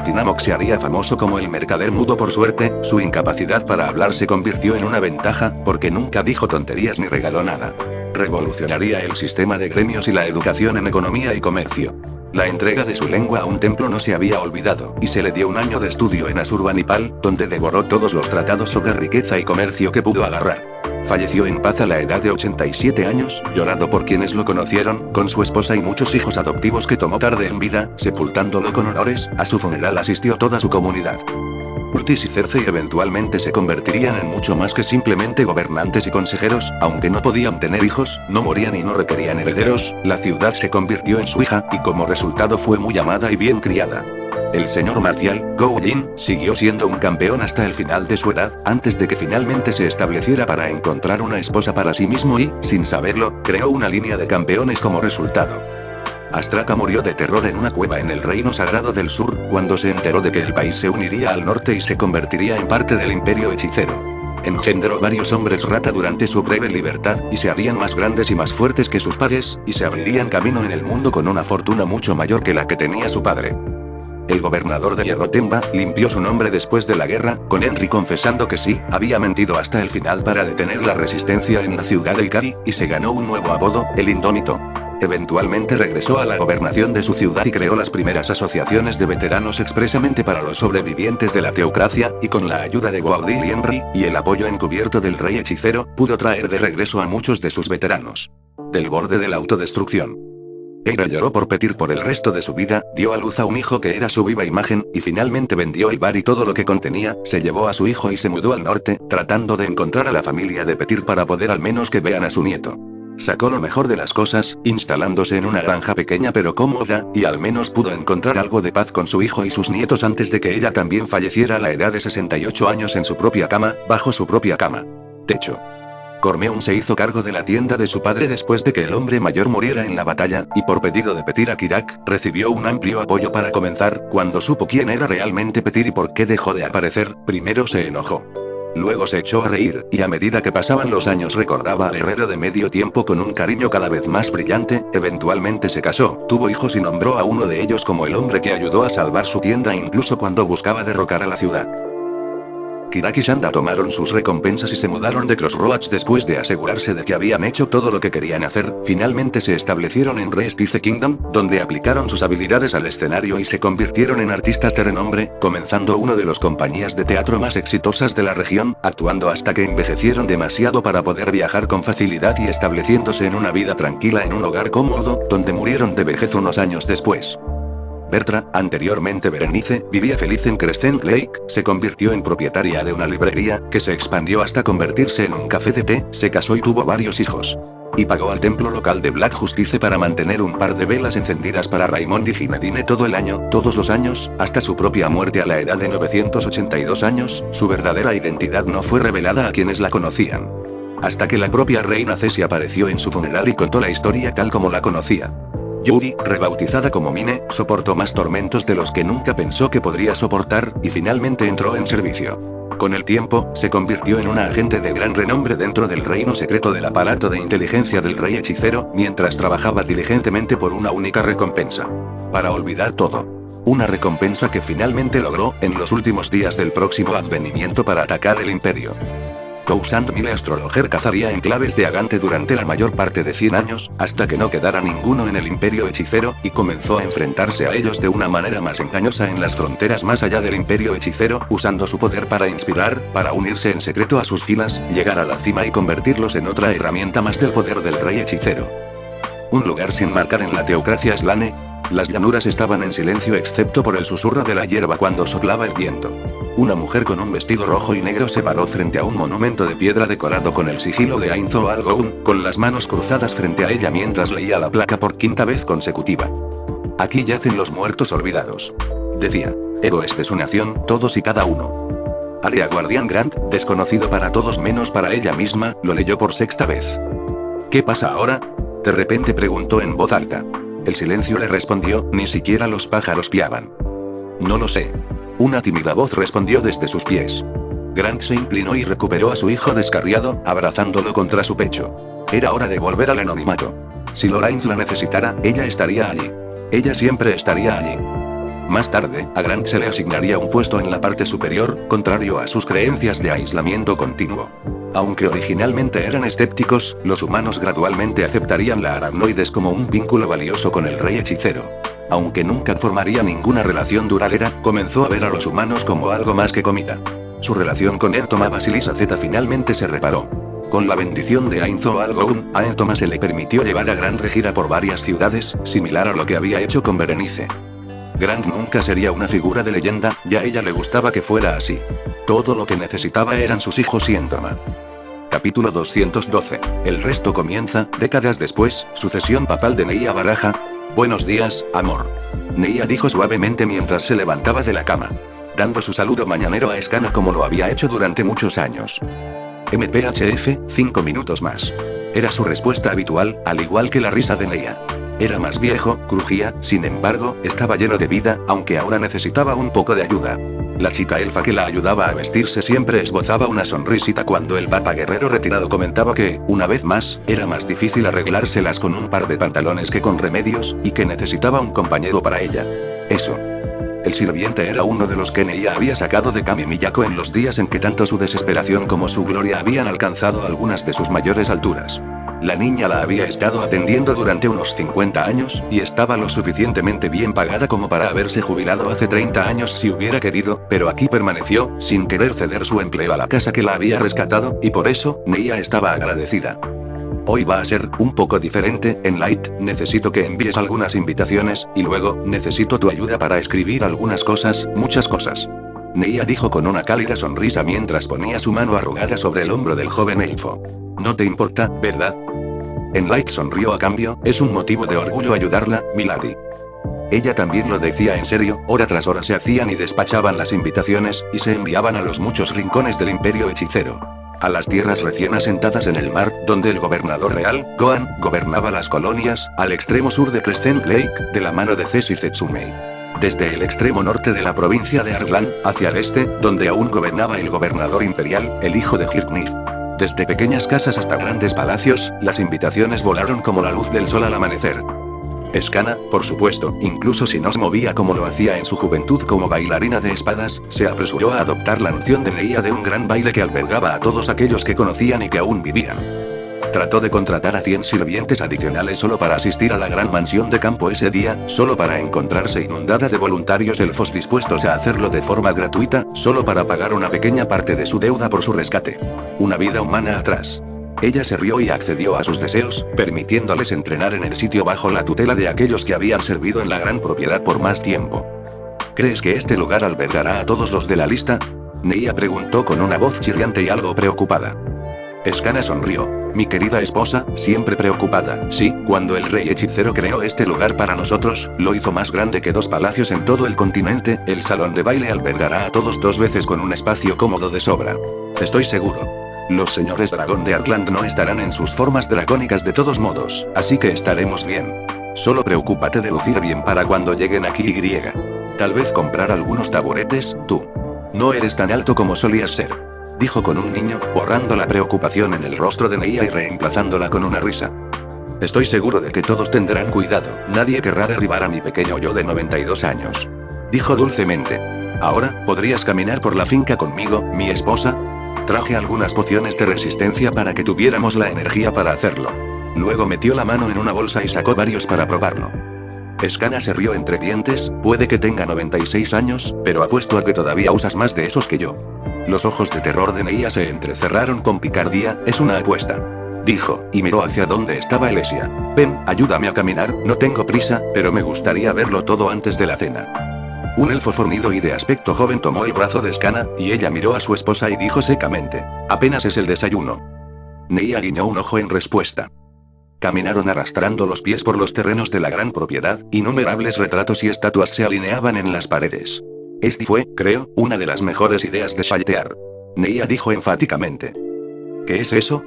B: Tinamok se haría famoso como el mercader mudo por suerte, su incapacidad para hablar se convirtió en una ventaja, porque nunca dijo tonterías ni regaló nada. Revolucionaría el sistema de gremios y la educación en economía y comercio. La entrega de su lengua a un templo no se había olvidado, y se le dio un año de estudio en Asurbanipal, donde devoró todos los tratados sobre riqueza y comercio que pudo agarrar. Falleció en paz a la edad de 87 años, llorado por quienes lo conocieron, con su esposa y muchos hijos adoptivos que tomó tarde en vida, sepultándolo con honores. A su funeral asistió toda su comunidad. Urtis y Cersei eventualmente se convertirían en mucho más que simplemente gobernantes y consejeros, aunque no podían tener hijos, no morían y no requerían herederos, la ciudad se convirtió en su hija, y como resultado fue muy amada y bien criada. El señor marcial, Gou Jin, siguió siendo un campeón hasta el final de su edad, antes de que finalmente se estableciera para encontrar una esposa para sí mismo y, sin saberlo, creó una línea de campeones como resultado. Astraka murió de terror en una cueva en el Reino Sagrado del Sur, cuando se enteró de que el país se uniría al norte y se convertiría en parte del Imperio Hechicero. Engendró varios hombres rata durante su breve libertad, y se harían más grandes y más fuertes que sus pares, y se abrirían camino en el mundo con una fortuna mucho mayor que la que tenía su padre. El gobernador de Hierrotemba limpió su nombre después de la guerra, con Henry confesando que sí, había mentido hasta el final para detener la resistencia en la ciudad de Ikari, y se ganó un nuevo apodo, el Indómito. Eventualmente regresó a la gobernación de su ciudad y creó las primeras asociaciones de veteranos expresamente para los sobrevivientes de la teocracia, y con la ayuda de Guaudil y Henry, y el apoyo encubierto del rey hechicero, pudo traer de regreso a muchos de sus veteranos. Del borde de la autodestrucción. Eira lloró por Petir por el resto de su vida, dio a luz a un hijo que era su viva imagen, y finalmente vendió el bar y todo lo que contenía, se llevó a su hijo y se mudó al norte, tratando de encontrar a la familia de Petir para poder al menos que vean a su nieto. Sacó lo mejor de las cosas, instalándose en una granja pequeña pero cómoda, y al menos pudo encontrar algo de paz con su hijo y sus nietos antes de que ella también falleciera a la edad de 68 años en su propia cama, bajo su propia cama. Techo. Cormeon se hizo cargo de la tienda de su padre después de que el hombre mayor muriera en la batalla, y por pedido de Petir Akirak, recibió un amplio apoyo para comenzar. Cuando supo quién era realmente Petir y por qué dejó de aparecer, primero se enojó. Luego se echó a reír, y a medida que pasaban los años recordaba al herrero de medio tiempo con un cariño cada vez más brillante. Eventualmente se casó, tuvo hijos y nombró a uno de ellos como el hombre que ayudó a salvar su tienda incluso cuando buscaba derrocar a la ciudad. Kirak y Shanda tomaron sus recompensas y se mudaron de Crossroads después de asegurarse de que habían hecho todo lo que querían hacer. Finalmente se establecieron en Restice Kingdom, donde aplicaron sus habilidades al escenario y se convirtieron en artistas de renombre, comenzando una de las compañías de teatro más exitosas de la región, actuando hasta que envejecieron demasiado para poder viajar con facilidad y estableciéndose en una vida tranquila en un hogar cómodo, donde murieron de vejez unos años después. Bertra, anteriormente Berenice, vivía feliz en Crescent Lake, se convirtió en propietaria de una librería, que se expandió hasta convertirse en un café de té, se casó y tuvo varios hijos. Y pagó al templo local de Black Justice para mantener un par de velas encendidas para Raymond y Ginedine todo el año, todos los años, hasta su propia muerte a la edad de 982 años, su verdadera identidad no fue revelada a quienes la conocían. Hasta que la propia reina Cesia apareció en su funeral y contó la historia tal como la conocía. Yuri, rebautizada como Mine, soportó más tormentos de los que nunca pensó que podría soportar, y finalmente entró en servicio. Con el tiempo, se convirtió en una agente de gran renombre dentro del reino secreto del aparato de inteligencia del rey hechicero, mientras trabajaba diligentemente por una única recompensa. Para olvidar todo. Una recompensa que finalmente logró, en los últimos días del próximo advenimiento para atacar el imperio. Toussaint Mille Astrologer cazaría enclaves de Agante durante la mayor parte de 100 años, hasta que no quedara ninguno en el imperio hechicero, y comenzó a enfrentarse a ellos de una manera más engañosa en las fronteras más allá del imperio hechicero, usando su poder para inspirar, para unirse en secreto a sus filas, llegar a la cima y convertirlos en otra herramienta más del poder del rey hechicero. Un lugar sin marcar en la teocracia Slane. Las llanuras estaban en silencio excepto por el susurro de la hierba cuando soplaba el viento. Una mujer con un vestido rojo y negro se paró frente a un monumento de piedra decorado con el sigilo de Ainzo Algoun, con las manos cruzadas frente a ella mientras leía la placa por 5ª vez consecutiva. Aquí yacen los muertos olvidados. Decía. Héroes de su nación, todos y cada uno. Aria Guardian Grant, desconocido para todos menos para ella misma, lo leyó por 6ª vez. ¿Qué pasa ahora? De repente preguntó en voz alta. El silencio le respondió, ni siquiera los pájaros piaban. No lo sé. Una tímida voz respondió desde sus pies. Grant se inclinó y recuperó a su hijo descarriado, abrazándolo contra su pecho. Era hora de volver al anonimato. Si Lorainz la necesitara, ella estaría allí. Ella siempre estaría allí. Más tarde, a Grant se le asignaría un puesto en la parte superior, contrario a sus creencias de aislamiento continuo. Aunque originalmente eran escépticos, los humanos gradualmente aceptarían la aracnoides como un vínculo valioso con el rey hechicero. Aunque nunca formaría ninguna relación duradera, comenzó a ver a los humanos como algo más que comida. Su relación con Aertoma Basilisa Z finalmente se reparó. Con la bendición de Ainzo Algoun, a Aertoma se le permitió llevar a Grant de gira por varias ciudades, similar a lo que había hecho con Berenice. Grant nunca sería una figura de leyenda, ya a ella le gustaba que fuera así. Todo lo que necesitaba eran sus hijos y Aertoma. Capítulo 212. El resto comienza, décadas después, sucesión papal de Neia Baraja. Buenos días, amor. Neia dijo suavemente mientras se levantaba de la cama. Dando su saludo mañanero a Escana como lo había hecho durante muchos años. MPHF, 5 minutos más. Era su respuesta habitual, al igual que la risa de Neia. Era más viejo, crujía, sin embargo, estaba lleno de vida, aunque ahora necesitaba un poco de ayuda. La chica elfa que la ayudaba a vestirse siempre esbozaba una sonrisita cuando el papa guerrero retirado comentaba que, una vez más, era más difícil arreglárselas con un par de pantalones que con remedios, y que necesitaba un compañero para ella. Eso. El sirviente era uno de los que Neia había sacado de Kami Miyako en los días en que tanto su desesperación como su gloria habían alcanzado algunas de sus mayores alturas. La niña la había estado atendiendo durante unos 50 años, y estaba lo suficientemente bien pagada como para haberse jubilado hace 30 años si hubiera querido, pero aquí permaneció, sin querer ceder su empleo a la casa que la había rescatado, y por eso, Neia estaba agradecida. Hoy va a ser un poco diferente, Enlight, necesito que envíes algunas invitaciones, y luego, necesito tu ayuda para escribir algunas cosas, muchas cosas. Neia dijo con una cálida sonrisa mientras ponía su mano arrugada sobre el hombro del joven elfo. No te importa, ¿verdad? Enlight sonrió a cambio, es un motivo de orgullo ayudarla, milady. Ella también lo decía en serio, hora tras hora se hacían y despachaban las invitaciones, y se enviaban a los muchos rincones del imperio hechicero. A las tierras recién asentadas en el mar, donde el gobernador real, Gohan, gobernaba las colonias, al extremo sur de Crescent Lake, de la mano de Cesi Zetsumei. Desde el extremo norte de la provincia de Arglan, hacia el este, donde aún gobernaba el gobernador imperial, el hijo de Hirknir. Desde pequeñas casas hasta grandes palacios, las invitaciones volaron como la luz del sol al amanecer. Escana, por supuesto, incluso si no se movía como lo hacía en su juventud como bailarina de espadas, se apresuró a adoptar la noción de Neia de un gran baile que albergaba a todos aquellos que conocían y que aún vivían. Trató de contratar a 100 sirvientes adicionales solo para asistir a la gran mansión de campo ese día, solo para encontrarse inundada de voluntarios elfos dispuestos a hacerlo de forma gratuita, solo para pagar una pequeña parte de su deuda por su rescate. Una vida humana atrás. Ella se rió y accedió a sus deseos, permitiéndoles entrenar en el sitio bajo la tutela de aquellos que habían servido en la gran propiedad por más tiempo. ¿Crees que este lugar albergará a todos los de la lista? Neia preguntó con una voz chirriante y algo preocupada. Escana sonrió. Mi querida esposa, siempre preocupada. Sí, cuando el rey hechicero creó este lugar para nosotros, lo hizo más grande que 2 palacios en todo el continente, el salón de baile albergará a todos 2 veces con un espacio cómodo de sobra. Estoy seguro. Los señores dragón de Argland no estarán en sus formas dragónicas de todos modos, así que estaremos bien. Solo preocúpate de lucir bien para cuando lleguen aquí y. Tal vez comprar algunos taburetes, tú. No eres tan alto como solías ser. Dijo con un niño, borrando la preocupación en el rostro de Neia y reemplazándola con una risa. Estoy seguro de que todos tendrán cuidado, nadie querrá derribar a mi pequeño yo de 92 años. Dijo dulcemente. Ahora, ¿podrías caminar por la finca conmigo, mi esposa? Traje algunas pociones de resistencia para que tuviéramos la energía para hacerlo. Luego metió la mano en una bolsa y sacó varios para probarlo. Escana se rió entre dientes, puede que tenga 96 años, pero apuesto a que todavía usas más de esos que yo. Los ojos de terror de Neia se entrecerraron con picardía, es una apuesta. dijo, y miró hacia donde estaba Elesia. Ven, ayúdame a caminar, no tengo prisa, pero me gustaría verlo todo antes de la cena. Un elfo fornido y de aspecto joven tomó el brazo de Skana, y ella miró a su esposa y dijo secamente, apenas es el desayuno. Neia guiñó un ojo en respuesta. Caminaron arrastrando los pies por los terrenos de la gran propiedad, innumerables retratos y estatuas se alineaban en las paredes. Esta fue, creo, una de las mejores ideas de Shaltear. Neia dijo enfáticamente. ¿Qué es eso?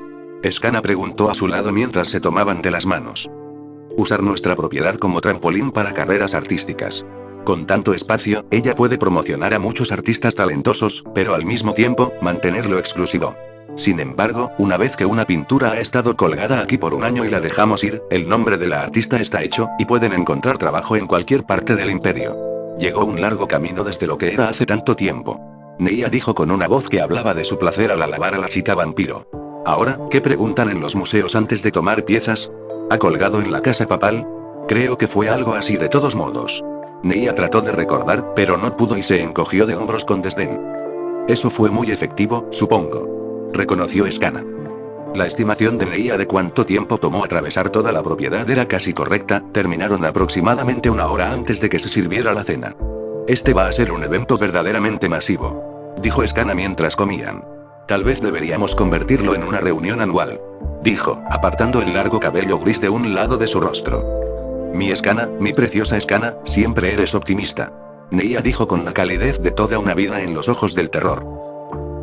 B: Skana preguntó a su lado mientras se tomaban de las manos. Usar nuestra propiedad como trampolín para carreras artísticas. Con tanto espacio, ella puede promocionar a muchos artistas talentosos, pero al mismo tiempo, mantenerlo exclusivo. Sin embargo, una vez que una pintura ha estado colgada aquí por un año y la dejamos ir, el nombre de la artista está hecho, y pueden encontrar trabajo en cualquier parte del imperio. Llegó un largo camino desde lo que era hace tanto tiempo. Neia dijo con una voz que hablaba de su placer al alabar a la chica vampiro. Ahora, ¿qué preguntan en los museos antes de tomar piezas? ¿Ha colgado en la casa papal? Creo que fue algo así de todos modos. Neia trató de recordar, pero no pudo y se encogió de hombros con desdén. Eso fue muy efectivo, supongo. Reconoció Skana. La estimación de Neia de cuánto tiempo tomó atravesar toda la propiedad era casi correcta, terminaron aproximadamente una hora antes de que se sirviera la cena. Este va a ser un evento verdaderamente masivo, dijo Skana mientras comían. Tal vez deberíamos convertirlo en una reunión anual, dijo, apartando el largo cabello gris de un lado de su rostro. Mi Skana, mi preciosa Skana, siempre eres optimista. Neia dijo con la calidez de toda una vida en los ojos del terror.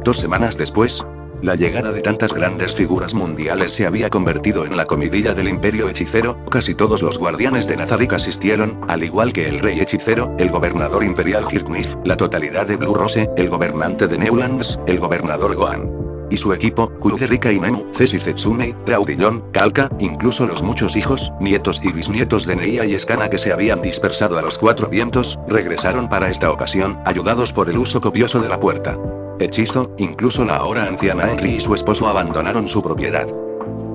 B: 2 semanas después, la llegada de tantas grandes figuras mundiales se había convertido en la comidilla del imperio hechicero, casi todos los guardianes de Nazarick asistieron, al igual que el rey hechicero, el gobernador imperial Hirknif, la totalidad de Blue Rose, el gobernante de Newlands, el gobernador Gohan y su equipo, Kuderika y Nemu, Cesi Setsune, Raudillon, Kalka, incluso los muchos hijos, nietos y bisnietos de Neia y Skana que se habían dispersado a los 4 vientos, regresaron para esta ocasión, ayudados por el uso copioso de la puerta. Hechizo, incluso la ahora anciana Henry y su esposo abandonaron su propiedad.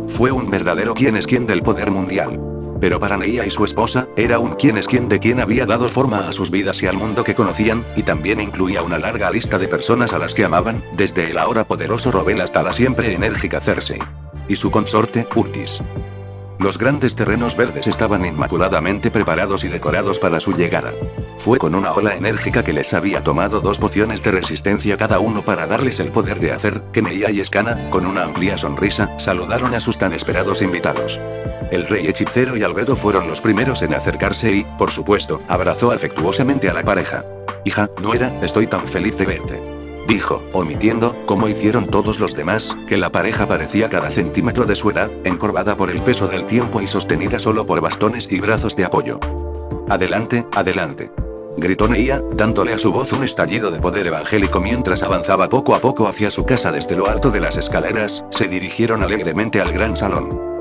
B: Fue un verdadero quién es quién del poder mundial. Pero para Neia y su esposa, era un quién es quién de quien había dado forma a sus vidas y al mundo que conocían, y también incluía una larga lista de personas a las que amaban, desde el ahora poderoso Robel hasta la siempre enérgica Cersei. Y su consorte, Urtis. Los grandes terrenos verdes estaban inmaculadamente preparados y decorados para su llegada. Fue con una ola enérgica que les había tomado 2 pociones de resistencia cada uno para darles el poder de hacer, que Neia y Skana, con una amplia sonrisa, saludaron a sus tan esperados invitados. El rey hechicero y Albedo fueron los primeros en acercarse y, por supuesto, abrazó afectuosamente a la pareja. Hija, nuera, estoy tan feliz de verte. Dijo, omitiendo, como hicieron todos los demás, que la pareja parecía cada centímetro de su edad, encorvada por el peso del tiempo y sostenida solo por bastones y brazos de apoyo. Adelante, adelante. Gritó Neia, dándole a su voz un estallido de poder evangélico mientras avanzaba poco a poco hacia su casa desde lo alto de las escaleras, se dirigieron alegremente al gran salón.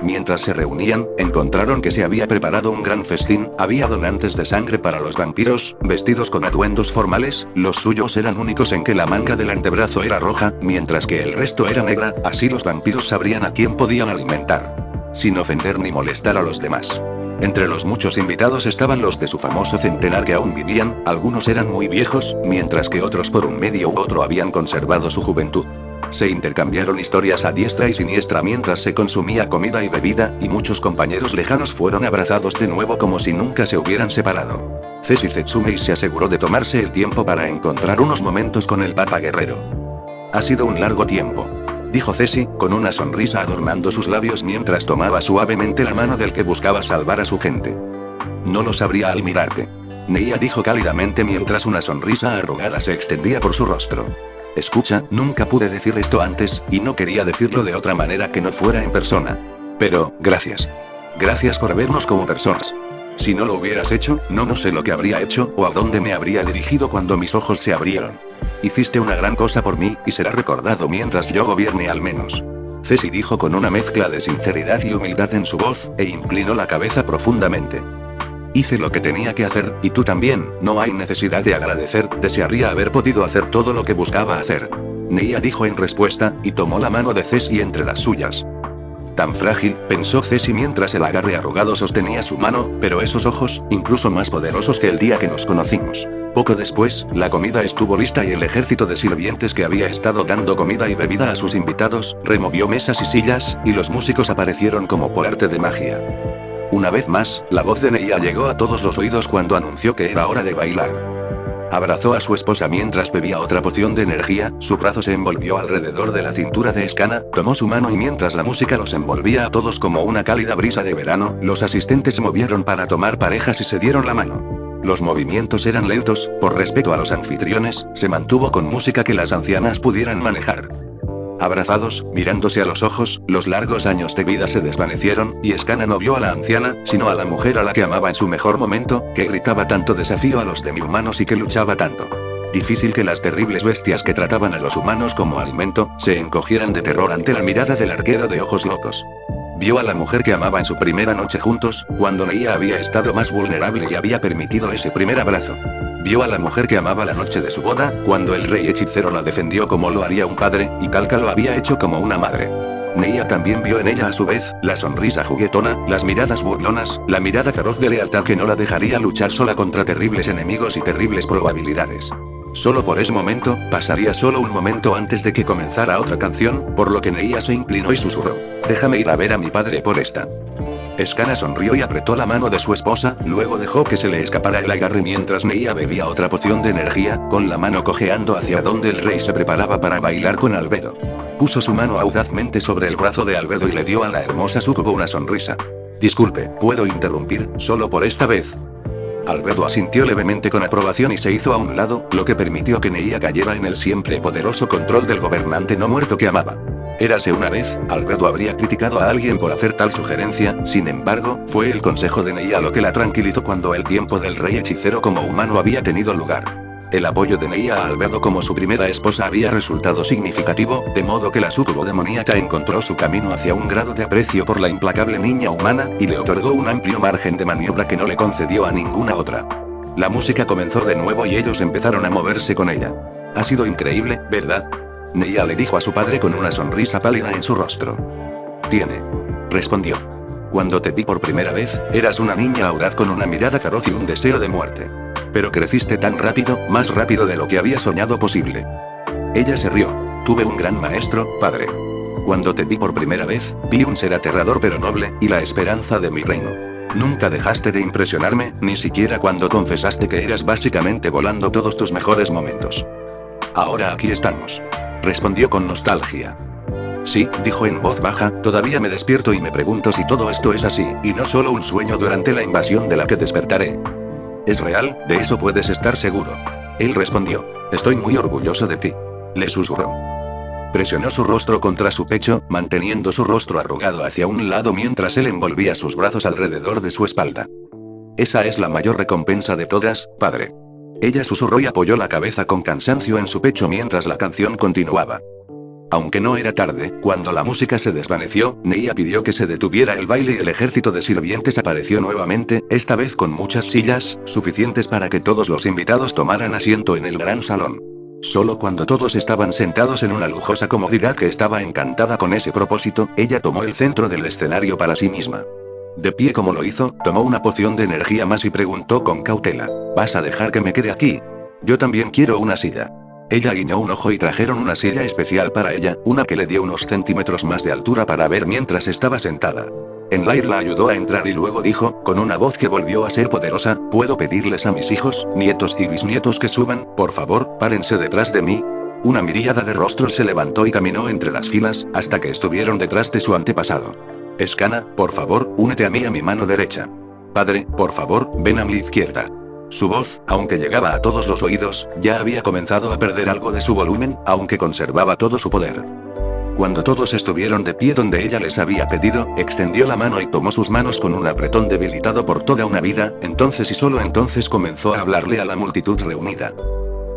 B: Mientras se reunían, encontraron que se había preparado un gran festín, había donantes de sangre para los vampiros, vestidos con atuendos formales, los suyos eran únicos en que la manga del antebrazo era roja, mientras que el resto era negra, así los vampiros sabrían a quién podían alimentar. Sin ofender ni molestar a los demás. Entre los muchos invitados estaban los de su famoso centenar que aún vivían, algunos eran muy viejos, mientras que otros por un medio u otro habían conservado su juventud. Se intercambiaron historias a diestra y siniestra mientras se consumía comida y bebida, y muchos compañeros lejanos fueron abrazados de nuevo como si nunca se hubieran separado. Cesi Setsumei se aseguró de tomarse el tiempo para encontrar unos momentos con el Papa Guerrero. Ha sido un largo tiempo, dijo Cesi, con una sonrisa adornando sus labios mientras tomaba suavemente la mano del que buscaba salvar a su gente. No lo sabría al mirarte. Neia dijo cálidamente mientras una sonrisa arrugada se extendía por su rostro. Escucha, nunca pude decir esto antes, y no quería decirlo de otra manera que no fuera en persona. Pero, gracias. Gracias por vernos como personas. Si no lo hubieras hecho, no sé lo que habría hecho, o a dónde me habría dirigido cuando mis ojos se abrieron. Hiciste una gran cosa por mí, y será recordado mientras yo gobierne al menos. Cesi dijo con una mezcla de sinceridad y humildad en su voz, e inclinó la cabeza profundamente. Hice lo que tenía que hacer, y tú también, no hay necesidad de agradecer, desearía haber podido hacer todo lo que buscaba hacer. Neia dijo en respuesta, y tomó la mano de Cesi entre las suyas. Tan frágil, pensó Ceci mientras el agarre arrugado sostenía su mano, pero esos ojos, incluso más poderosos que el día que nos conocimos. Poco después, la comida estuvo lista y el ejército de sirvientes que había estado dando comida y bebida a sus invitados, removió mesas y sillas, y los músicos aparecieron como por arte de magia. Una vez más, la voz de Neia llegó a todos los oídos cuando anunció que era hora de bailar. Abrazó a su esposa mientras bebía otra poción de energía, su brazo se envolvió alrededor de la cintura de Skana, tomó su mano y mientras la música los envolvía a todos como una cálida brisa de verano, los asistentes se movieron para tomar parejas y se dieron la mano. Los movimientos eran lentos, por respeto a los anfitriones, se mantuvo con música que las ancianas pudieran manejar. Abrazados, mirándose a los ojos, los largos años de vida se desvanecieron, y Skana no vio a la anciana, sino a la mujer a la que amaba en su mejor momento, que gritaba tanto desafío a los demi-humanos y que luchaba tanto. Difícil que las terribles bestias que trataban a los humanos como alimento, se encogieran de terror ante la mirada del arquero de ojos locos. Vio a la mujer que amaba en su primera noche juntos, cuando Neia había estado más vulnerable y había permitido ese primer abrazo. Vio a la mujer que amaba la noche de su boda, cuando el rey hechicero la defendió como lo haría un padre, y Kalka lo había hecho como una madre. Neia también vio en ella a su vez, la sonrisa juguetona, las miradas burlonas, la mirada feroz de lealtad que no la dejaría luchar sola contra terribles enemigos y terribles probabilidades. Solo por ese momento, pasaría solo un momento antes de que comenzara otra canción, por lo que Neia se inclinó y susurró: «Déjame ir a ver a mi padre por esta». Skana sonrió y apretó la mano de su esposa, luego dejó que se le escapara el agarre mientras Neia bebía otra poción de energía, con la mano cojeando hacia donde el rey se preparaba para bailar con Albedo. Puso su mano audazmente sobre el brazo de Albedo y le dio a la hermosa sucubo una sonrisa. «Disculpe, ¿puedo interrumpir, solo por esta vez?» Albedo asintió levemente con aprobación y se hizo a un lado, lo que permitió que Neia cayera en el siempre poderoso control del gobernante no muerto que amaba. Érase una vez, Albedo habría criticado a alguien por hacer tal sugerencia, sin embargo, fue el consejo de Neia lo que la tranquilizó cuando el tiempo del rey hechicero como humano había tenido lugar. El apoyo de Neia a Albedo como su primera esposa había resultado significativo, de modo que la súcubo demoníaca encontró su camino hacia un grado de aprecio por la implacable niña humana, y le otorgó un amplio margen de maniobra que no le concedió a ninguna otra. La música comenzó de nuevo y ellos empezaron a moverse con ella. «Ha sido increíble, ¿verdad?», Neia le dijo a su padre con una sonrisa pálida en su rostro. «Tiene», respondió. «Cuando te vi por primera vez, eras una niña audaz con una mirada feroz y un deseo de muerte. Pero creciste tan rápido, más rápido de lo que había soñado posible». Ella se rió. «Tuve un gran maestro, padre. Cuando te vi por primera vez, vi un ser aterrador pero noble, y la esperanza de mi reino. Nunca dejaste de impresionarme, ni siquiera cuando confesaste que eras básicamente volando todos tus mejores momentos. Ahora aquí estamos», respondió con nostalgia. «Sí», dijo en voz baja, «todavía me despierto y me pregunto si todo esto es así, y no solo un sueño durante la invasión de la que despertaré». «Es real, de eso puedes estar seguro». Él respondió. «Estoy muy orgulloso de ti», le susurró. Presionó su rostro contra su pecho, manteniendo su rostro arrugado hacia un lado mientras él envolvía sus brazos alrededor de su espalda. «Esa es la mayor recompensa de todas, padre». Ella susurró y apoyó la cabeza con cansancio en su pecho mientras la canción continuaba. Aunque no era tarde, cuando la música se desvaneció, Neia pidió que se detuviera el baile y el ejército de sirvientes apareció nuevamente, esta vez con muchas sillas, suficientes para que todos los invitados tomaran asiento en el gran salón. Solo cuando todos estaban sentados en una lujosa comodidad que estaba encantada con ese propósito, ella tomó el centro del escenario para sí misma. De pie como lo hizo, tomó una poción de energía más y preguntó con cautela: «¿Vas a dejar que me quede aquí? Yo también quiero una silla». Ella guiñó un ojo y trajeron una silla especial para ella, una que le dio unos centímetros más de altura para ver mientras estaba sentada. Enlair la ayudó a entrar y luego dijo, con una voz que volvió a ser poderosa: «¿Puedo pedirles a mis hijos, nietos y bisnietos que suban, por favor, párense detrás de mí?» Una miríada de rostros se levantó y caminó entre las filas, hasta que estuvieron detrás de su antepasado. «Skana, por favor, únete a mí a mi mano derecha. Padre, por favor, ven a mi izquierda». Su voz, aunque llegaba a todos los oídos, ya había comenzado a perder algo de su volumen, aunque conservaba todo su poder. Cuando todos estuvieron de pie donde ella les había pedido, extendió la mano y tomó sus manos con un apretón debilitado por toda una vida, entonces y solo entonces comenzó a hablarle a la multitud reunida.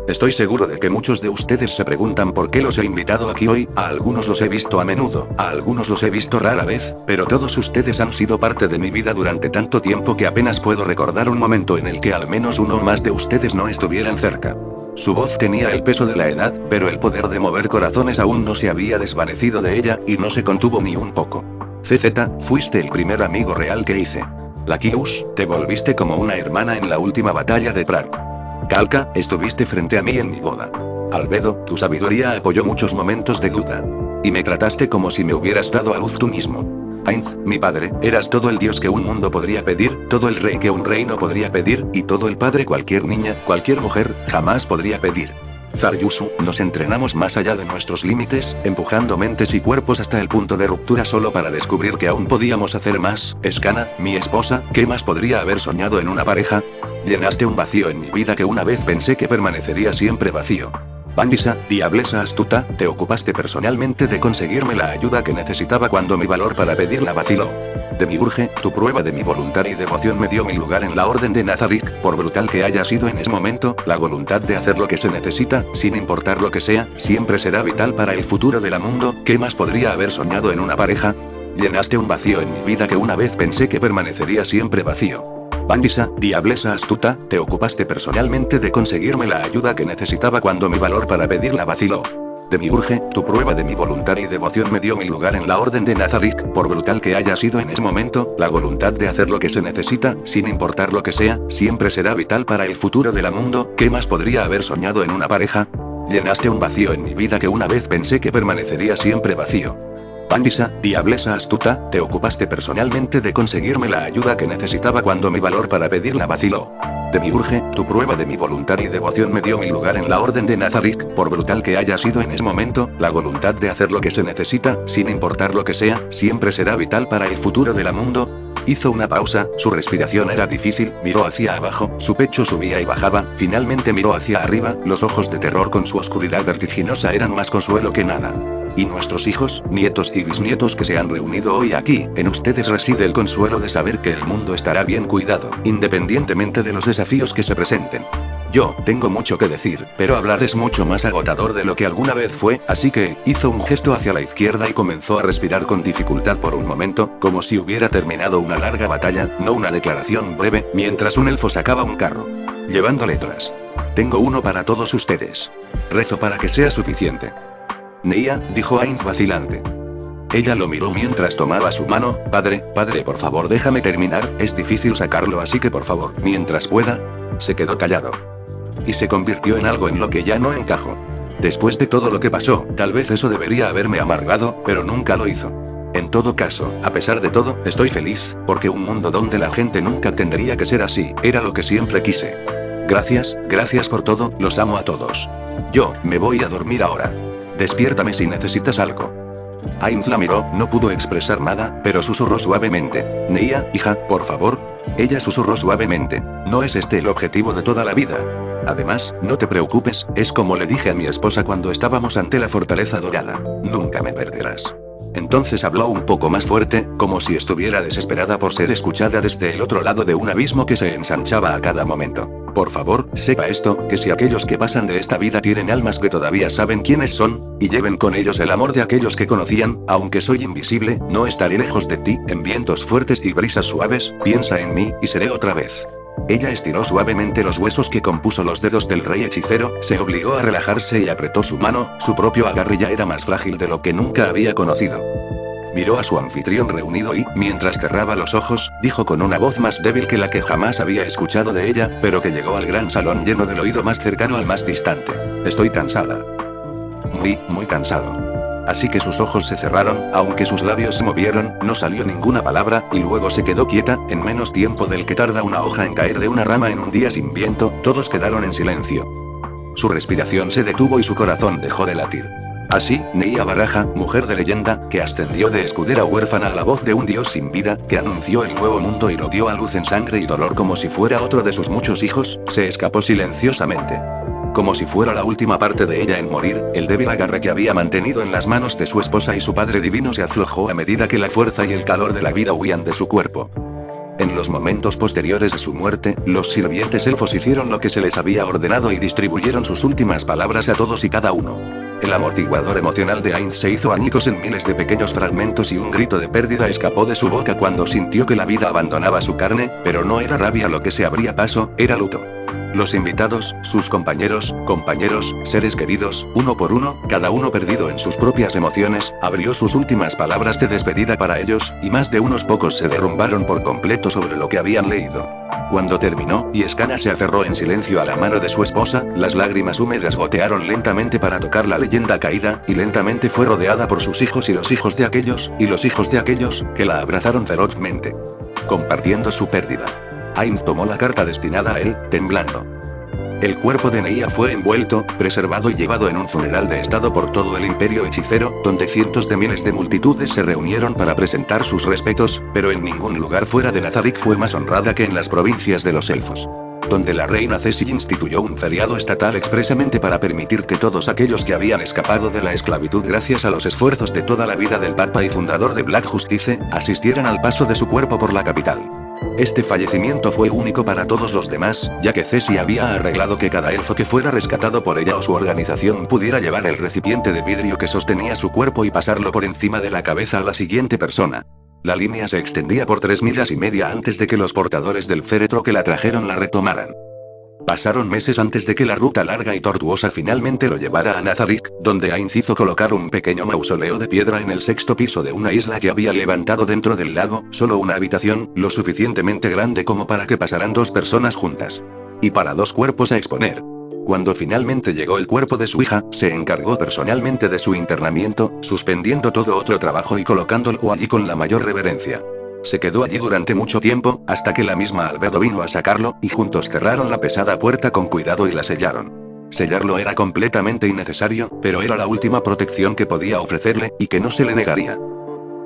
B: «Estoy seguro de que muchos de ustedes se preguntan por qué los he invitado aquí hoy, a algunos los he visto a menudo, a algunos los he visto rara vez, pero todos ustedes han sido parte de mi vida durante tanto tiempo que apenas puedo recordar un momento en el que al menos uno o más de ustedes no estuvieran cerca». Su voz tenía el peso de la edad, pero el poder de mover corazones aún no se había desvanecido de ella, y no se contuvo ni un poco. CZ, fuiste el primer amigo real que hice. Lakius, te volviste como una hermana en la última batalla de Prague. Kalka, estuviste frente a mí en mi boda. Albedo, tu sabiduría apoyó muchos momentos de duda. Y me trataste como si me hubieras dado a luz tú mismo. Ainz, mi padre, eras todo el dios que un mundo podría pedir, todo el rey que un reino podría pedir, y todo el padre cualquier niña, cualquier mujer, jamás podría pedir. Zaryusu, nos entrenamos más allá de nuestros límites, empujando mentes y cuerpos hasta el punto de ruptura solo para descubrir que aún podíamos hacer más. Skana, mi esposa, ¿qué más podría haber soñado en una pareja? Llenaste un vacío en mi vida que una vez pensé que permanecería siempre vacío. Vandisa, diablesa astuta, te ocupaste personalmente de conseguirme la ayuda que necesitaba cuando mi valor para pedirla vaciló. Demiurge, tu prueba de mi voluntad y devoción me dio mi lugar en la orden de Nazarick, por brutal que haya sido en ese momento, la voluntad de hacer lo que se necesita, sin importar lo que sea, siempre será vital para el futuro del mundo. ¿Qué más podría haber soñado en una pareja? Llenaste un vacío en mi vida que una vez pensé que permanecería siempre vacío. Vandisa, diablesa astuta, te ocupaste personalmente de conseguirme la ayuda que necesitaba cuando mi valor para pedirla vaciló. Demiurge, tu prueba de mi voluntad y devoción me dio mi lugar en la orden de Nazarick, por brutal que haya sido en ese momento, la voluntad de hacer lo que se necesita, sin importar lo que sea, siempre será vital para el futuro del mundo. ¿Qué más podría haber soñado en una pareja? Llenaste un vacío en mi vida que una vez pensé que permanecería siempre vacío. Vandisa, diablesa astuta, te ocupaste personalmente de conseguirme la ayuda que necesitaba cuando mi valor para pedirla vaciló. Demiurge, tu prueba de mi voluntad y devoción me dio mi lugar en la orden de Nazarick, por brutal que haya sido en ese momento, la voluntad de hacer lo que se necesita, sin importar lo que sea, siempre será vital para el futuro del mundo. Hizo una pausa, su respiración era difícil, miró hacia abajo, su pecho subía y bajaba, finalmente miró hacia arriba, los ojos de terror con su oscuridad vertiginosa eran más consuelo que nada. Y nuestros hijos, nietos y bisnietos que se han reunido hoy aquí, en ustedes reside el consuelo de saber que el mundo estará bien cuidado, independientemente de los desafíos que se presenten. Yo, tengo mucho que decir, pero hablar es mucho más agotador de lo que alguna vez fue, así que, hizo un gesto hacia la izquierda y comenzó a respirar con dificultad por un momento, como si hubiera terminado una larga batalla, no una declaración breve, mientras un elfo sacaba un carro. Llevando letras. Tengo uno para todos ustedes. Rezo para que sea suficiente. Neia, dijo Ainz vacilante. Ella lo miró mientras tomaba su mano. Padre, por favor déjame terminar, es difícil sacarlo así que por favor, mientras pueda. Se quedó callado. Y se convirtió en algo en lo que ya no encajó. Después de todo lo que pasó, tal vez eso debería haberme amargado, pero nunca lo hizo. En todo caso, a pesar de todo, estoy feliz, porque un mundo donde la gente nunca tendría que ser así, era lo que siempre quise. Gracias por todo, los amo a todos. Yo, me voy a dormir ahora. Despiértame si necesitas algo. Ainz la miró, no pudo expresar nada, pero susurró suavemente. Neia, hija, por favor. Ella susurró suavemente. No es este el objetivo de toda la vida. Además, no te preocupes, es como le dije a mi esposa cuando estábamos ante la fortaleza dorada. Nunca me perderás. Entonces habló un poco más fuerte, como si estuviera desesperada por ser escuchada desde el otro lado de un abismo que se ensanchaba a cada momento. Por favor, sepa esto, que si aquellos que pasan de esta vida tienen almas que todavía saben quiénes son, y lleven con ellos el amor de aquellos que conocían, aunque soy invisible, no estaré lejos de ti, en vientos fuertes y brisas suaves, piensa en mí, y seré otra vez. Ella estiró suavemente los huesos que compuso los dedos del rey hechicero, se obligó a relajarse y apretó su mano, su propio agarre ya era más frágil de lo que nunca había conocido. Miró a su anfitrión reunido y, mientras cerraba los ojos, dijo con una voz más débil que la que jamás había escuchado de ella, pero que llegó al gran salón lleno del oído más cercano al más distante. Estoy cansada. Muy cansado. Así que sus ojos se cerraron, aunque sus labios se movieron, no salió ninguna palabra, y luego se quedó quieta, en menos tiempo del que tarda una hoja en caer de una rama en un día sin viento, todos quedaron en silencio. Su respiración se detuvo y su corazón dejó de latir. Así, Neia Baraja, mujer de leyenda, que ascendió de escudera huérfana a la voz de un dios sin vida, que anunció el nuevo mundo y lo dio a luz en sangre y dolor como si fuera otro de sus muchos hijos, se escapó silenciosamente. Como si fuera la última parte de ella en morir, el débil agarre que había mantenido en las manos de su esposa y su padre divino se aflojó a medida que la fuerza y el calor de la vida huían de su cuerpo. En los momentos posteriores a su muerte, los sirvientes elfos hicieron lo que se les había ordenado y distribuyeron sus últimas palabras a todos y cada uno. El amortiguador emocional de Ainz se hizo añicos en miles de pequeños fragmentos y un grito de pérdida escapó de su boca cuando sintió que la vida abandonaba su carne, pero no era rabia lo que se abría paso, era luto. Los invitados, sus compañeros, seres queridos, uno por uno, cada uno perdido en sus propias emociones, abrió sus últimas palabras de despedida para ellos, y más de unos pocos se derrumbaron por completo sobre lo que habían leído. Cuando terminó, y Skana se aferró en silencio a la mano de su esposa, las lágrimas húmedas gotearon lentamente para tocar la leyenda caída, y lentamente fue rodeada por sus hijos y los hijos de aquellos, que la abrazaron ferozmente, compartiendo su pérdida. Ainz tomó la carta destinada a él, temblando. El cuerpo de Neia fue envuelto, preservado y llevado en un funeral de estado por todo el imperio hechicero, donde cientos de miles de multitudes se reunieron para presentar sus respetos, pero en ningún lugar fuera de Nazarick fue más honrada que en las provincias de los elfos, donde la reina Ceci instituyó un feriado estatal expresamente para permitir que todos aquellos que habían escapado de la esclavitud gracias a los esfuerzos de toda la vida del Papa y fundador de Black Justice, asistieran al paso de su cuerpo por la capital. Este fallecimiento fue único para todos los demás, ya que Ceci había arreglado que cada elfo que fuera rescatado por ella o su organización pudiera llevar el recipiente de vidrio que sostenía su cuerpo y pasarlo por encima de la cabeza a la siguiente persona. La línea se extendía por 3,5 millas antes de que los portadores del féretro que la trajeron la retomaran. Pasaron meses antes de que la ruta larga y tortuosa finalmente lo llevara a Nazarick, donde Ainz hizo colocar un pequeño mausoleo de piedra en el 6º piso de una isla que había levantado dentro del lago, solo una habitación, lo suficientemente grande como para que pasaran 2 personas juntas. Y para 2 cuerpos a exponer. Cuando finalmente llegó el cuerpo de su hija, se encargó personalmente de su internamiento, suspendiendo todo otro trabajo y colocándolo allí con la mayor reverencia. Se quedó allí durante mucho tiempo, hasta que la misma Albedo vino a sacarlo, y juntos cerraron la pesada puerta con cuidado y la sellaron. Sellarlo era completamente innecesario, pero era la última protección que podía ofrecerle, y que no se le negaría.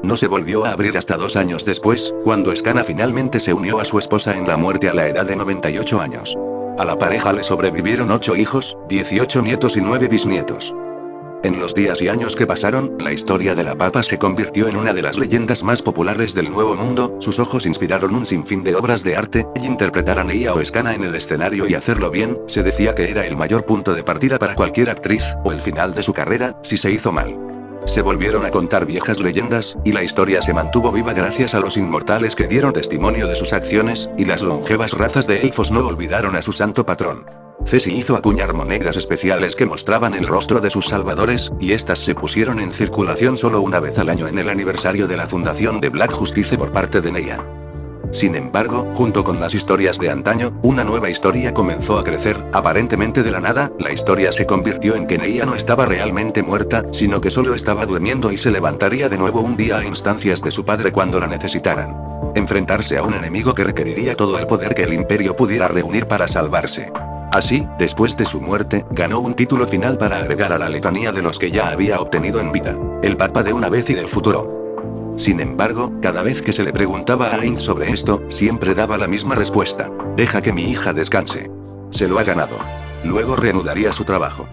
B: No se volvió a abrir hasta 2 años después, cuando Skana finalmente se unió a su esposa en la muerte a la edad de 98 años. A la pareja le sobrevivieron 8 hijos, 18 nietos y 9 bisnietos. En los días y años que pasaron, la historia de la papa se convirtió en una de las leyendas más populares del Nuevo Mundo, sus ojos inspiraron un sinfín de obras de arte, y interpretar a Neia o Skana en el escenario y hacerlo bien, se decía que era el mayor punto de partida para cualquier actriz, o el final de su carrera, si se hizo mal. Se volvieron a contar viejas leyendas, y la historia se mantuvo viva gracias a los inmortales que dieron testimonio de sus acciones, y las longevas razas de elfos no olvidaron a su santo patrón. Ceci hizo acuñar monedas especiales que mostraban el rostro de sus salvadores, y estas se pusieron en circulación solo una vez al año en el aniversario de la fundación de Black Justice por parte de Neia. Sin embargo, junto con las historias de antaño, una nueva historia comenzó a crecer, aparentemente de la nada. La historia se convirtió en que Neia no estaba realmente muerta, sino que solo estaba durmiendo y se levantaría de nuevo un día a instancias de su padre cuando la necesitaran. Enfrentarse a un enemigo que requeriría todo el poder que el imperio pudiera reunir para salvarse. Así, después de su muerte, ganó un título final para agregar a la letanía de los que ya había obtenido en vida, el Papa de una vez y del futuro. Sin embargo, cada vez que se le preguntaba a Ainz sobre esto, siempre daba la misma respuesta: deja que mi hija descanse. Se lo ha ganado. Luego reanudaría su trabajo.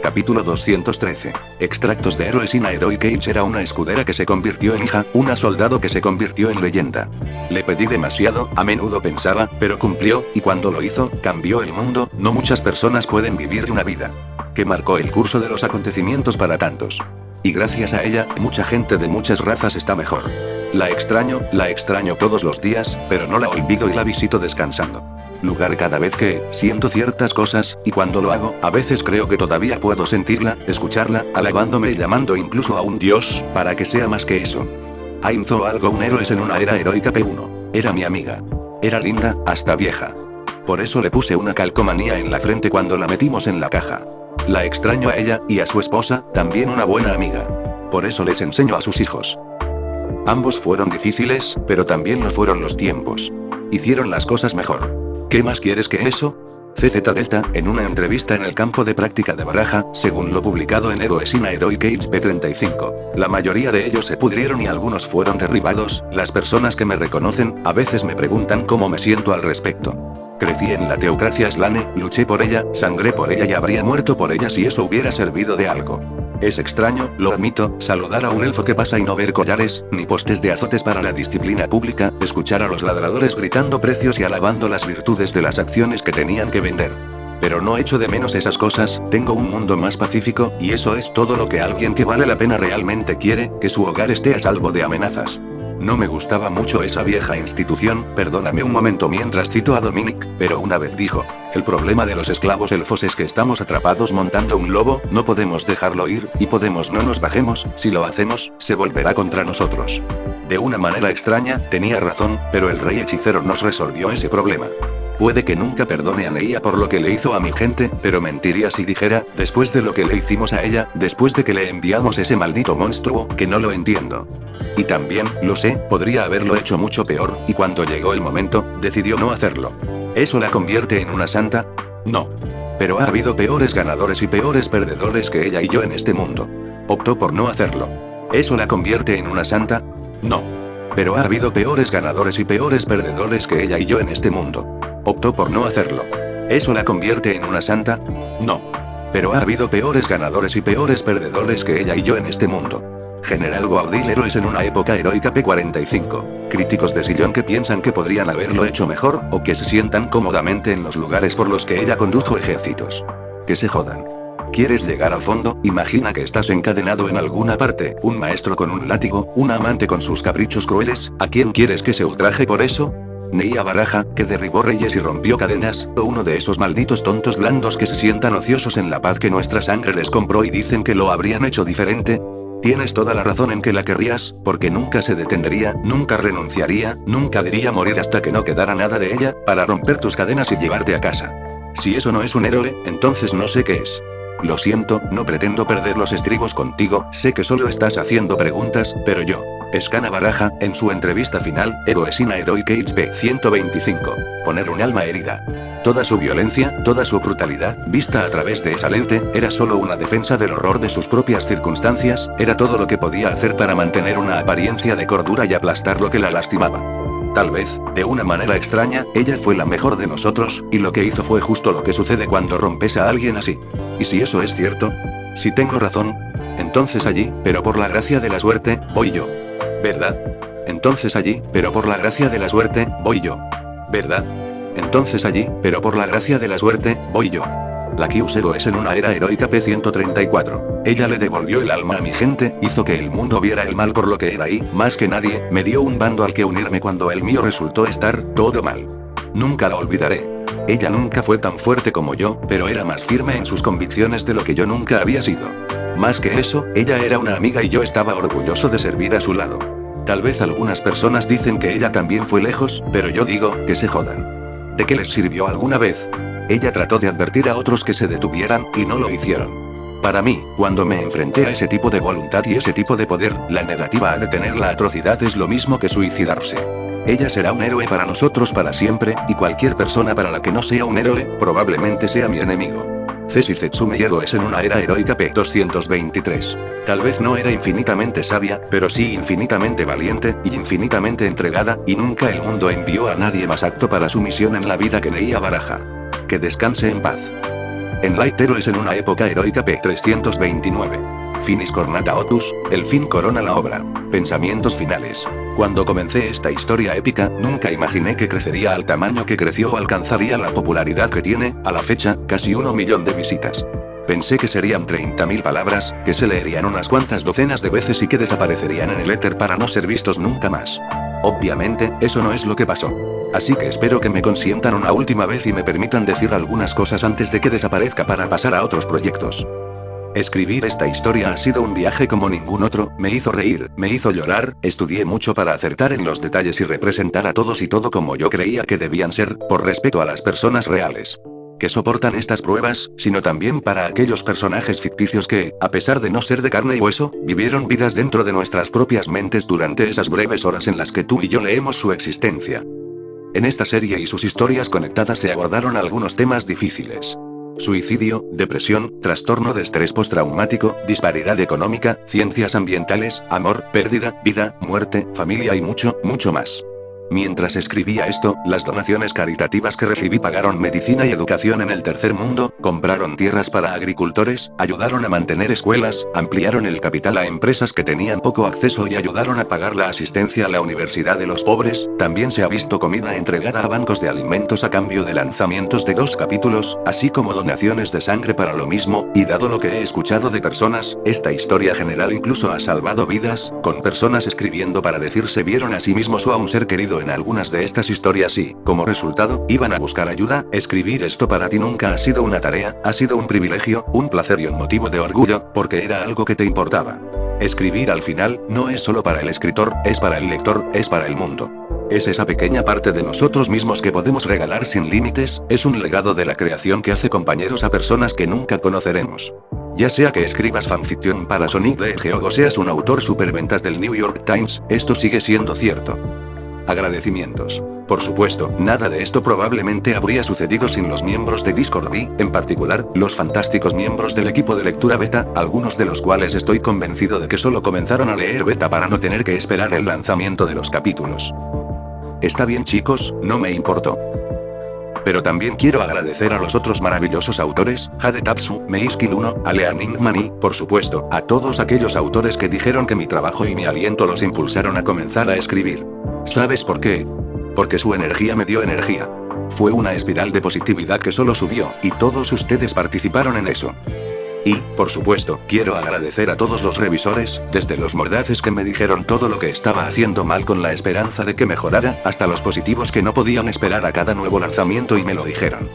B: Capítulo 213. Extractos de héroes. Ina Heroic Age era una escudera que se convirtió en hija, una soldado que se convirtió en leyenda. Le pedí demasiado, a menudo pensaba, pero cumplió, y cuando lo hizo, cambió el mundo. No muchas personas pueden vivir una vida que marcó el curso de los acontecimientos para tantos. Y gracias a ella, mucha gente de muchas razas está mejor. La extraño todos los días, pero no la olvido y la visito descansando. Lugar cada vez que siento ciertas cosas, y cuando lo hago, a veces creo que todavía puedo sentirla, escucharla, alabándome y llamando incluso a un dios, para que sea más que eso. Ainz o algo un héroe en una era heroica P1. Era mi amiga. Era linda, hasta vieja. Por eso le puse una calcomanía en la frente cuando la metimos en la caja. La extraño a ella, y a su esposa, también una buena amiga. Por eso les enseño a sus hijos. Ambos fueron difíciles, pero también lo fueron los tiempos. Hicieron las cosas mejor. ¿Qué más quieres que eso? CZ Delta, en una entrevista en el campo de práctica de Baraja, según lo publicado en Héroes Ina Heroic Age P35. La mayoría de ellos se pudrieron y algunos fueron derribados. Las personas que me reconocen, a veces me preguntan cómo me siento al respecto. Crecí en la teocracia Slane, luché por ella, sangré por ella y habría muerto por ella si eso hubiera servido de algo. Es extraño, lo admito, saludar a un elfo que pasa y no ver collares, ni postes de azotes para la disciplina pública, escuchar a los ladradores gritando precios y alabando las virtudes de las acciones que tenían que vender. Pero no echo de menos esas cosas, tengo un mundo más pacífico, y eso es todo lo que alguien que vale la pena realmente quiere, que su hogar esté a salvo de amenazas. No me gustaba mucho esa vieja institución, perdóname un momento mientras cito a Dominic, pero una vez dijo, el problema de los esclavos elfos es que estamos atrapados montando un lobo, no podemos dejarlo ir, y podemos no nos bajemos, si lo hacemos, se volverá contra nosotros. De una manera extraña, tenía razón, pero el rey hechicero nos resolvió ese problema. Puede que nunca perdone a Neia por lo que le hizo a mi gente, pero mentiría si dijera, después de lo que le hicimos a ella, después de que le enviamos ese maldito monstruo, que no lo entiendo. Y también, lo sé, podría haberlo hecho mucho peor, y cuando llegó el momento, decidió no hacerlo. ¿Eso la convierte en una santa? No. Pero ha habido peores ganadores y peores perdedores que ella y yo en este mundo. Optó por no hacerlo. ¿Eso la convierte en una santa? No. Pero ha habido peores ganadores y peores perdedores que ella y yo en este mundo. Optó por no hacerlo. ¿Eso la convierte en una santa? No. Pero ha habido peores ganadores y peores perdedores que ella y yo en este mundo. General Boabdil, héroes en una época heroica P45. Críticos de sillón que piensan que podrían haberlo hecho mejor, o que se sientan cómodamente en los lugares por los que ella condujo ejércitos. Que se jodan. ¿Quieres llegar al fondo? Imagina que estás encadenado en alguna parte, un maestro con un látigo, un amante con sus caprichos crueles, ¿a quién quieres que se ultraje por eso? Neia Baraja, que derribó reyes y rompió cadenas, o uno de esos malditos tontos blandos que se sientan ociosos en la paz que nuestra sangre les compró y dicen que lo habrían hecho diferente. Tienes toda la razón en que la querrías, porque nunca se detendría, nunca renunciaría, nunca diría morir hasta que no quedara nada de ella, para romper tus cadenas y llevarte a casa. Si eso no es un héroe, entonces no sé qué es. Lo siento, no pretendo perder los estribos contigo, sé que solo estás haciendo preguntas, pero yo. Escana Baraja, en su entrevista final, Heroesina Heroic HP 125. Poner un alma herida. Toda su violencia, toda su brutalidad, vista a través de esa lente, era solo una defensa del horror de sus propias circunstancias, era todo lo que podía hacer para mantener una apariencia de cordura y aplastar lo que la lastimaba. Tal vez, de una manera extraña, ella fue la mejor de nosotros, y lo que hizo fue justo lo que sucede cuando rompes a alguien así. ¿Y si eso es cierto? Si tengo razón, entonces allí, pero por la gracia de la suerte, voy yo. ¿Verdad? Entonces allí, pero por la gracia de la suerte, voy yo. ¿Verdad? Entonces allí, pero por la gracia de la suerte, voy yo. La Kyusero es en una era heroica P134. Ella le devolvió el alma a mi gente, hizo que el mundo viera el mal por lo que era y, más que nadie, me dio un bando al que unirme cuando el mío resultó estar todo mal. Nunca la olvidaré. Ella nunca fue tan fuerte como yo, pero era más firme en sus convicciones de lo que yo nunca había sido. Más que eso, ella era una amiga y yo estaba orgulloso de servir a su lado. Tal vez algunas personas dicen que ella también fue lejos, pero yo digo, que se jodan. ¿De qué les sirvió alguna vez? Ella trató de advertir a otros que se detuvieran, y no lo hicieron. Para mí, cuando me enfrenté a ese tipo de voluntad y ese tipo de poder, la negativa a detener la atrocidad es lo mismo que suicidarse. Ella será un héroe para nosotros para siempre, y cualquier persona para la que no sea un héroe, probablemente sea mi enemigo. Ceci Zetsume Yedo es en una era heroica P223. Tal vez no era infinitamente sabia, pero sí infinitamente valiente, y infinitamente entregada, y nunca el mundo envió a nadie más apto para su misión en la vida que Neia Baraja. Que descanse en paz. En Light Heroes en una época heroica P329. Finis Cornata Otus, el fin corona la obra. Pensamientos finales. Cuando comencé esta historia épica, nunca imaginé que crecería al tamaño que creció o alcanzaría la popularidad que tiene, a la fecha, casi 1 millón de visitas. Pensé que serían 30.000 palabras, que se leerían unas cuantas docenas de veces y que desaparecerían en el éter para no ser vistos nunca más. Obviamente, eso no es lo que pasó. Así que espero que me consientan una última vez y me permitan decir algunas cosas antes de que desaparezca para pasar a otros proyectos. Escribir esta historia ha sido un viaje como ningún otro, me hizo reír, me hizo llorar, estudié mucho para acertar en los detalles y representar a todos y todo como yo creía que debían ser, por respeto a las personas reales que soportan estas pruebas, sino también para aquellos personajes ficticios que, a pesar de no ser de carne y hueso, vivieron vidas dentro de nuestras propias mentes durante esas breves horas en las que tú y yo leemos su existencia. En esta serie y sus historias conectadas se abordaron algunos temas difíciles. Suicidio, depresión, trastorno de estrés postraumático, disparidad económica, ciencias ambientales, amor, pérdida, vida, muerte, familia y mucho, mucho más. Mientras escribía esto, las donaciones caritativas que recibí pagaron medicina y educación en el tercer mundo, compraron tierras para agricultores, ayudaron a mantener escuelas, ampliaron el capital a empresas que tenían poco acceso y ayudaron a pagar la asistencia a la universidad de los pobres. También se ha visto comida entregada a bancos de alimentos a cambio de lanzamientos de 2 capítulos, así como donaciones de sangre para lo mismo, y dado lo que he escuchado de personas, esta historia general incluso ha salvado vidas, con personas escribiendo para decirse vieron a sí mismos o a un ser querido en algunas de estas historias y, como resultado, iban a buscar ayuda. Escribir esto para ti nunca ha sido una tarea, ha sido un privilegio, un placer y un motivo de orgullo, porque era algo que te importaba. Escribir al final, no es solo para el escritor, es para el lector, es para el mundo. Es esa pequeña parte de nosotros mismos que podemos regalar sin límites, es un legado de la creación que hace compañeros a personas que nunca conoceremos. Ya sea que escribas fanfiction para Sonic the Hedgehog o seas un autor superventas del New York Times, esto sigue siendo cierto. Agradecimientos. Por supuesto, nada de esto probablemente habría sucedido sin los miembros de Discord y, en particular, los fantásticos miembros del equipo de lectura beta, algunos de los cuales estoy convencido de que solo comenzaron a leer beta para no tener que esperar el lanzamiento de los capítulos. Está bien chicos, no me importó. Pero también quiero agradecer a los otros maravillosos autores, Jade Tatsu, Meiskil 1, Alean Ingman y, por supuesto, a todos aquellos autores que dijeron que mi trabajo y mi aliento los impulsaron a comenzar a escribir. ¿Sabes por qué? Porque su energía me dio energía. Fue una espiral de positividad que solo subió, y todos ustedes participaron en eso. Y, por supuesto, quiero agradecer a todos los revisores, desde los mordaces que me dijeron todo lo que estaba haciendo mal con la esperanza de que mejorara, hasta los positivos que no podían esperar a cada nuevo lanzamiento y me lo dijeron.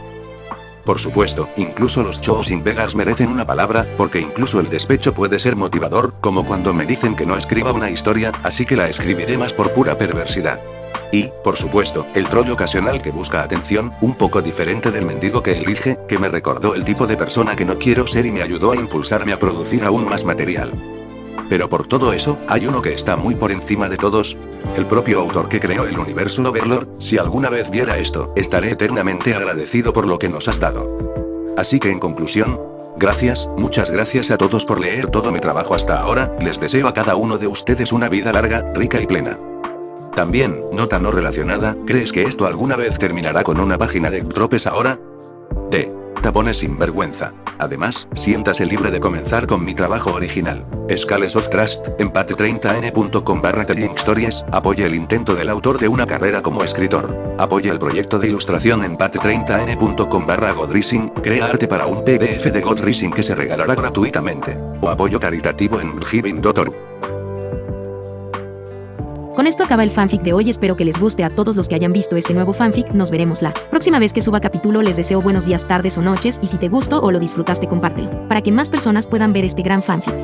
B: Por supuesto, incluso los choosing beggars merecen una palabra, porque incluso el despecho puede ser motivador, como cuando me dicen que no escriba una historia, así que la escribiré más por pura perversidad. Y, por supuesto, el troll ocasional que busca atención, un poco diferente del mendigo que elige, que me recordó el tipo de persona que no quiero ser y me ayudó a impulsarme a producir aún más material. Pero por todo eso, hay uno que está muy por encima de todos. El propio autor que creó el universo Overlord. Si alguna vez viera esto, estaré eternamente agradecido por lo que nos has dado. Así que en conclusión, gracias, muchas gracias a todos por leer todo mi trabajo hasta ahora, les deseo a cada uno de ustedes una vida larga, rica y plena. También, nota no relacionada, ¿crees que esto alguna vez terminará con una página de tropes ahora? Tapones sin vergüenza. Además, siéntase libre de comenzar con mi trabajo original. Scales of Trust, en pate30n.com/telling stories, apoya el intento del autor de una carrera como escritor. Apoya el proyecto de ilustración en pate30n.com/godrising, crea arte para un PDF de Godrising que se regalará gratuitamente. O apoyo caritativo en giving.org.
A: Con esto acaba el fanfic de hoy, espero que les guste a todos los que hayan visto este nuevo fanfic, nos veremos la próxima vez que suba capítulo, les deseo buenos días, tardes o noches, y si te gustó o lo disfrutaste compártelo, para que más personas puedan ver este gran fanfic.